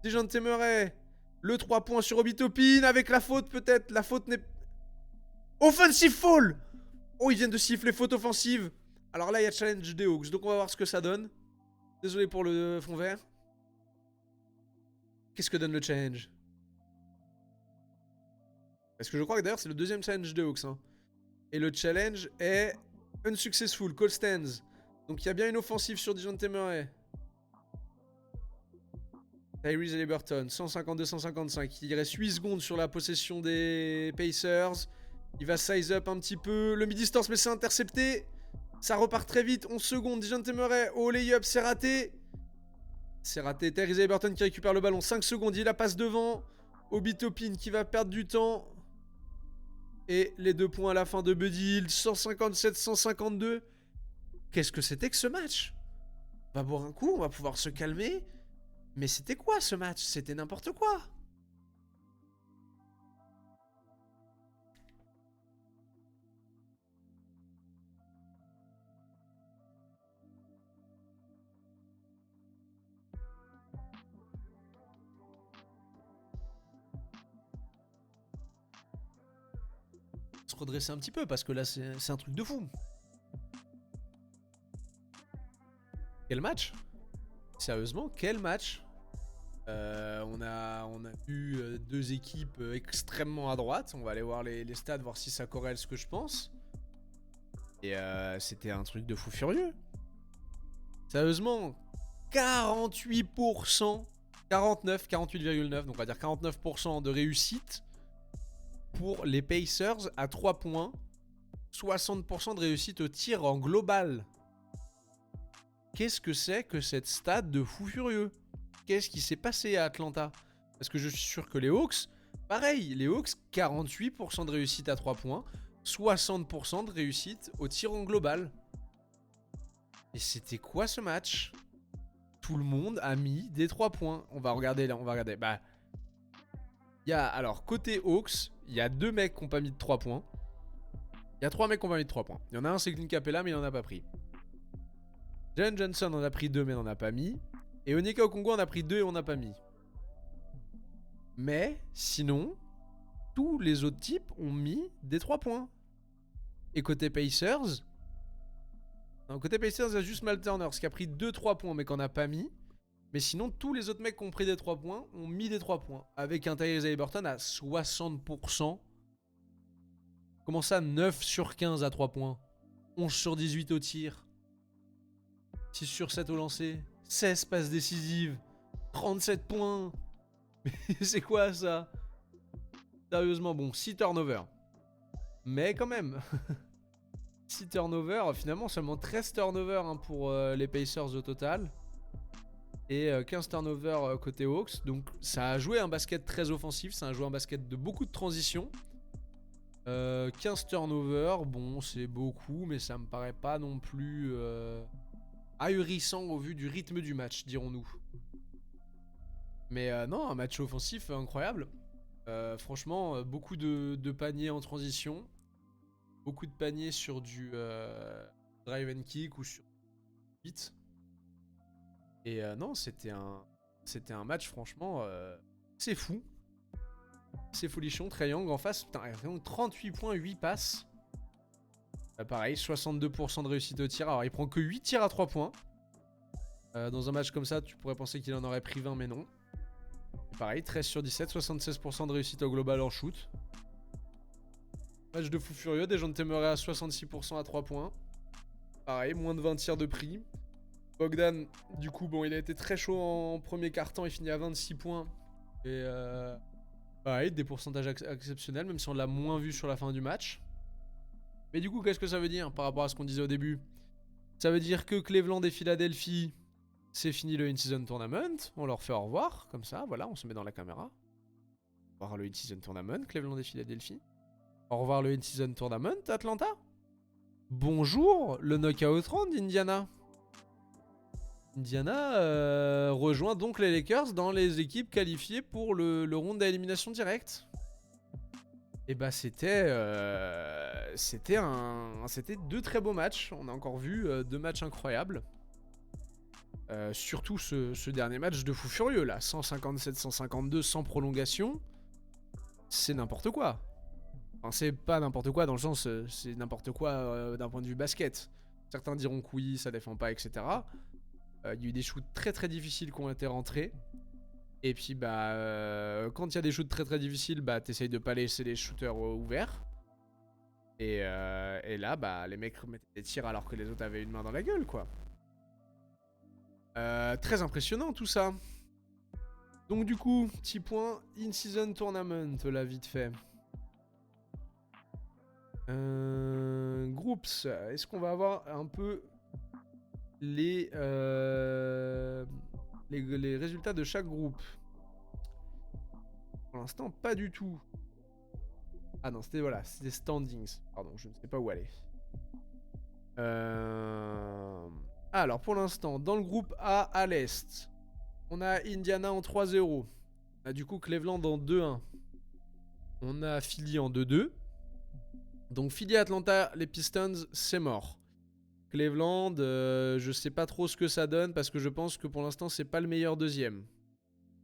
Dejounte Murray. Le 3 points sur Obi Toppin. Avec la faute peut-être. La faute n'est... Offensive fall. Oh, ils viennent de siffler faute offensive. Alors là, il y a challenge des Hawks. Donc on va voir ce que ça donne. Désolé pour le fond vert. Qu'est-ce que donne le challenge? Parce que je crois que d'ailleurs c'est le deuxième challenge de Hawks. Hein. Et le challenge est unsuccessful, call stands. Donc il y a bien une offensive sur Dejounte Murray. Tyrese Haliburton, 152-155. Il reste 8 secondes sur la possession des Pacers. Il va size up un petit peu. Le mid-distance, mais c'est intercepté. Ça repart très vite. 11 secondes. Dejounte Murray au lay-up, c'est raté. C'est raté. Tyrese Haliburton qui récupère le ballon. 5 secondes. Il la passe devant. Obi Toppin qui va perdre du temps. Et les 2 points à la fin de Buddy Hield. 157-152. Qu'est-ce que c'était que ce match? On va boire un coup. On va pouvoir se calmer. Mais c'était quoi ce match? C'était n'importe quoi. Se redresser un petit peu parce que là c'est un truc de fou. Quel match? Sérieusement, quel match? On a vu 2 équipes extrêmement à droite. On va aller voir les stats, voir si ça corrèle ce que je pense. Et c'était un truc de fou furieux. Sérieusement, 48%, 48,9, donc on va dire 49% de réussite pour les Pacers à 3 points. 60% de réussite au tir en global. Qu'est-ce que c'est que cette stat de fou furieux? Qu'est-ce qui s'est passé à Atlanta? Parce que je suis sûr que les Hawks, pareil, les Hawks, 48% de réussite à 3 points, 60% de réussite au tir en global. Et c'était quoi ce match? Tout le monde a mis des 3 points. On va regarder là, on va regarder. Bah, il y a, alors, côté Hawks, il y a 2 mecs qui n'ont pas mis de 3 points. Il y a 3 mecs qui n'ont pas mis de 3 points. Il y en a un, c'est Clint Capella, mais il n'en a pas pris. Jalen Johnson en a pris 2, mais n'en a pas mis. Et Onyeka Okongwu en a pris 2 et on n'a pas mis. Mais, sinon, tous les autres types ont mis des 3 points. Et côté Pacers... Non, côté Pacers, il y a juste Mal Turner, qui a pris 2-3 points, mais qu'on n'a pas mis. Mais sinon, tous les autres mecs qui ont pris des 3 points ont mis des 3 points. Avec un Tyrese Haliburton à 60%. Comment ça, 9 sur 15 à 3 points? 11 sur 18 au tir. 6 sur 7 au lancer. 16 passes décisives. 37 points. Mais c'est quoi ça? Sérieusement, bon, 6 turnovers. Mais quand même. 6 turnovers, finalement seulement 13 turnovers hein, pour les Pacers au total. Et 15 turnovers côté Hawks. Donc ça a joué un basket très offensif. Ça a joué un basket de beaucoup de transition. 15 turnovers, bon c'est beaucoup, mais ça me paraît pas non plus ahurissant au vu du rythme du match, dirons-nous. Mais non, un match offensif incroyable. Franchement, beaucoup de paniers en transition. Beaucoup de paniers sur du drive and kick ou sur 8. Et non, c'était un match franchement, c'est fou. C'est folichon. Trae Young en face, putain, 38 points, 8 passes. Pareil, 62% de réussite au tir. Alors il prend que 8 tirs à 3 points. Dans un match comme ça, tu pourrais penser qu'il en aurait pris 20, mais non. Et pareil, 13 sur 17, 76% de réussite au global en shoot. Match de fou furieux, Dejounte Murray à 66% à 3 points. Pareil, moins de 20 tirs de prix. Bogdan, du coup, bon, il a été très chaud en premier quart-temps, il finit à 26 points. Et pareil, des pourcentages exceptionnels, même si on l'a moins vu sur la fin du match. Mais du coup, qu'est-ce que ça veut dire par rapport à ce qu'on disait au début? Ça veut dire que Cleveland et Philadelphie, c'est fini le In-Season Tournament. On leur fait au revoir, comme ça, voilà, on se met dans la caméra. Au revoir le In-Season Tournament, Cleveland et Philadelphie. Au revoir le In-Season Tournament, Atlanta. Bonjour, le Knockout Round, Indiana. Indiana rejoint donc les Lakers dans les équipes qualifiées pour le round d'élimination directe. Et bah c'était 2 très beaux matchs. On a encore vu 2 matchs incroyables. Surtout ce dernier match de fou furieux là, 157-152 sans prolongation. C'est n'importe quoi. Enfin, c'est pas n'importe quoi dans le sens, c'est n'importe quoi d'un point de vue basket. Certains diront que oui, ça défend pas, etc. Il y a eu des shoots très très difficiles qui ont été rentrés. Et puis bah quand il y a des shoots très très difficiles, bah t'essayes de pas laisser les shooters ouverts. Et là bah les mecs remettaient des tirs alors que les autres avaient une main dans la gueule quoi. Très impressionnant tout ça. Donc du coup, petit point in-season tournament, là, vite fait. Groups, est-ce qu'on va avoir un peu les résultats de chaque groupe? Pour l'instant, pas du tout. Ah non, c'était voilà, c'était standings. Pardon, je ne sais pas où aller. Alors, pour l'instant, dans le groupe A, à l'Est, on a Indiana en 3-0. On a du coup Cleveland en 2-1. On a Philly en 2-2. Donc Philly, Atlanta, les Pistons, c'est mort. Cleveland, je sais pas trop ce que ça donne parce que je pense que pour l'instant, c'est pas le meilleur deuxième.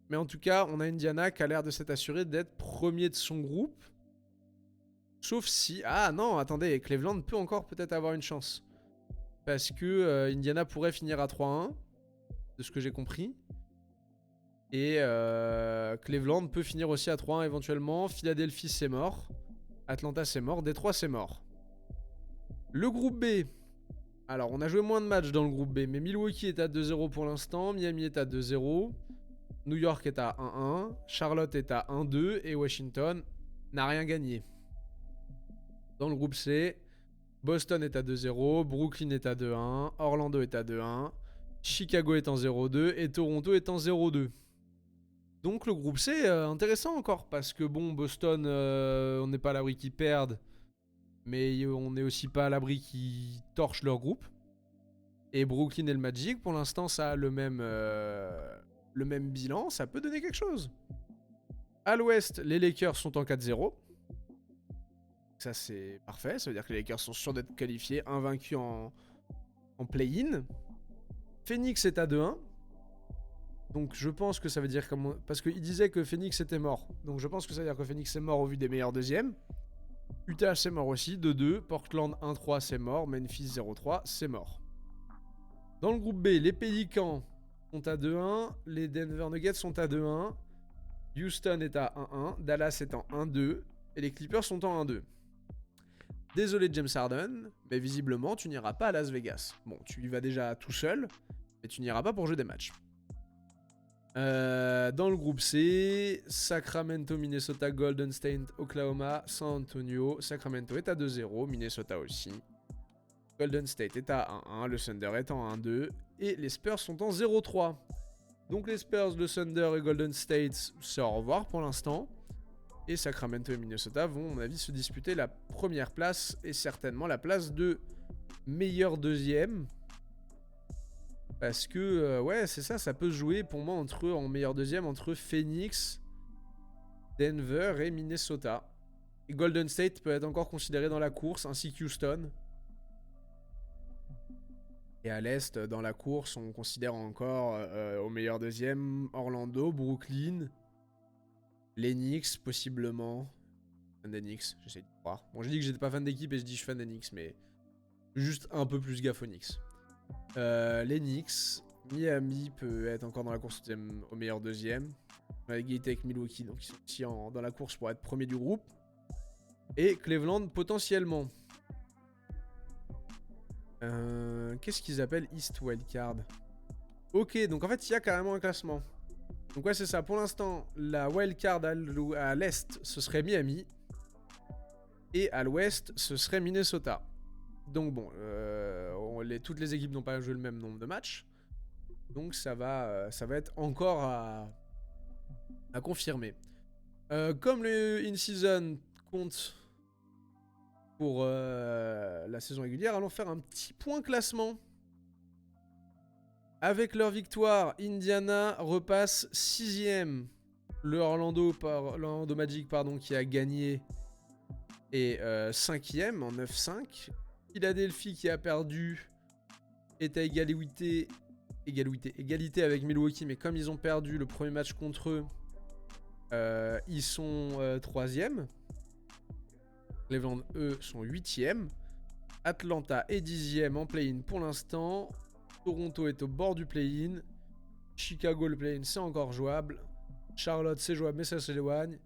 Mais en tout cas, on a Indiana qui a l'air de s'être assuré d'être premier de son groupe. Sauf si... Ah non, attendez, Cleveland peut encore peut-être avoir une chance. Parce que Indiana pourrait finir à 3-1, de ce que j'ai compris. Et Cleveland peut finir aussi à 3-1 éventuellement. Philadelphie, c'est mort. Atlanta, c'est mort. Détroit, c'est mort. Le groupe B. Alors, on a joué moins de matchs dans le groupe B, mais Milwaukee est à 2-0 pour l'instant. Miami est à 2-0. New York est à 1-1. Charlotte est à 1-2. Et Washington n'a rien gagné. Dans le groupe C, Boston est à 2-0. Brooklyn est à 2-1. Orlando est à 2-1. Chicago est en 0-2. Et Toronto est en 0-2. Donc le groupe C, intéressant encore, parce que bon, Boston, on n'est pas à l'abri qu'ils perdent, mais on n'est aussi pas à l'abri qu'ils torchent leur groupe. Et Brooklyn et le Magic, pour l'instant, ça a le même bilan, ça peut donner quelque chose. À l'ouest, les Lakers sont en 4-0. Ça, c'est parfait, ça veut dire que les Lakers sont sûrs d'être qualifiés, invaincus en play-in. Phoenix est à 2-1. Donc je pense que ça veut dire comme... Parce qu'il disait que Phoenix était mort. Donc je pense que ça veut dire que Phoenix est mort au vu des meilleurs deuxièmes. Utah c'est mort aussi, 2-2. Portland 1-3 c'est mort. Memphis 0-3 c'est mort. Dans le groupe B, les Pelicans sont à 2-1. Les Denver Nuggets sont à 2-1. Houston est à 1-1. Dallas est en 1-2. Et les Clippers sont en 1-2. Désolé James Harden, mais visiblement tu n'iras pas à Las Vegas. Bon, tu y vas déjà tout seul, mais tu n'iras pas pour jouer des matchs. Dans le groupe C, Sacramento, Minnesota, Golden State, Oklahoma, San Antonio. Sacramento est à 2-0, Minnesota aussi. Golden State est à 1-1, le Thunder est en 1-2 et les Spurs sont en 0-3. Donc les Spurs, le Thunder et Golden State, c'est au revoir pour l'instant. Et Sacramento et Minnesota vont, à mon avis, se disputer la première place et certainement la place de meilleur deuxième. Parce que, ouais, c'est ça, ça peut se jouer pour moi en meilleur deuxième entre Phoenix, Denver et Minnesota. Et Golden State peut être encore considéré dans la course, ainsi que Houston. Et à l'Est, dans la course, on considère encore au meilleur deuxième Orlando, Brooklyn, les Knicks, possiblement. Fan des Knicks, j'essaie de croire. Bon, j'ai dit que j'étais pas fan d'équipe et je dis que je suis fan des Knicks, mais juste un peu plus gaffe aux Knicks. Les Knicks, Miami peut être encore dans la course au meilleur deuxième. On a égalité avec Milwaukee, donc ils sont aussi dans la course pour être premier du groupe. Et Cleveland potentiellement. Qu'est-ce qu'ils appellent East Wildcard? Ok, donc en fait il y a carrément un classement. Donc ouais c'est ça, pour l'instant la Wildcard à l'Est ce serait Miami. Et à l'Ouest ce serait Minnesota. Donc bon, toutes les équipes n'ont pas joué le même nombre de matchs. Donc ça va être encore à confirmer. Comme le in-season compte pour la saison régulière, allons faire un petit point classement. Avec leur victoire, Indiana repasse 6ème. Le Orlando Magic qui a gagné est 5ème en 9-5. Philadelphie qui a perdu est à égalité avec Milwaukee, mais comme ils ont perdu le premier match contre eux, ils sont 3ème. Cleveland, eux, sont 8ème. Atlanta est 10ème en play-in pour l'instant. Toronto est au bord du play-in. Chicago, le play-in, c'est encore jouable. Charlotte, c'est jouable, mais ça s'éloigne.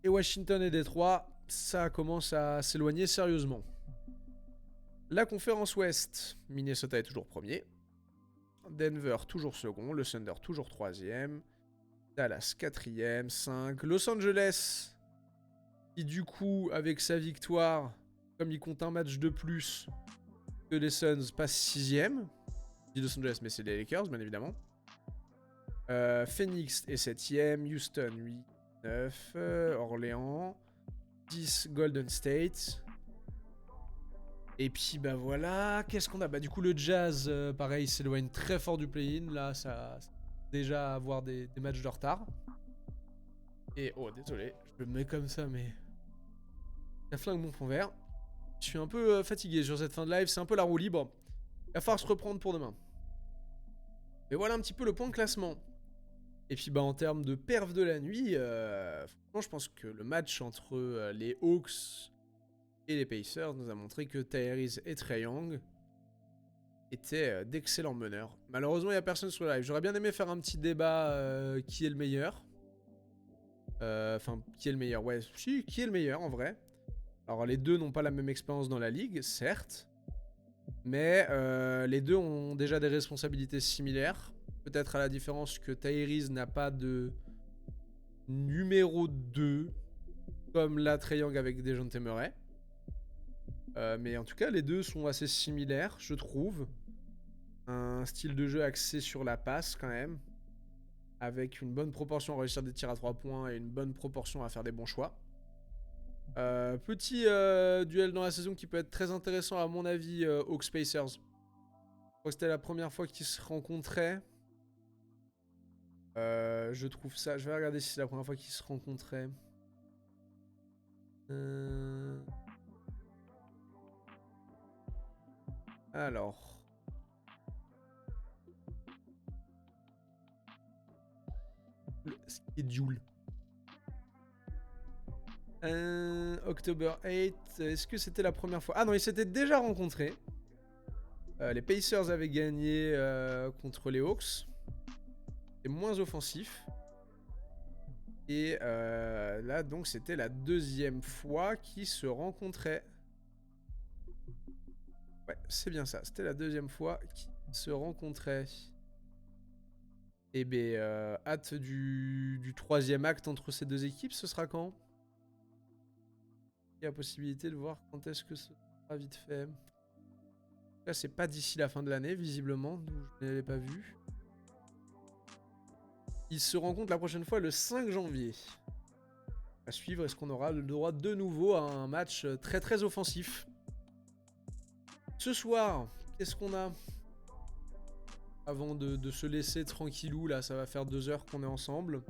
Et Washington et Détroit, ça commence à s'éloigner sérieusement. La conférence Ouest, Minnesota est toujours premier. Denver toujours second. Le Thunder toujours troisième. Dallas 4e, 5. Los Angeles, qui du coup, avec sa victoire, comme il compte un match de plus que les Suns, passe 6e. Je dis Los Angeles, mais c'est les Lakers, bien évidemment. Phoenix est 7e. Houston, 8, 9. Orléans, 10. Golden State. Et puis, bah voilà. Qu'est-ce qu'on a? Bah, du coup, le Jazz, pareil, s'éloigne très fort du play-in. Là, ça déjà avoir des matchs de retard. Et oh, désolé, je le mets comme ça, mais ça flingue mon fond vert. Je suis un peu fatigué sur cette fin de live, c'est un peu la roue libre. Il va falloir se reprendre pour demain. Mais voilà un petit peu le point de classement. Et puis bah en termes de perf de la nuit, franchement je pense que le match entre les Hawks et les Pacers nous a montré que Tyrese et Trae Young étaient d'excellents meneurs. Malheureusement il n'y a personne sur le live. J'aurais bien aimé faire un petit débat qui est le meilleur. Enfin, qui est le meilleur? Ouais, si, qui est le meilleur en vrai? Alors les deux n'ont pas la même expérience dans la ligue, certes. Mais les deux ont déjà des responsabilités similaires. Peut-être à la différence que Tyrese n'a pas de numéro 2 comme l'a Trae Young avec Dejounte Murray. Mais en tout cas, les deux sont assez similaires, je trouve. Un style de jeu axé sur la passe quand même. Avec une bonne proportion à réussir des tirs à 3 points et une bonne proportion à faire des bons choix. Petit duel dans la saison qui peut être très intéressant à mon avis, Hawks Pacers. Je crois que c'était la première fois qu'ils se rencontraient. Je trouve ça... Je vais regarder si c'est la première fois qu'ils se rencontraient. Alors... Le schedule. October 8, est-ce que c'était la première fois? Ah non, ils s'étaient déjà rencontrés. Les Pacers avaient gagné contre les Hawks. C'était moins offensif. Et là, donc, c'était la deuxième fois qu'ils se rencontraient. Ouais, c'est bien ça. C'était la deuxième fois qu'ils se rencontraient. Et ben, hâte du troisième acte entre ces deux équipes, ce sera quand? Il y a possibilité de voir quand est-ce que ce sera vite fait. Là, c'est pas d'ici la fin de l'année, visiblement. Je ne l'avais pas vu. Ils se rencontrent la prochaine fois le 5 janvier. À suivre, est-ce qu'on aura le droit de nouveau à un match très très offensif? Ce soir, qu'est-ce qu'on a? Avant de se laisser tranquillou, là, ça va faire 2 heures qu'on est ensemble.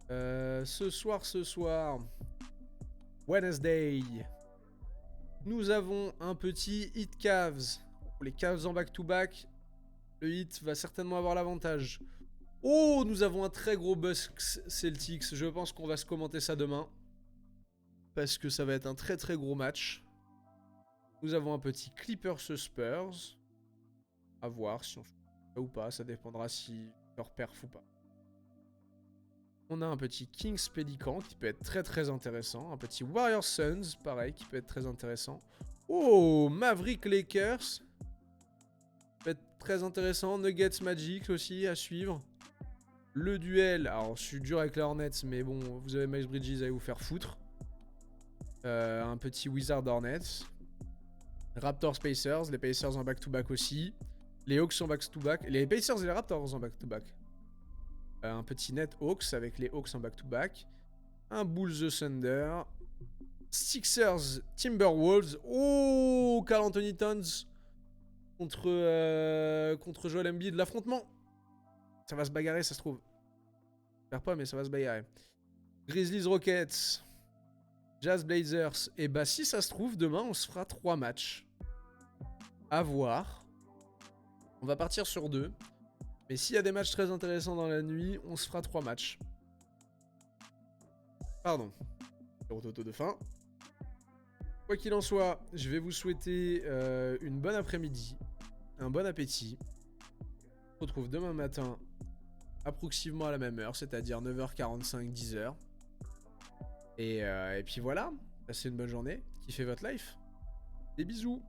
Ce soir... Wednesday. Nous avons un petit Heat Cavs. Pour les Cavs en back-to-back, le Heat va certainement avoir l'avantage. Oh, nous avons un très gros Bucks Celtics. Je pense qu'on va se commenter ça demain. Parce que ça va être un très très gros match. Nous avons un petit Clippers Spurs. À voir si on fait ça ou pas. Ça dépendra si leur perf ou pas. On a un petit Kings Pelican qui peut être très très intéressant. Un petit Warriors Suns, pareil, qui peut être très intéressant. Oh, Maverick Lakers. Peut être très intéressant. Nuggets Magic aussi à suivre. Le duel. Alors, je suis dur avec les Hornets, mais bon, vous avez Miles Bridges, allez vous faire foutre. Un petit Wizard Hornets. Raptors Pacers. Les Pacers en back-to-back aussi. Les Hawks en back-to-back. Les Pacers et les Raptors en back-to-back. Un petit Net Hawks avec les Hawks en back-to-back. Un Bulls The Thunder. Sixers Timberwolves. Oh, Karl Anthony Towns contre Joel Embiid. L'affrontement. Ça va se bagarrer, ça se trouve. J'espère pas, mais ça va se bagarrer. Grizzlies Rockets. Jazz Blazers. Et bah, si ça se trouve, demain, on se fera 3 matchs. À voir. On va partir sur 2. Mais s'il y a des matchs très intéressants dans la nuit, on se fera 3 matchs. Pardon. Rototo de fin. Quoi qu'il en soit, je vais vous souhaiter une bonne après-midi. Un bon appétit. On se retrouve demain matin, approximativement à la même heure, c'est-à-dire 9h45, 10h. Et puis voilà. Passez une bonne journée. Kiffez votre life. Des bisous.